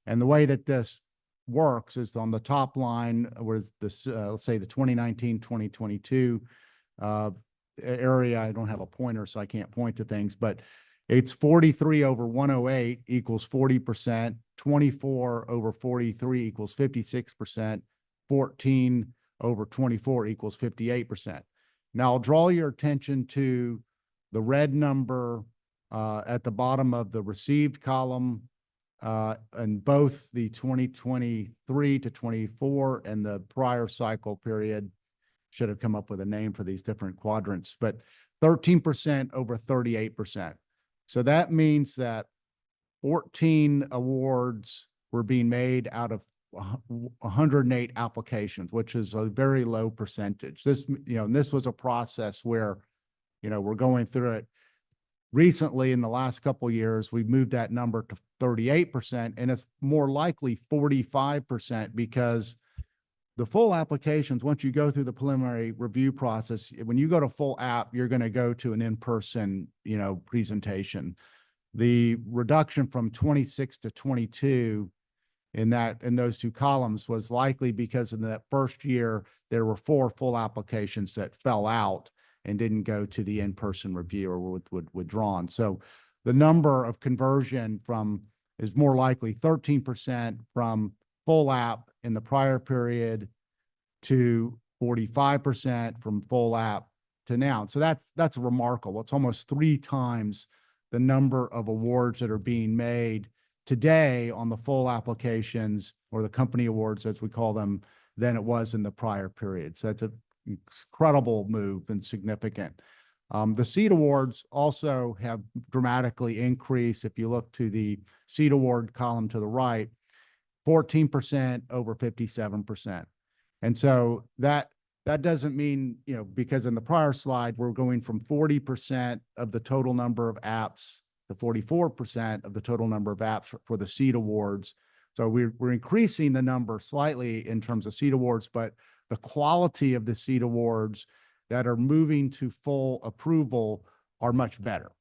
[SPEAKER 17] And the way that this works is on the top line with this, let's say the 2019-2022 area. I don't have a pointer, so I can't point to things, but it's 43 over 108 equals 40%, 24 over 43 equals 56%, 14 over 24 equals 58%. Now I'll draw your attention to the red number at the bottom of the received column in both the 2023 to 24 and the prior cycle period. Should have come up with a name for these different quadrants, but 13% over 38%. So that means that 14 awards were being made out of 108 applications, which is a very low percentage. This, and this was a process where, we're going through it. Recently, in the last couple of years, we've moved that number to 38%, and it's more likely 45% because the full applications, once you go through the preliminary review process, when you go to full app, you're going to go to an in-person, presentation. The reduction from 26 to 22 in those two columns was likely because in that first year, there were 4 full applications that fell out and didn't go to the in-person review or were withdrawn. So the number of conversion is more likely 13% from full app in the prior period to 45% from full app to now. So that's remarkable. It's almost 3 times the number of awards that are being made today on the full applications, or the company awards as we call them, than it was in the prior period. So that's an incredible move and significant. The seed awards also have dramatically increased. If you look to the seed award column to the right, 14% over 57%. And so that doesn't mean, because in the prior slide, we're going from 40% of the total number of apps to 44% of the total number of apps for the seed awards. So we're increasing the number slightly in terms of seed awards, but the quality of the seed awards that are moving to full approval are much better.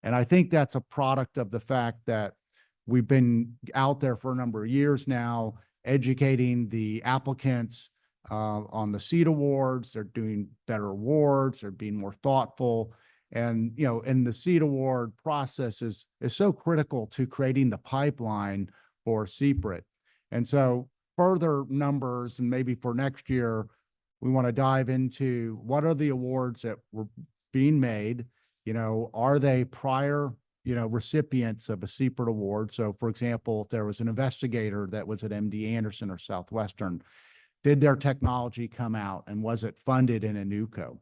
[SPEAKER 17] And I think that's a product of the fact that we've been out there for a number of years now, educating the applicants on the seed awards. They're doing better awards. They're being more thoughtful. And, and the seed award process is so critical to creating the pipeline for CPRIT. And so further numbers, and maybe for next year, we want to dive into what are the awards that were being made. Are they prior, recipients of a CPRIT award? So for example, if there was an investigator that was at MD Anderson or Southwestern, did their technology come out and was it funded in a NUCO?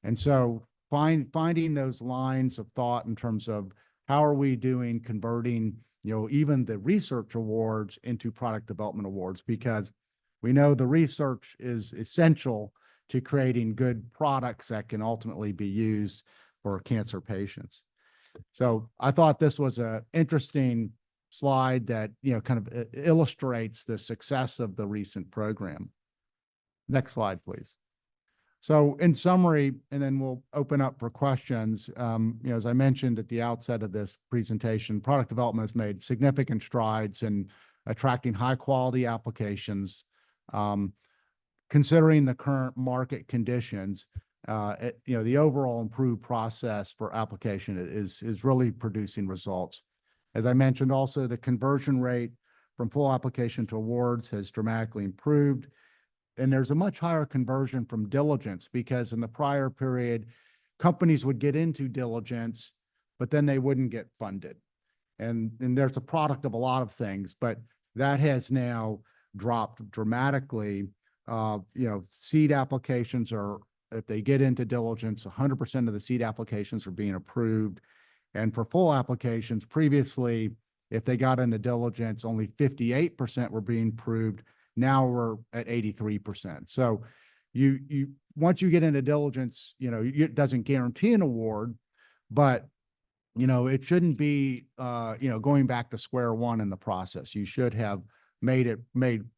[SPEAKER 17] And so finding those lines of thought in terms of how are we doing converting, even the research awards into product development awards, because we know the research is essential to creating good products that can ultimately be used for cancer patients. So I thought this was a interesting slide that, kind of illustrates the success of the recent program. Next slide, please. So in summary, and then we'll open up for questions. As I mentioned at the outset of this presentation, product development has made significant strides in attracting high quality applications. Considering the current market conditions, the overall improved process for application is really producing results. As I mentioned, also the conversion rate from full application to awards has dramatically improved. And there's a much higher conversion from diligence, because in the prior period, companies would get into diligence, but then they wouldn't get funded. And there's a product of a lot of things, but that has now dropped dramatically. Seed applications are, if they get into diligence, 100% of the seed applications are being approved. And for full applications, previously, if they got into diligence, only 58% were being approved. Now we're at 83%. So once you get into diligence, it doesn't guarantee an award, but it shouldn't be going back to square one in the process. You should have made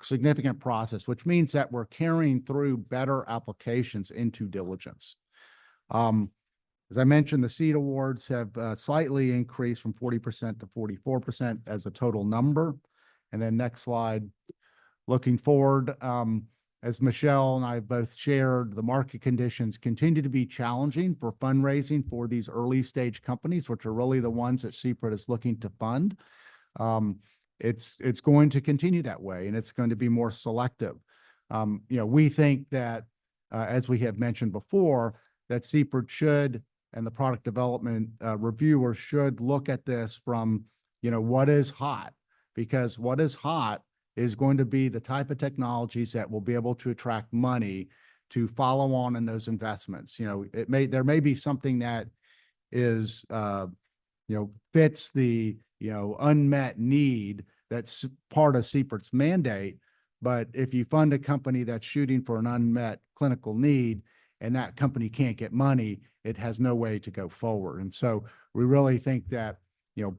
[SPEAKER 17] significant process, which means that we're carrying through better applications into diligence. As I mentioned, the seed awards have slightly increased from 40% to 44% as a total number. And then next slide. Looking forward, as Michelle and I both shared, the market conditions continue to be challenging for fundraising for these early stage companies, which are really the ones that CPRIT is looking to fund. It's going to continue that way, and it's going to be more selective. We think that, as we have mentioned before, that CPRIT should, and the product development reviewer should look at this from, what is hot, because what is hot is going to be the type of technologies that will be able to attract money to follow on in those investments. There may be something that is, fits the, unmet need that's part of CPRIT's mandate. But if you fund a company that's shooting for an unmet clinical need and that company can't get money, it has no way to go forward. And so we really think that,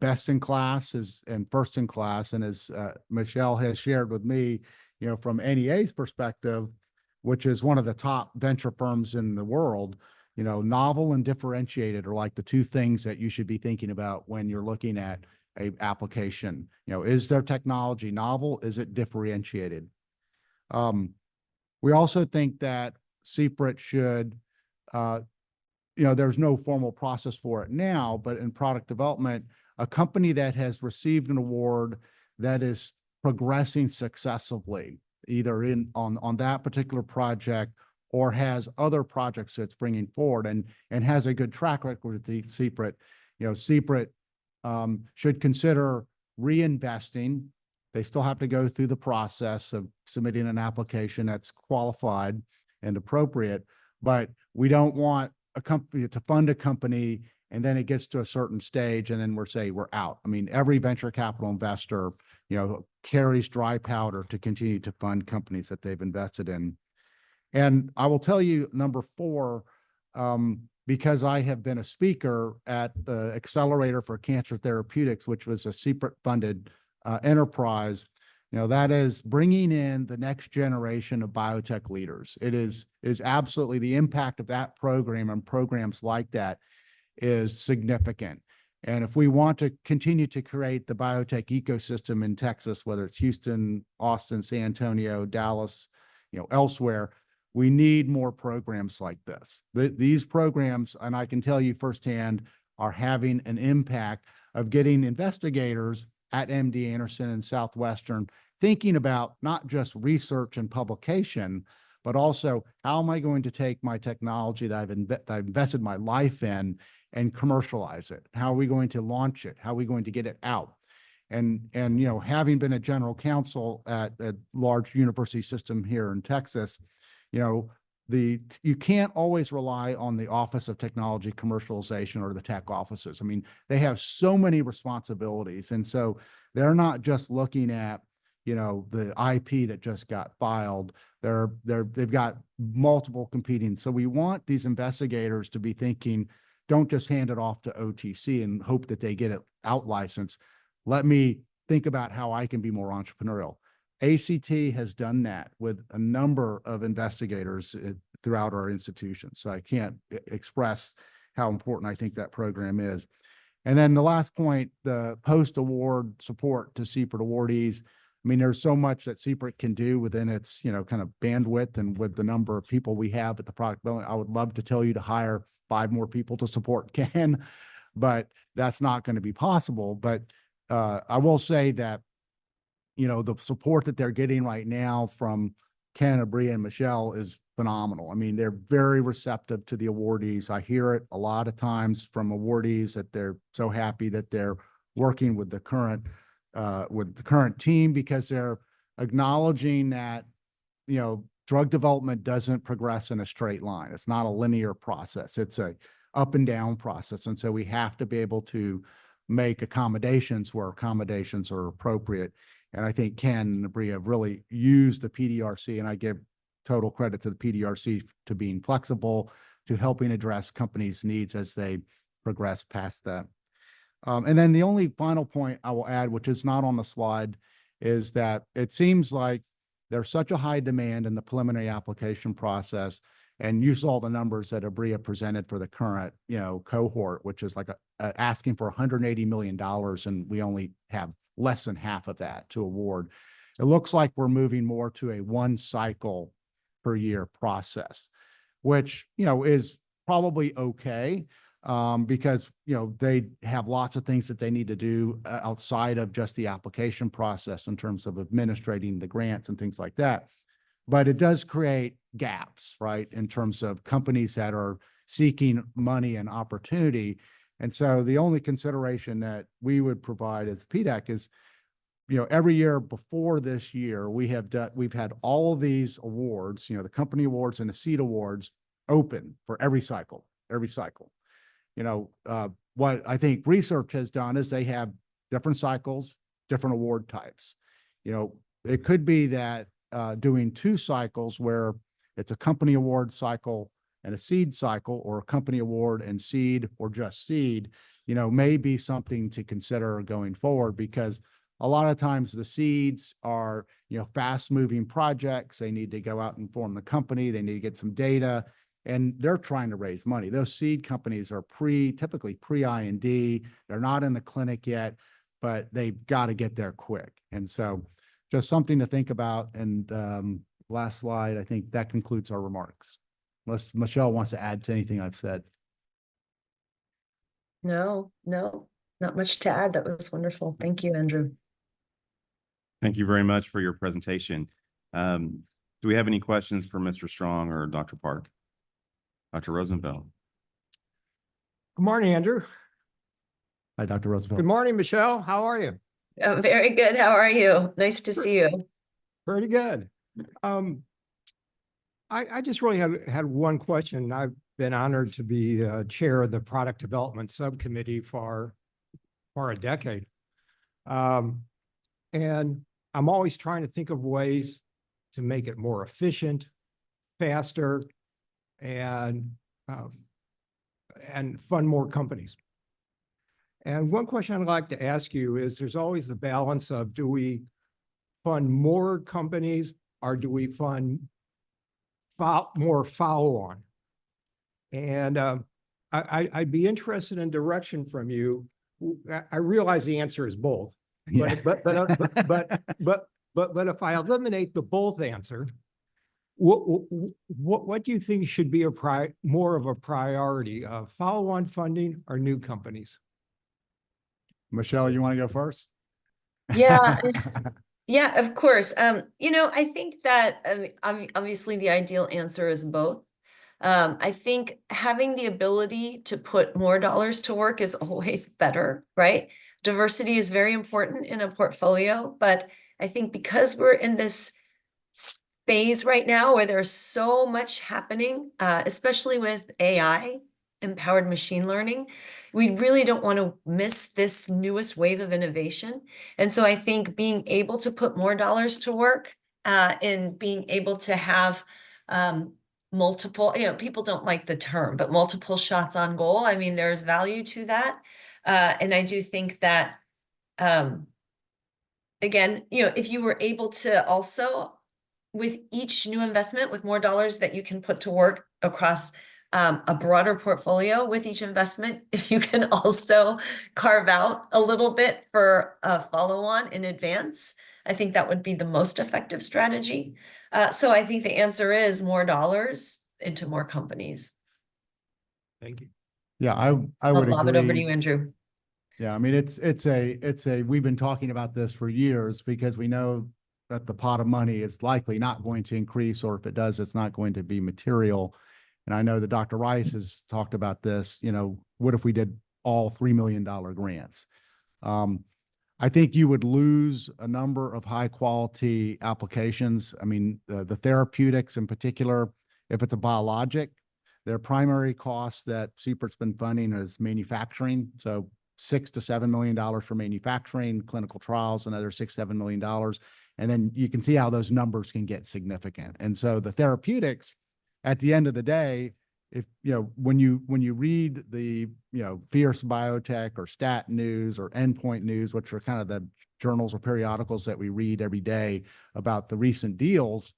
[SPEAKER 17] best in class and first in class. And as Michelle has shared with me, from NEA's perspective, which is one of the top venture firms in the world, novel and differentiated are like the two things that you should be thinking about when you're looking at a application. Is their technology novel? Is it differentiated? We also think that CPRIT should, there's no formal process for it now, but in product development, a company that has received an award that is progressing successfully, either on that particular project or has other projects that's bringing forward and has a good track record with the CPRIT, CPRIT should consider reinvesting. They still have to go through the process of submitting an application that's qualified and appropriate, but we don't want a company to fund a company and then it gets to a certain stage and then we're out. I mean, every venture capital investor, carries dry powder to continue to fund companies that they've invested in. And I will tell you, number 4, because I have been a speaker at the Accelerator for Cancer Therapeutics, which was a CPRIT-funded enterprise, that is bringing in the next generation of biotech leaders. It is absolutely, the impact of that program and programs like that is significant. And if we want to continue to create the biotech ecosystem in Texas, whether it's Houston, Austin, San Antonio, Dallas, elsewhere, we need more programs like this. These programs, and I can tell you firsthand, are having an impact of getting investigators at MD Anderson and Southwestern thinking about not just research and publication, but also how am I going to take my technology that I've invested my life in and commercialize it? How are we going to launch it? How are we going to get it out? And having been a general counsel at a large university system here in Texas, you can't always rely on the Office of Technology Commercialization or the tech offices. I mean, they have so many responsibilities. And so they're not just looking at, the IP that just got filed. They've got multiple competing. So we want these investigators to be thinking don't just hand it off to OTC and hope that they get it out licensed. Let me think about how I can be more entrepreneurial. ACT has done that with a number of investigators throughout our institution. So I can't express how important I think that program is. And then the last point, the post-award support to CPRIT awardees. I mean, there's so much that CPRIT can do within its, kind of bandwidth and with the number of people we have at the product development. I would love to tell you to hire 5 more people to support Ken, but that's not going to be possible. But I will say that, the support that they're getting right now from Ken, Abria, and Michelle is phenomenal. I mean, they're very receptive to the awardees. I hear it a lot of times from awardees that they're so happy that they're working with the current team, because they're acknowledging that, drug development doesn't progress in a straight line. It's not a linear process. It's a up and down process. And so we have to be able to make accommodations where accommodations are appropriate. And I think Ken and Abria have really used the PDRC, and I give total credit to the PDRC to being flexible, to helping address companies' needs as they progress past that. And then the only final point I will add, which is not on the slide, is that it seems like there's such a high demand in the preliminary application process. And you saw the numbers that Abria presented for the current, cohort, which is like asking for $180 million, and we only have less than half of that to award. It looks like we're moving more to a 1 cycle per year process, which, is probably okay, because, they have lots of things that they need to do outside of just the application process in terms of administrating the grants and things like that. But it does create gaps, right, in terms of companies that are seeking money and opportunity. And so the only consideration that we would provide as PDAC is, every year before this year, we've had all of these awards, the company awards and the seed awards open for every cycle. What I think research has done is they have different cycles, different award types. It could be that doing 2 cycles where it's a company award cycle and a seed cycle, or a company award and seed, or just seed, may be something to consider going forward, because a lot of times the seeds are, fast moving projects. They need to go out and form the company. They need to get some data, and they're trying to raise money. Those seed companies are typically pre-IND. They're not in the clinic yet, but they've got to get there quick. And so just something to think about. And last slide, I think that concludes our remarks. Unless Michelle wants to add to anything I've said.
[SPEAKER 18] No, not much to add. That was wonderful. Thank you, Andrew.
[SPEAKER 16] Thank you very much for your presentation. Do we have any questions for Mr. Strong or Dr. Park? Dr. Rosenfeld.
[SPEAKER 14] Good morning, Andrew.
[SPEAKER 17] Hi, Dr. Roosevelt.
[SPEAKER 14] Good morning, Michelle. How are you?
[SPEAKER 18] Very good. How are you? Nice to see you.
[SPEAKER 14] Pretty good. I just really had one question. I've been honored to be chair of the product development subcommittee for a decade. And I'm always trying to think of ways to make it more efficient, faster, and fund more companies. And one question I'd like to ask you is, there's always the balance of, do we fund more companies, or do we fund more follow-on? And I'd be interested in direction from you. I realize the answer is both, but if I eliminate the both answer, what do you think should be more of a priority, of follow-on funding or new companies?
[SPEAKER 17] Michelle, you want to go first?
[SPEAKER 18] Yeah. Yeah, of course. I think that obviously the ideal answer is both. I think having the ability to put more dollars to work is always better, right? Diversity is very important in a portfolio, but I think because we're in this phase right now where there's so much happening, especially with AI, empowered machine learning, we really don't want to miss this newest wave of innovation. And so I think being able to put more dollars to work and being able to have multiple, people don't like the term, but multiple shots on goal. I mean, there's value to that. And I do think that, again, if you were able to also, with each new investment, with more dollars that you can put to work across a broader portfolio with each investment, if you can also carve out a little bit for a follow-on in advance, I think that would be the most effective strategy. So I think the answer is more dollars into more companies.
[SPEAKER 14] Thank you.
[SPEAKER 17] Yeah, I
[SPEAKER 18] I'll
[SPEAKER 17] would
[SPEAKER 18] lob it over to
[SPEAKER 17] agree.
[SPEAKER 18] you, Andrew.
[SPEAKER 17] Yeah, I mean, we've been talking about this for years because we know that the pot of money is likely not going to increase, or if it does, it's not going to be material. And I know that Dr. Rice has talked about this, what if we did all $3 million grants? I think you would lose a number of high quality applications. I mean, the therapeutics in particular, if it's a biologic, their primary cost that CPRIT's been funding is manufacturing. So $6 to $7 million for manufacturing, clinical trials, another $6, $7 million. And then you can see how those numbers can get significant. And so the therapeutics, at the end of the day, if when you read the Fierce Biotech or Stat News or Endpoint News, which are kind of the journals or periodicals that we read every day about the recent deals,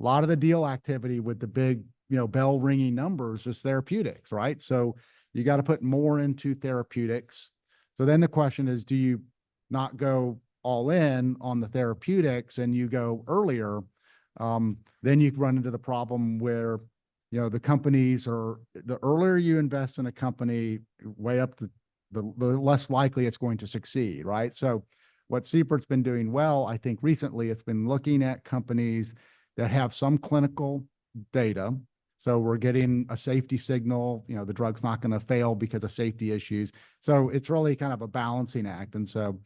[SPEAKER 17] a lot of the deal activity with the big bell ringing numbers is therapeutics, right? So you got to put more into therapeutics. So then the question is, do you not go all in on the therapeutics and you go earlier? Then you run into the problem where the companies are, the earlier you invest in a company, way up the less likely it's going to succeed, right? So what CPRIT's been doing well, I think recently, it's been looking at companies that have some clinical data. So we're getting a safety signal, the drug's not going to fail because of safety issues. So it's really kind of a balancing act. And so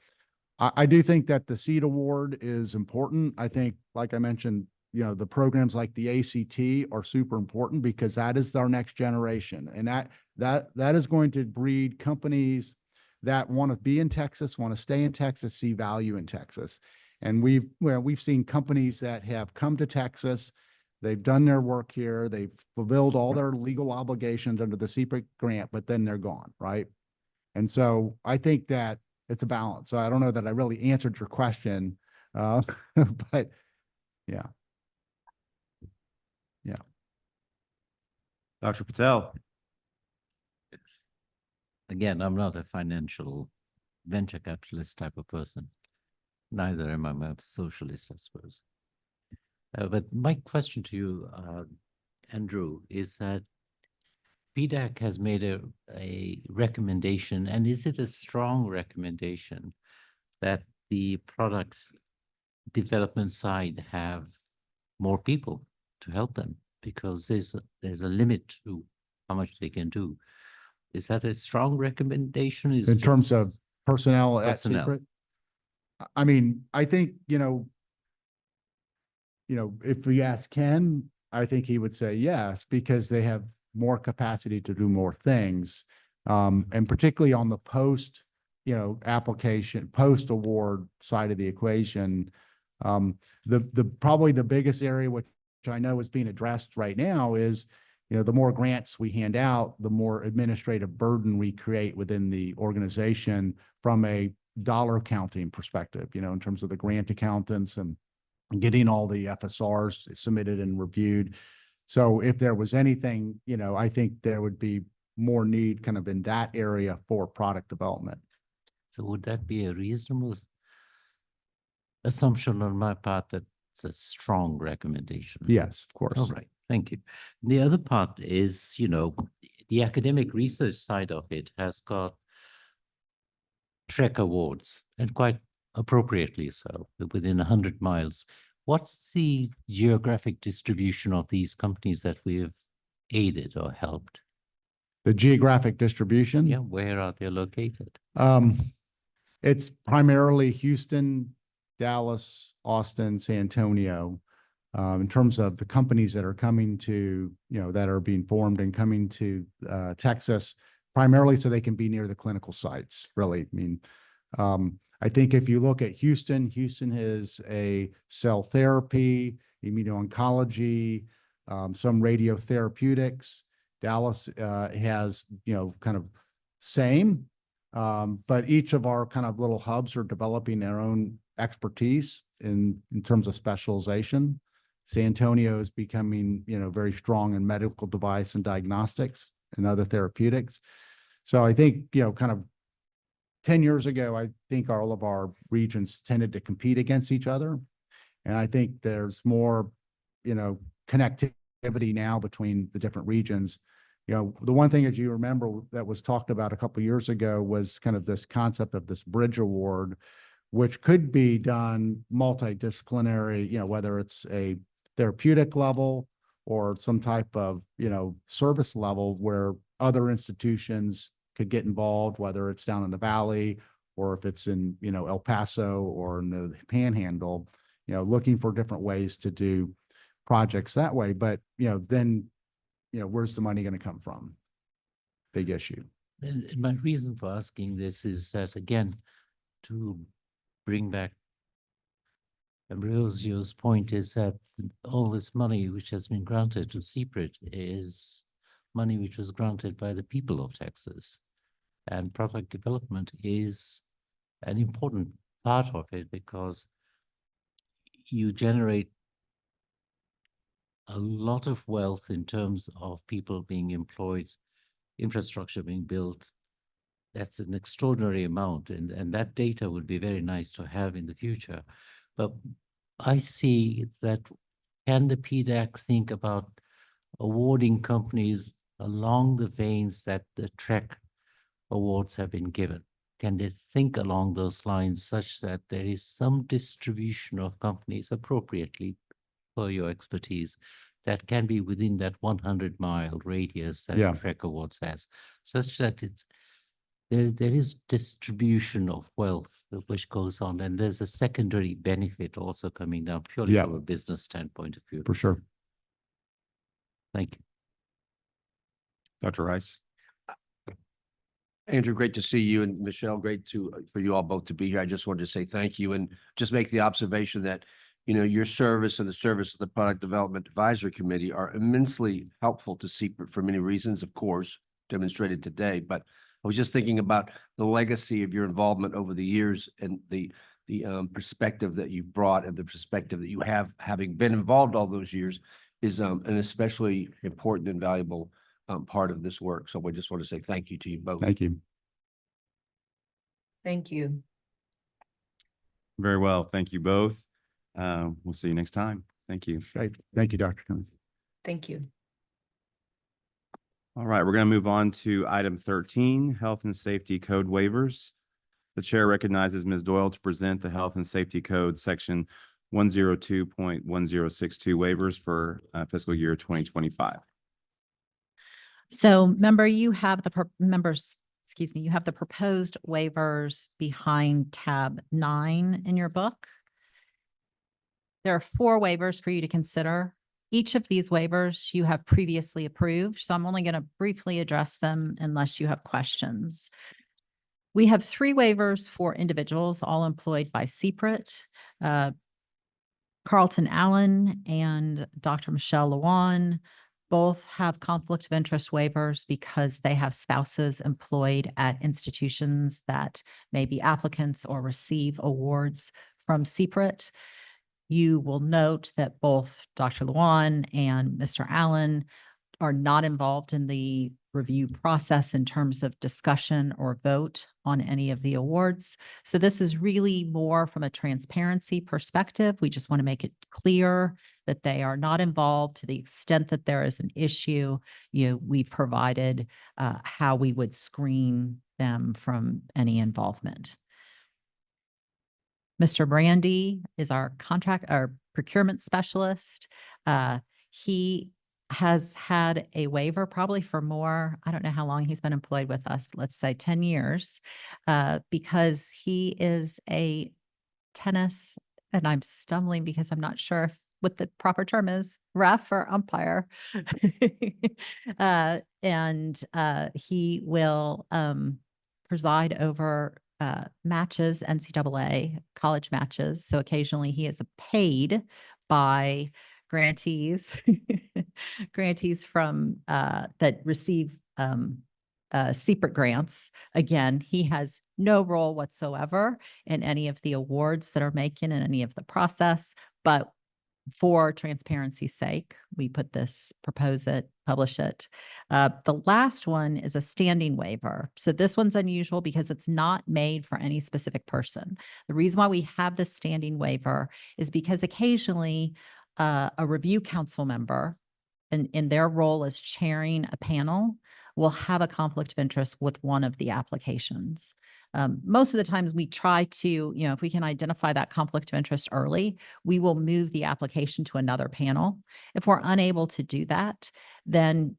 [SPEAKER 17] I do think that the seed award is important. I think, like I mentioned, the programs like the ACT are super important because that is our next generation. And that is going to breed companies that want to be in Texas, want to stay in Texas, see value in Texas. And we've seen companies that have come to Texas, they've done their work here, they've fulfilled all their legal obligations under the CPRIT grant, but then they're gone, right? And so I think that it's a balance. So I don't know that I really answered your question, but yeah. Yeah.
[SPEAKER 16] Dr. Patel.
[SPEAKER 9] Again, I'm not a financial venture capitalist type of person. Neither am I a socialist, I suppose. But my question to you, Andrew, is that PDAC has made a recommendation, and is it a strong recommendation that the product development side have more people to help them? Because there's a limit to how much they can do. Is that a strong recommendation?
[SPEAKER 17] In terms of personnel at
[SPEAKER 9] personnel?
[SPEAKER 17] CPRIT? I mean, I think, if we ask Ken, I think he would say yes, because they have more capacity to do more things. And particularly on the post, application, post award side of the equation, probably the biggest area which I know is being addressed right now is, the more grants we hand out, the more administrative burden we create within the organization from a dollar counting perspective, in terms of the grant accountants and getting all the FSRs submitted and reviewed. So if there was anything, I think there would be more need kind of in that area for product development.
[SPEAKER 9] So would that be a reasonable assumption on my part that it's a strong recommendation?
[SPEAKER 17] Yes, of course.
[SPEAKER 9] All right, thank you. The other part is, the academic research side of it has got TREC awards, and quite appropriately so, within 100 miles. What's the geographic distribution of these companies that we have aided or helped?
[SPEAKER 17] The geographic distribution?
[SPEAKER 9] Yeah, where are they located?
[SPEAKER 17] It's primarily Houston, Dallas, Austin, San Antonio. In terms of the companies that are coming to, that are being formed and coming to Texas, primarily so they can be near the clinical sites, really. I mean, I think if you look at Houston, Houston has a cell therapy, immuno-oncology, some radiotherapeutics. Dallas has, kind of same, but each of our kind of little hubs are developing their own expertise in terms of specialization. San Antonio is becoming, very strong in medical device and diagnostics and other therapeutics. So I think, kind of 10 years ago, I think all of our regions tended to compete against each other. And I think there's more, connectivity now between the different regions. The one thing, as you remember, that was talked about a couple of years ago was kind of this concept of this bridge award, which could be done multidisciplinary, whether it's a therapeutic level or some type of, service level where other institutions could get involved, whether it's down in the valley or if it's in, El Paso or in the Panhandle, looking for different ways to do projects that way. But, then, where's the money going to come from? Big issue.
[SPEAKER 9] And my reason for asking this is that, again, to bring back Ambrosio's point, is that all this money which has been granted to CPRIT is money which was granted by the people of Texas. And product development is an important part of it because you generate a lot of wealth in terms of people being employed, infrastructure being built. That's an extraordinary amount, and that data would be very nice to have in the future. But I see that, can the PDAC think about awarding companies along the veins that the TREC awards have been given? Can they think along those lines such that there is some distribution of companies appropriately for your expertise that can be within that 100-mile radius that
[SPEAKER 17] Yeah.
[SPEAKER 9] TREC Awards has, such that there is distribution of wealth which goes on, and there's a secondary benefit also coming down purely
[SPEAKER 17] Yeah.
[SPEAKER 9] from a business standpoint of view.
[SPEAKER 17] For sure.
[SPEAKER 9] Thank you.
[SPEAKER 16] Dr. Rice.
[SPEAKER 19] Andrew, great to see you, and Michelle, great for you all both to be here. I just wanted to say thank you and just make the observation that, your service and the service of the Product Development Advisory Committee are immensely helpful to CPRIT for many reasons, of course, demonstrated today. But I was just thinking about the legacy of your involvement over the years and the perspective that you've brought and the perspective that you have, having been involved all those years, is an especially important and valuable part of this work. So I just want to say thank you to you both.
[SPEAKER 17] Thank you.
[SPEAKER 18] Thank you.
[SPEAKER 16] Very well. Thank you both. We'll see you next time. Thank you.
[SPEAKER 17] Great. Thank you, Dr. Cummings.
[SPEAKER 18] Thank you.
[SPEAKER 16] All right, we're going to move on to item 13, Health and Safety Code Waivers. The chair recognizes Ms. Doyle to present the Health and Safety Code Section 102.1062 waivers for fiscal year 2025.
[SPEAKER 10] So you have the you have the proposed waivers behind tab 9 in your book. There are 4 waivers for you to consider. Each of these waivers you have previously approved, so I'm only going to briefly address them unless you have questions. We have 3 waivers for individuals, all employed by CPRIT. Carlton Allen and Dr. Michelle Lewan both have conflict of interest waivers because they have spouses employed at institutions that may be applicants or receive awards from CPRIT. You will note that both Dr. Lewan and Mr. Allen are not involved in the review process in terms of discussion or vote on any of the awards. So this is really more from a transparency perspective. We just want to make it clear that they are not involved. To the extent that there is an issue, we've provided how we would screen them from any involvement. Mr. Brandy is our procurement specialist. He has had a waiver probably for more, I don't know how long he's been employed with us, but let's say 10 years, because he is a tennis, and I'm stumbling because I'm not sure what the proper term is, ref or umpire. And he will preside over matches, NCAA college matches. So occasionally he is paid by grantees, grantees from, that receive, CPRIT grants. Again, he has no role whatsoever in any of the awards that are making in any of the process, but for transparency's sake, we put this, propose it, publish it. The last one is a standing waiver. So this one's unusual because it's not made for any specific person. The reason why we have this standing waiver is because occasionally a review council member in their role as chairing a panel will have a conflict of interest with one of the applications. Most of the times we try to, if we can identify that conflict of interest early, we will move the application to another panel. If we're unable to do that, then,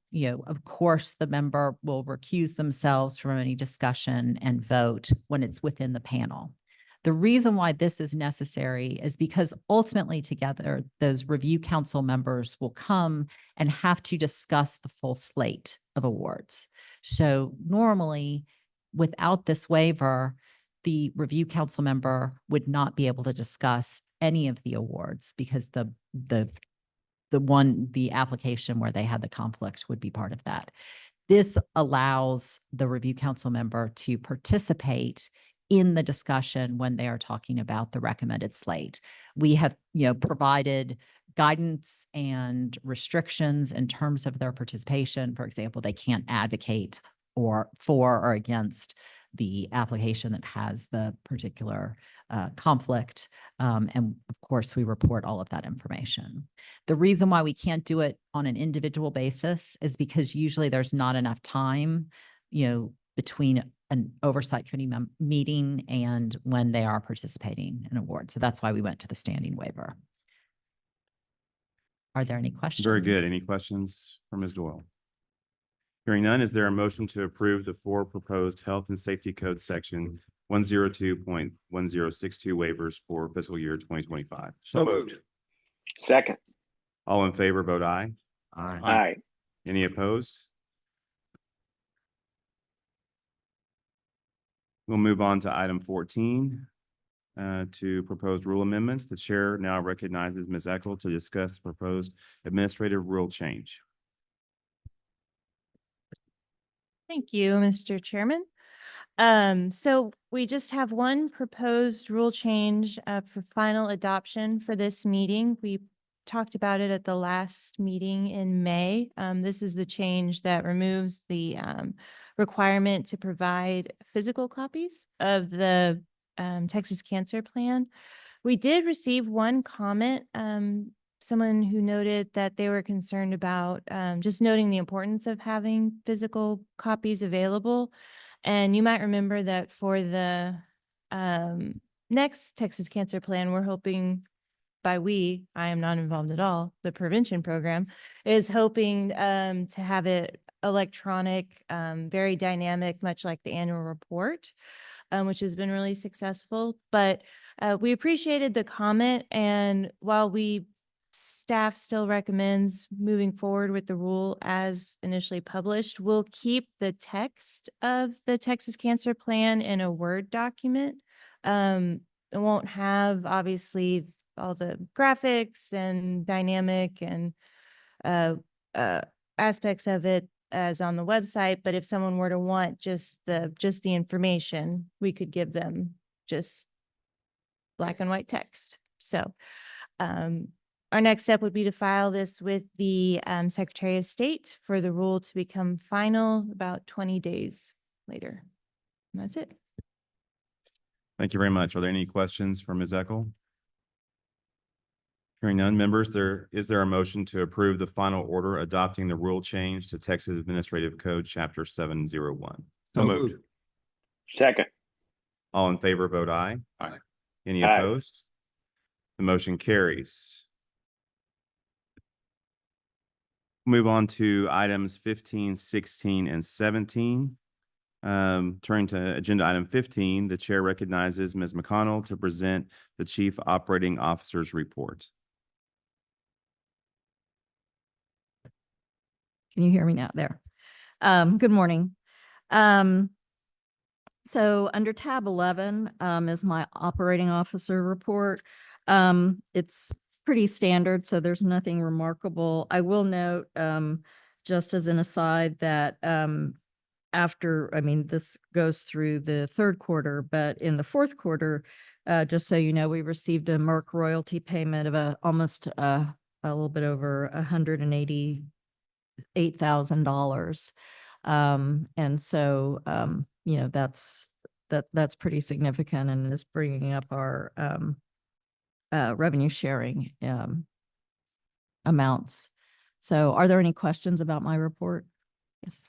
[SPEAKER 10] of course, the member will recuse themselves from any discussion and vote when it's within the panel. The reason why this is necessary is because ultimately together, those review council members will come and have to discuss the full slate of awards. So normally, without this waiver, the review council member would not be able to discuss any of the awards because the application where they had the conflict would be part of that. This allows the review council member to participate in the discussion when they are talking about the recommended slate. We have, provided guidance and restrictions in terms of their participation. For example, they can't advocate for or against the application that has the particular conflict. And of course, we report all of that information. The reason why we can't do it on an individual basis is because usually there's not enough time, between an oversight committee meeting and when they are participating in awards. So that's why we went to the standing waiver. Are there any questions?
[SPEAKER 16] Very good. Any questions for Ms. Doyle? Hearing none, is there a motion to approve the 4 proposed health and safety code section 102.1062 waivers for fiscal year 2025?
[SPEAKER 6] So moved. Second.
[SPEAKER 16] All in favor, vote aye.
[SPEAKER 6] Aye.
[SPEAKER 16] Any opposed? We'll move on to item 14, to proposed rule amendments. The chair now recognizes Ms. Eckel to discuss the proposed administrative rule change.
[SPEAKER 20] Thank you, Mr. Chairman. So we just have one proposed rule change for final adoption for this meeting. We talked about it at the last meeting in May. This is the change that removes the requirement to provide physical copies of the Texas Cancer Plan. We did receive one comment, someone who noted that they were concerned about just noting the importance of having physical copies available. And you might remember that for the next Texas Cancer Plan, we're hoping, I am not involved at all, the prevention program is hoping to have it electronic, very dynamic, much like the annual report, which has been really successful. But we appreciated the comment, and while staff still recommends moving forward with the rule as initially published, we'll keep the text of the Texas Cancer Plan in a Word document. It won't have, obviously, all the graphics and dynamic and aspects of it as on the website. But if someone were to want just the information, we could give them just black and white text. So our next step would be to file this with the Secretary of State for the rule to become final about 20 days later. And that's it.
[SPEAKER 16] Thank you very much. Are there any questions for Ms. Eckel? Hearing none, members, is there a motion to approve the final order adopting the rule change to Texas Administrative Code Chapter 701?
[SPEAKER 6] So moved. Second.
[SPEAKER 16] All in favor, vote aye.
[SPEAKER 6] Aye.
[SPEAKER 16] Any
[SPEAKER 6] Aye.
[SPEAKER 16] opposed? The motion carries. Move on to items 15, 16, and 17. Turning to agenda item 15, the chair recognizes Ms. McConnell to present the Chief Operating Officer's report.
[SPEAKER 21] Can you hear me now? There. Good morning. So under tab 11 is my operating officer report. It's pretty standard, so there's nothing remarkable. I will note, just as an aside, that this goes through the third quarter, but in the fourth quarter, just so you know, we received a Merck royalty payment of almost a little bit over $188,000. And so, that's pretty significant and is bringing up our revenue sharing amounts. So are there any questions about my report? Yes.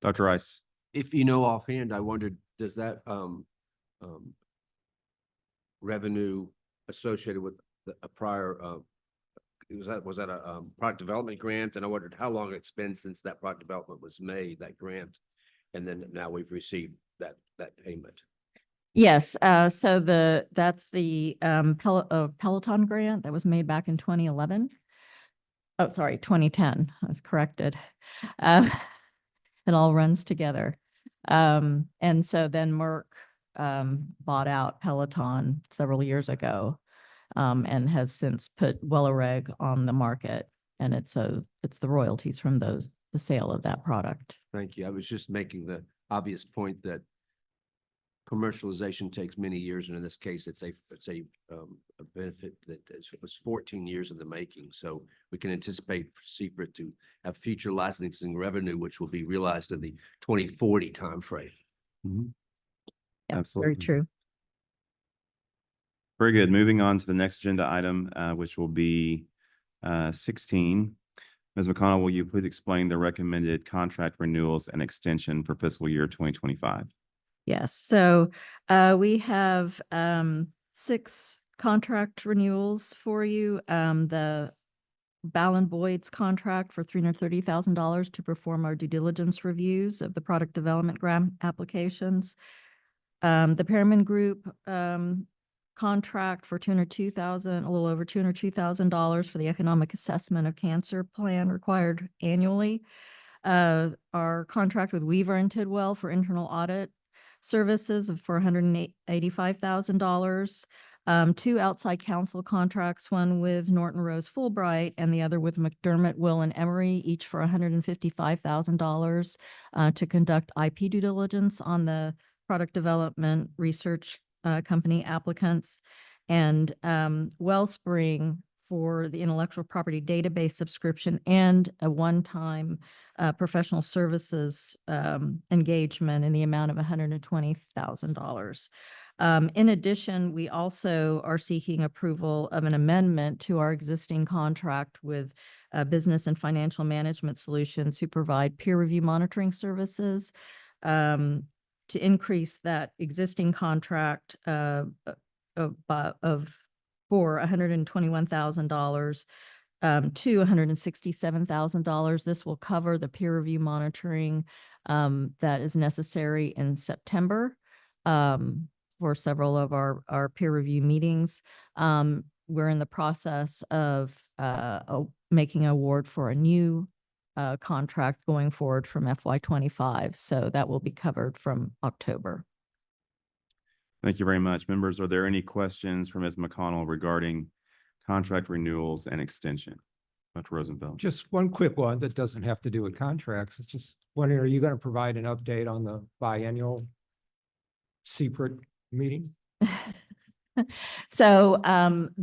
[SPEAKER 16] Dr. Rice.
[SPEAKER 19] If you know offhand, I wondered, does that revenue associated with a prior was that a product development grant? And I wondered how long it's been since that product development was made, that grant, and then now we've received that payment.
[SPEAKER 21] Yes, so that's the Peloton grant that was made back in 2011. Oh, sorry, 2010. I was corrected. It all runs together. And so then Merck bought out Peloton several years ago, and has since put Wellereg on the market, and it's the royalties from the sale of that product.
[SPEAKER 19] Thank you. I was just making the obvious point that commercialization takes many years, and in this case, it's a benefit that was 14 years in the making. So we can anticipate for CPRIT to have future licensing revenue, which will be realized in the 2040 timeframe.
[SPEAKER 21] Yeah,
[SPEAKER 16] Absolutely.
[SPEAKER 21] very true.
[SPEAKER 16] Very good. Moving on to the next agenda item, which will be 16. Ms. McConnell, will you please explain the recommended contract renewals and extension for fiscal year 2025?
[SPEAKER 21] Yes, so we have 6 contract renewals for you. The Ballin Boyd's contract for $330,000 to perform our due diligence reviews of the product development grant applications. The Perriman Group contract for $202,000, a little over $202,000 for the economic assessment of cancer plan required annually. Our contract with Weaver and Tidwell for internal audit services for $185,000. 2 outside counsel contracts, one with Norton Rose Fulbright and the other with McDermott, Will and Emery, each for $155,000 to conduct IP due diligence on the product development research company applicants, and Wellspring for the intellectual property database subscription and a one-time professional services engagement in the amount of $120,000. In addition, we also are seeking approval of an amendment to our existing contract with Business and Financial Management Solutions to provide peer review monitoring services, to increase that existing contract for $121,000 to $167,000. This will cover the peer review monitoring that is necessary in September for several of our peer review meetings. We're in the process of making an award for a new contract going forward from FY25. So that will be covered from October.
[SPEAKER 16] Thank you very much. Members, are there any questions for Ms. McConnell regarding contract renewals and extension? Dr. Rosenfeld.
[SPEAKER 14] Just one quick one that doesn't have to do with contracts. It's just wondering, are you going to provide an update on the biennial CPRIT meeting?
[SPEAKER 21] So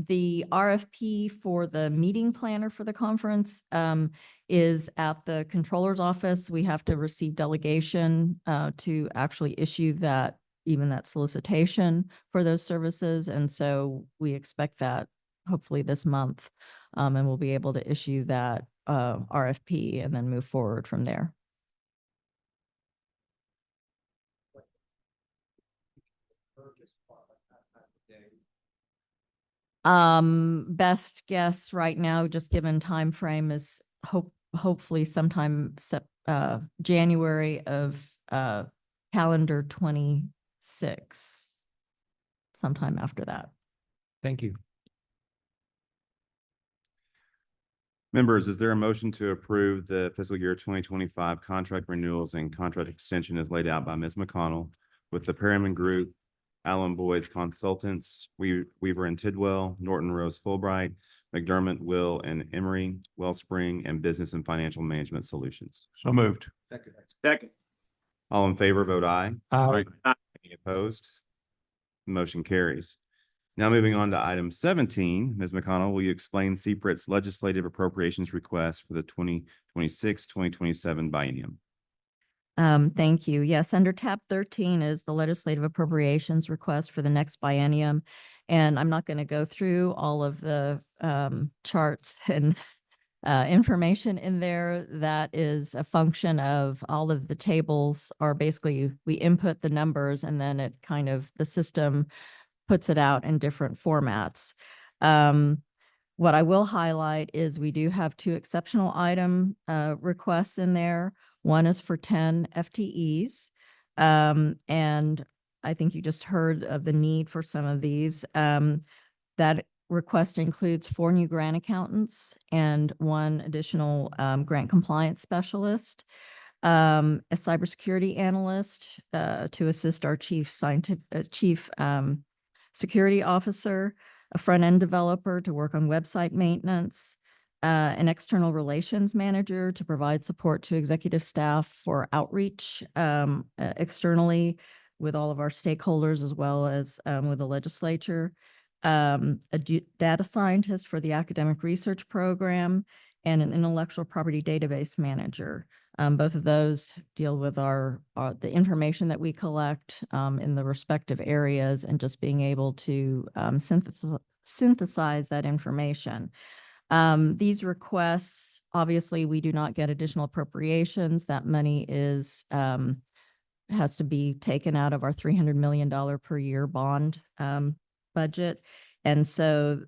[SPEAKER 21] the RFP for the meeting planner for the conference is at the controller's office. We have to receive delegation to actually issue that solicitation for those services. And so we expect that hopefully this month, and we'll be able to issue that RFP and then move forward from there. Best guess right now, just given time frame, is hopefully sometime January of calendar 26, sometime after that.
[SPEAKER 14] Thank you.
[SPEAKER 16] Members, is there a motion to approve the fiscal year 2025 contract renewals and contract extension as laid out by Ms. McConnell with the Perriman Group, Allen Boyd's Consultants, Weaver and Tidwell, Norton Rose Fulbright, McDermott, Will and Emery, Wellspring, and Business and Financial Management Solutions.
[SPEAKER 8] So moved.
[SPEAKER 6] Second.
[SPEAKER 16] All in favor, vote aye.
[SPEAKER 14] Aye.
[SPEAKER 16] Any opposed? Motion carries. Now moving on to item 17, Ms. McConnell, will you explain CPRIT's legislative appropriations request for the 2026-2027 biennium?
[SPEAKER 21] Thank you. Yes, under tab 13 is the legislative appropriations request for the next biennium. And I'm not going to go through all of the charts and information in there. That is a function of all of the tables are basically, we input the numbers and then it kind of, the system puts it out in different formats. What I will highlight is we do have two exceptional item requests in there. One is for 10 FTEs. And I think you just heard of the need for some of these. That request includes 4 new grant accountants and 1 additional grant compliance specialist, a cybersecurity analyst to assist our chief security officer, a front-end developer to work on website maintenance, an external relations manager to provide support to executive staff for outreach externally with all of our stakeholders as well as with the legislature, a data scientist for the academic research program, and an intellectual property database manager. Both of those deal with the information that we collect in the respective areas and just being able to synthesize that information. These requests, obviously, we do not get additional appropriations. That money has to be taken out of our $300 million per year bond budget. And so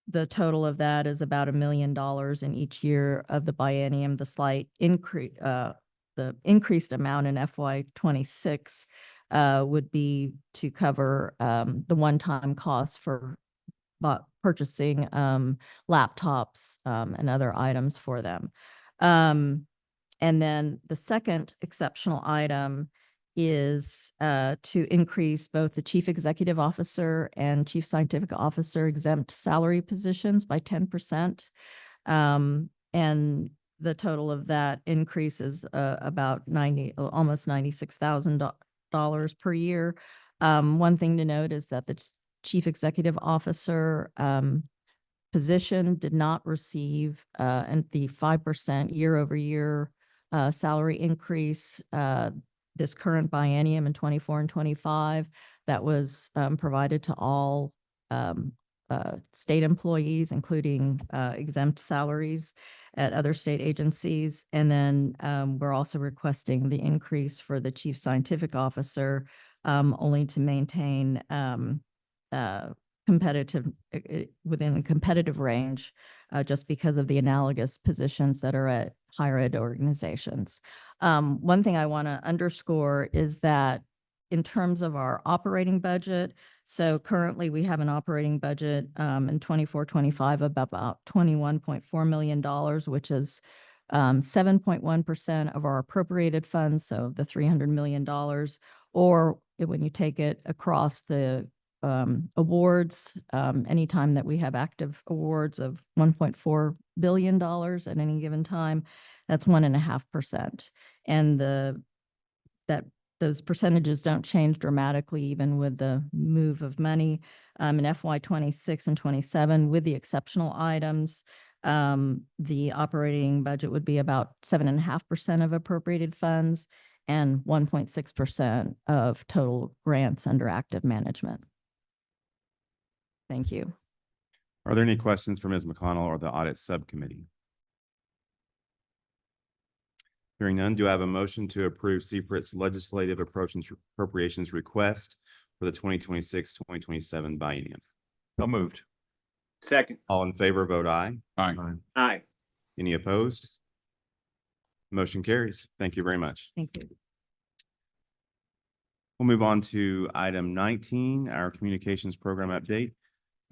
[SPEAKER 21] the total of that is about $1 million in each year of the biennium. The slight increase, the increased amount in FY26 would be to cover the one-time costs for purchasing laptops and other items for them. And then the second exceptional item is to increase both the chief executive officer and chief scientific officer exempt salary positions by 10%. And the total of that increase is about almost $96,000 per year. One thing to note is that the chief executive officer position did not receive and the 5% year over year salary increase this current biennium in 24 and 25 that was provided to all state employees, including exempt salaries at other state agencies. And then we're also requesting the increase for the chief scientific officer only to maintain competitive within a competitive range just because of the analogous positions that are at higher ed organizations. One thing I want to underscore is that in terms of our operating budget, so currently we have an operating budget in 24-25 of about $21.4 million, which is 7.1% of our appropriated funds, so the $300 million, or when you take it across the awards, anytime that we have active awards of $1.4 billion at any given time, that's 1.5%. And those percentages don't change dramatically even with the move of money in FY26 and 27 with the exceptional items. The operating budget would be about 7.5% of appropriated funds and 1.6% of total grants under active management. Thank you.
[SPEAKER 16] Are there any questions for Ms. McConnell or the audit subcommittee? Hearing none, do I have a motion to approve CPRIT's legislative appropriations request for the 2026-2027 biennium?
[SPEAKER 8] So moved.
[SPEAKER 6] Second.
[SPEAKER 16] All in favor, vote aye.
[SPEAKER 8] Aye.
[SPEAKER 6] Aye.
[SPEAKER 16] Any opposed? Motion carries. Thank you very much.
[SPEAKER 21] Thank you.
[SPEAKER 16] We'll move on to item 19, our communications program update.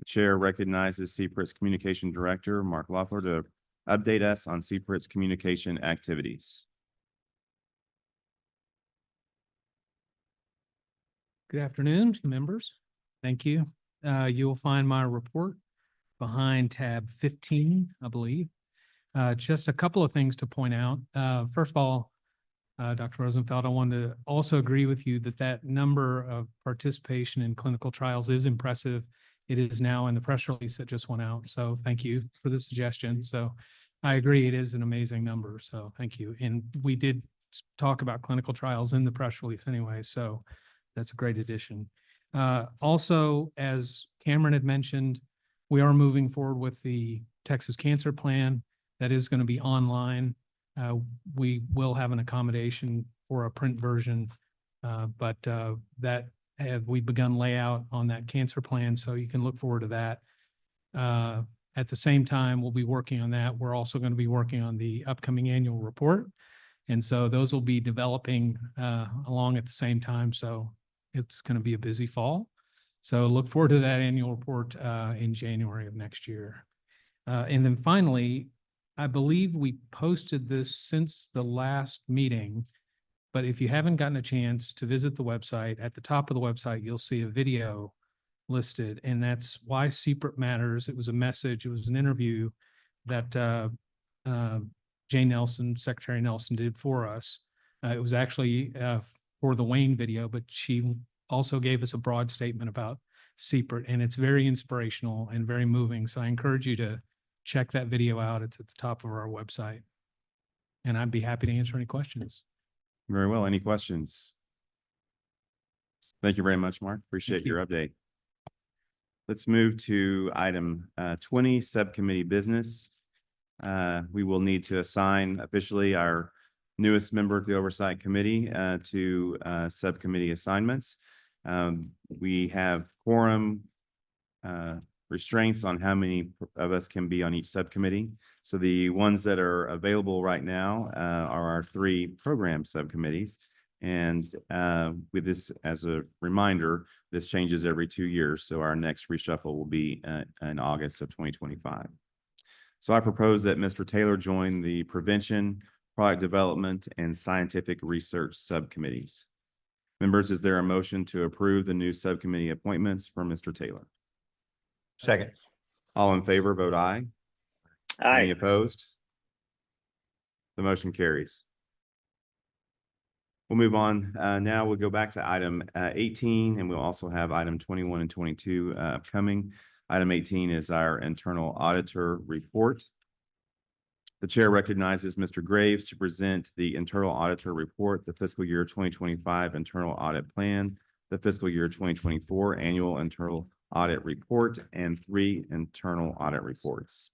[SPEAKER 16] The chair recognizes CPRIT's communication director, Mark Loeffler, to update us on CPRIT's communication activities.
[SPEAKER 4] Good afternoon, members. Thank you. You will find my report behind tab 15, I believe. Just a couple of things to point out. First of all, Dr. Rosenfeld, I wanted to also agree with you that that number of participation in clinical trials is impressive. It is now in the press release that just went out. So thank you for the suggestion. So I agree, it is an amazing number. So thank you. And we did talk about clinical trials in the press release anyway. So that's a great addition. Also, as Cameron had mentioned, we are moving forward with the Texas Cancer Plan that is going to be online. We will have an accommodation for a print version, but that we've begun layout on that cancer plan, so you can look forward to that. At the same time, we'll be working on that. We're also going to be working on the upcoming annual report. And so those will be developing along at the same time. So it's going to be a busy fall. So look forward to that annual report in January of next year. And then finally, I believe we posted this since the last meeting, but if you haven't gotten a chance to visit the website, at the top of the website, you'll see a video listed, and that's why CPRIT matters. It was a message. It was an interview that Jane Nelson, Secretary Nelson, did for us. It was actually for the Wayne video, but she also gave us a broad statement about CPRIT, and it's very inspirational and very moving. So I encourage you to check that video out. It's at the top of our website. And I'd be happy to answer any questions.
[SPEAKER 16] Very well. Any questions? Thank you very much, Mark. Appreciate your update. Let's move to item 20, subcommittee business. We will need to assign officially our newest member of the Oversight Committee to subcommittee assignments. We have quorum restraints on how many of us can be on each subcommittee. So the ones that are available right now are our 3 program subcommittees. And with this as a reminder, this changes every 2 years. So our next reshuffle will be in August of 2025. So I propose that Mr. Taylor join the Prevention, Product Development, and Scientific Research subcommittees. Members, is there a motion to approve the new subcommittee appointments for Mr. Taylor?
[SPEAKER 19] Second.
[SPEAKER 16] All in favor, vote aye.
[SPEAKER 6] Aye.
[SPEAKER 16] Any opposed? The motion carries. We'll move on. Now we'll go back to item 18, and we'll also have item 21 and 22 upcoming. Item 18 is our internal auditor report. The chair recognizes Mr. Graves to present the internal auditor report, the fiscal year 2025 internal audit plan, the fiscal year 2024 annual internal audit report, and 3 internal audit reports.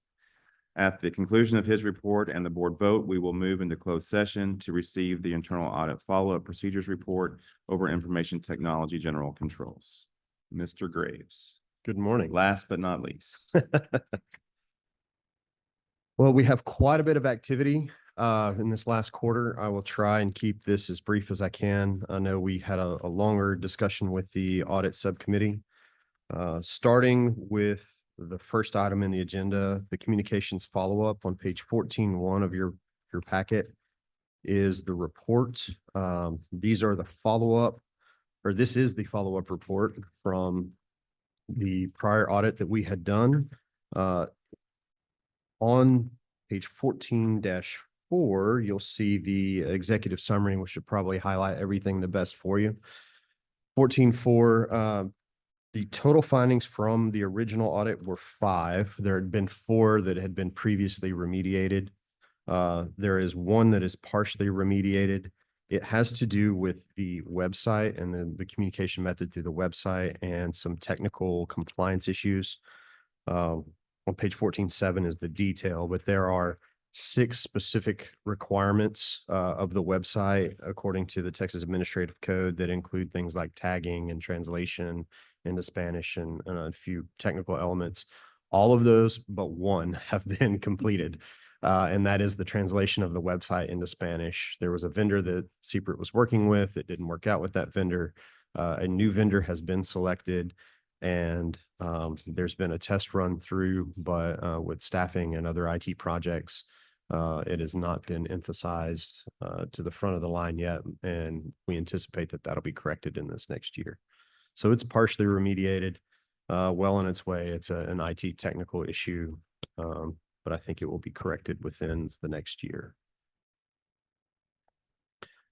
[SPEAKER 16] At the conclusion of his report and the board vote, we will move into closed session to receive the internal audit follow-up procedures report over information technology general controls. Mr. Graves.
[SPEAKER 22] Good morning.
[SPEAKER 16] Last but not least.
[SPEAKER 22] Well, we have quite a bit of activity in this last quarter. I will try and keep this as brief as I can. I know we had a longer discussion with the audit subcommittee. Starting with the first item in the agenda, the communications follow-up on page 14.1 of your packet is the report. These are the follow-up, or this is the follow-up report from the prior audit that we had done. On page 14-4, you'll see the executive summary, which should probably highlight everything the best for you. 14.4, the total findings from the original audit were 5. There had been 4 that had been previously remediated. There is 1 that is partially remediated. It has to do with the website and then the communication method through the website and some technical compliance issues. On page 14.7 is the detail, but there are 6 specific requirements of the website according to the Texas Administrative Code that include things like tagging and translation into Spanish and a few technical elements. All of those but 1 have been completed, and that is the translation of the website into Spanish. There was a vendor that CPRIT was working with. It didn't work out with that vendor. A new vendor has been selected, and there's been a test run through, but with staffing and other IT projects, it has not been emphasized to the front of the line yet, and we anticipate that that'll be corrected in this next year. So it's partially remediated, well on its way. It's an IT technical issue, but I think it will be corrected within the next year.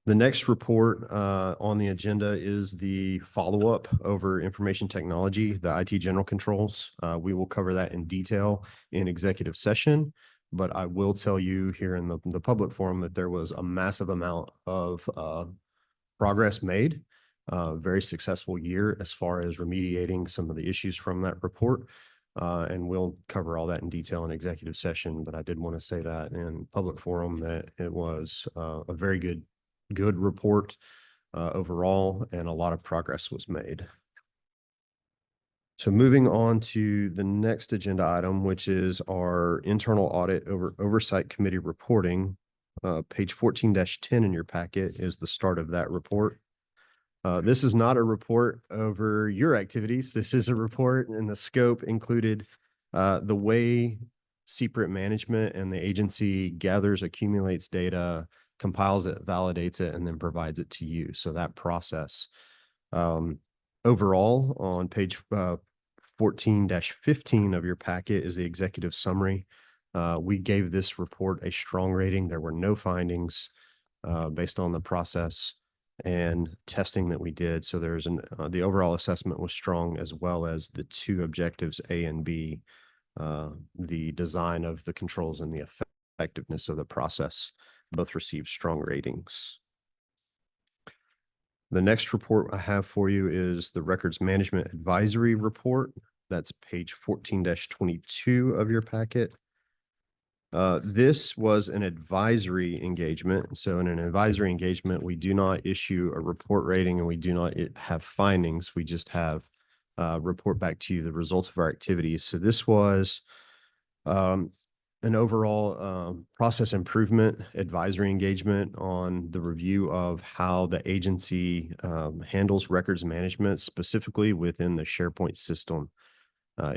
[SPEAKER 22] The next report on the agenda is the follow-up over information technology, the IT general controls. We will cover that in detail in executive session, but I will tell you here in the public forum that there was a massive amount of progress made. Very successful year as far as remediating some of the issues from that report. And we'll cover all that in detail in executive session, but I did want to say that in public forum that it was a very good report overall, and a lot of progress was made. So moving on to the next agenda item, which is our internal audit oversight committee reporting. Page 14-10 in your packet is the start of that report. This is not a report over your activities. This is a report, and the scope included the way CPRIT management and the agency gathers, accumulates data, compiles it, validates it, and then provides it to you. So that process. Overall, on page 14-15 of your packet is the executive summary. We gave this report a strong rating. There were no findings based on the process and testing that we did. So there's the overall assessment was strong, as well as the two objectives A and B, the design of the controls and the effectiveness of the process, both received strong ratings. The next report I have for you is the Records Management Advisory Report. That's page 14-22 of your packet. This was an advisory engagement. So in an advisory engagement, we do not issue a report rating and we do not have findings. We just have report back to you the results of our activities. So this was an overall process improvement advisory engagement on the review of how the agency handles records management, specifically within the SharePoint system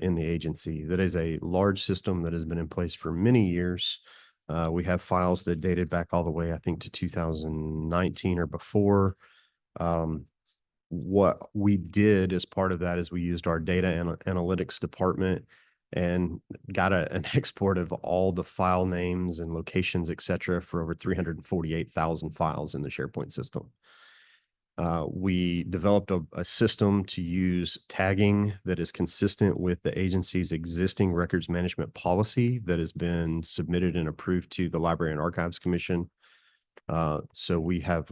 [SPEAKER 22] in the agency. That is a large system that has been in place for many years. We have files that dated back all the way, I think, to 2019 or before. What we did as part of that is we used our data analytics department and got an export of all the file names and locations, et cetera, for over 348,000 files in the SharePoint system. We developed a system to use tagging that is consistent with the agency's existing records management policy that has been submitted and approved to the Library and Archives Commission. So we have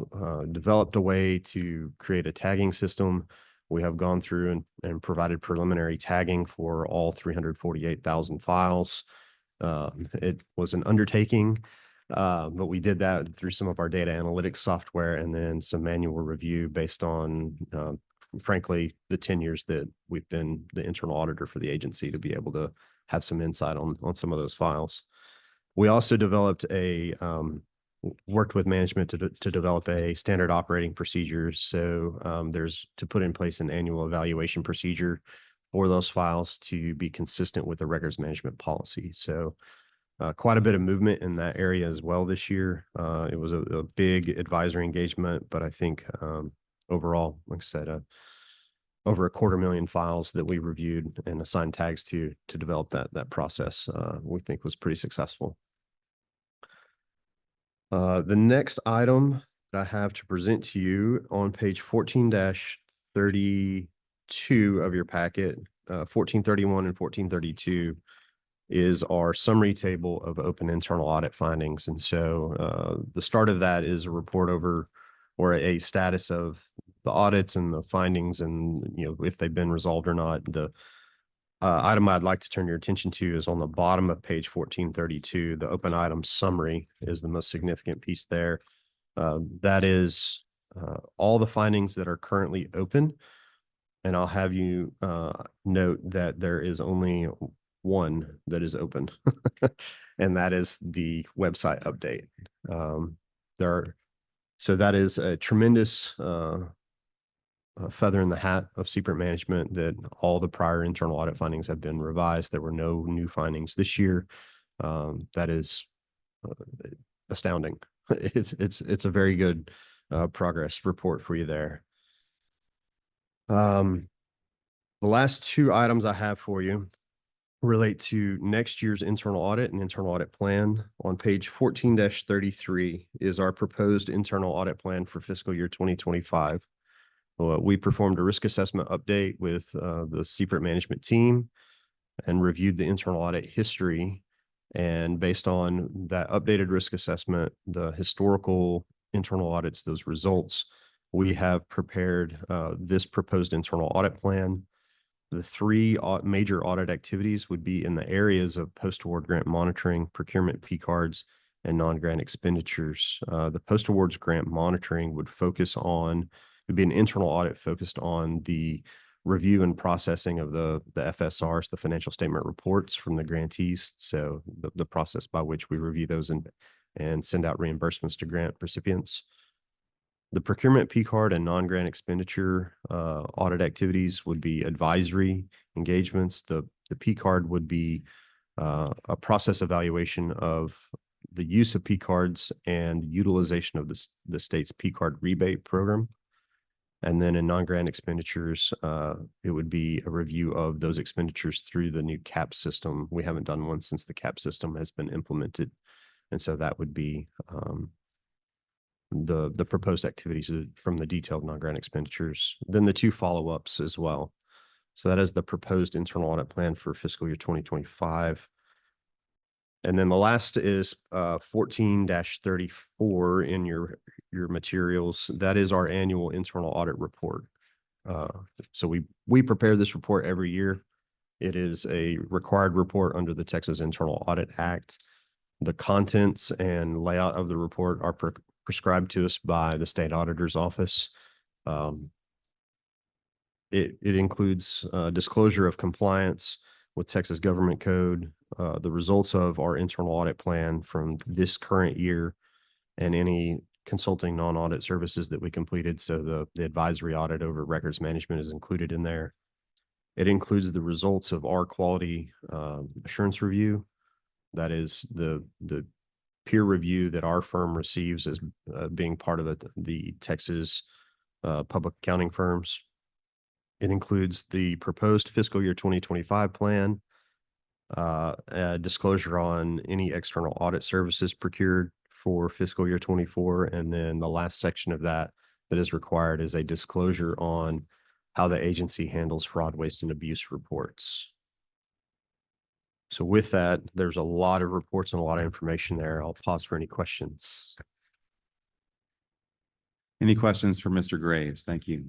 [SPEAKER 22] developed a way to create a tagging system. We have gone through and provided preliminary tagging for all 348,000 files. It was an undertaking, but we did that through some of our data analytics software and then some manual review based on, frankly, the 10 years that we've been the internal auditor for the agency to be able to have some insight on some of those files. We also developed worked with management to develop a standard operating procedures. So there's to put in place an annual evaluation procedure for those files to be consistent with the records management policy. So quite a bit of movement in that area as well this year. It was a big advisory engagement, but I think overall, like I said, over 250,000 files that we reviewed and assigned tags to develop that process, we think was pretty successful. The next item that I have to present to you on page 14-32 of your packet, 1431 and 1432 is our summary table of open internal audit findings. And so the start of that is a report over or a status of the audits and the findings and, if they've been resolved or not. The item I'd like to turn your attention to is on the bottom of page 1432. The open item summary is the most significant piece there. That is all the findings that are currently open. And I'll have you note that there is only one that is open, and that is the website update. So that is a tremendous feather in the hat of CPRIT management that all the prior internal audit findings have been revised. There were no new findings this year. That is astounding. It's a very good progress report for you there. The last two items I have for you relate to next year's internal audit and internal audit plan. On page 14-33 is our proposed internal audit plan for fiscal year 2025. We performed a risk assessment update with the CPRIT management team and reviewed the internal audit history. And based on that updated risk assessment, the historical internal audits, those results, we have prepared this proposed internal audit plan. The three major audit activities would be in the areas of post-award grant monitoring, procurement P cards, and non-grant expenditures. The post-awards grant monitoring would be an internal audit focused on the review and processing of the FSRs, the financial statement reports from the grantees. So the process by which we review those and send out reimbursements to grant recipients. The procurement P card and non-grant expenditure audit activities would be advisory engagements. The P card would be a process evaluation of the use of P cards and utilization of the state's P card rebate program. And then in non-grant expenditures, it would be a review of those expenditures through the new CAP system. We haven't done one since the CAP system has been implemented. And so that would be the proposed activities from the detailed non-grant expenditures, then the two follow-ups as well. So that is the proposed internal audit plan for fiscal year 2025. And then the last is 14-34 in your materials. That is our annual internal audit report. So we prepare this report every year. It is a required report under the Texas Internal Audit Act. The contents and layout of the report are prescribed to us by the state auditor's office. It includes disclosure of compliance with Texas government code, the results of our internal audit plan from this current year, and any consulting non-audit services that we completed. So the advisory audit over records management is included in there. It includes the results of our quality assurance review. That is the peer review that our firm receives as being part of the Texas public accounting firms. It includes the proposed fiscal year 2025 plan, disclosure on any external audit services procured for fiscal year 24. And then the last section of that is required is a disclosure on how the agency handles fraud, waste, and abuse reports. So with that, there's a lot of reports and a lot of information there. I'll pause for any questions.
[SPEAKER 16] Any questions for Mr. Graves? Thank you.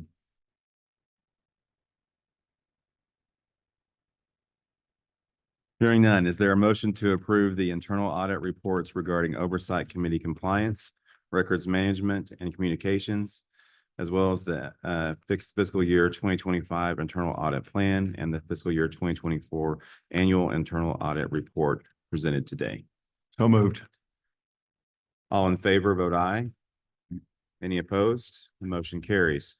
[SPEAKER 16] Hearing none, is there a motion to approve the internal audit reports regarding Oversight Committee compliance, records management, and communications, as well as the fixed fiscal year 2025 internal audit plan and the fiscal year 2024 annual internal audit report presented today?
[SPEAKER 8] So moved.
[SPEAKER 16] All in favor, vote aye. Any opposed? The motion carries.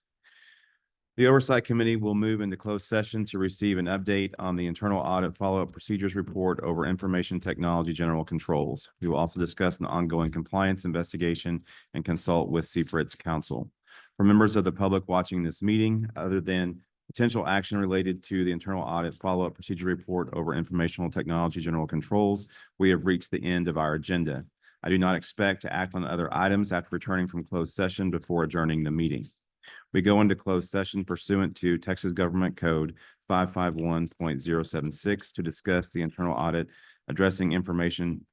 [SPEAKER 16] The Oversight Committee will move into closed session to receive an update on the internal audit follow-up procedures report over information technology general controls. We will also discuss an ongoing compliance investigation and consult with CPRIT's counsel. For members of the public watching this meeting, other than potential action related to the internal audit follow-up procedure report over informational technology general controls, we have reached the end of our agenda. I do not expect to act on other items after returning from closed session before adjourning the meeting. We go into closed session pursuant to Texas Government Code 551.076 to discuss the internal audit addressing information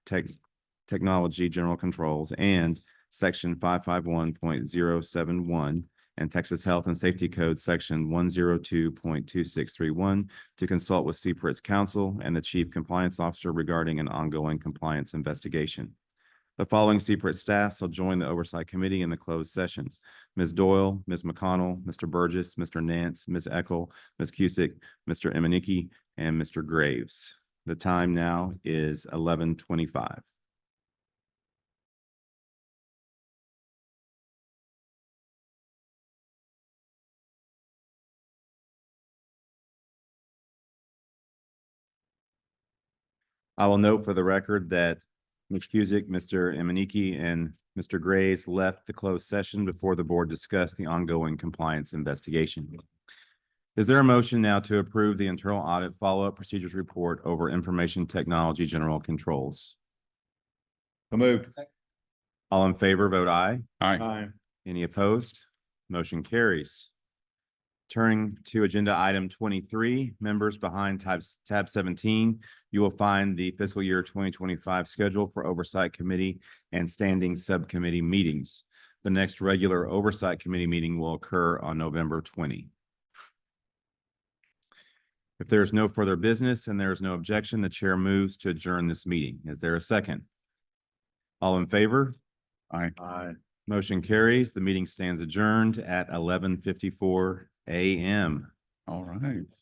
[SPEAKER 16] technology general controls and Section 551.071 and Texas Health and Safety Code Section 102.2631 to consult with CPRIT's counsel and the Chief Compliance Officer regarding an ongoing compliance investigation. The following CPRIT staff shall join the Oversight Committee in the closed session: Ms. Doyle, Ms. McConnell, Mr. Burgess, Mr. Nance, Ms. Eckel, Ms. Cusick, Mr. Emenike, and Mr. Graves. The time now is 11:25. I will note for the record that Ms. Cusick, Mr. Emenike, and Mr. Graves left the closed session before the board discussed the ongoing compliance investigation. Is there a motion now to approve the internal audit follow-up procedures report over information technology general controls?
[SPEAKER 8] So moved.
[SPEAKER 16] All in favor, vote aye.
[SPEAKER 8] Aye.
[SPEAKER 16] Any opposed? Motion carries. Turning to agenda item 23, members behind tab 17, you will find the fiscal year 2025 schedule for Oversight Committee and standing subcommittee meetings. The next regular Oversight Committee meeting will occur on November 20. If there is no further business and there is no objection, the chair moves to adjourn this meeting. Is there a second? All in favor?
[SPEAKER 8] Aye.
[SPEAKER 16] Motion carries. The meeting stands adjourned at 11:54 a.m.
[SPEAKER 8] All right.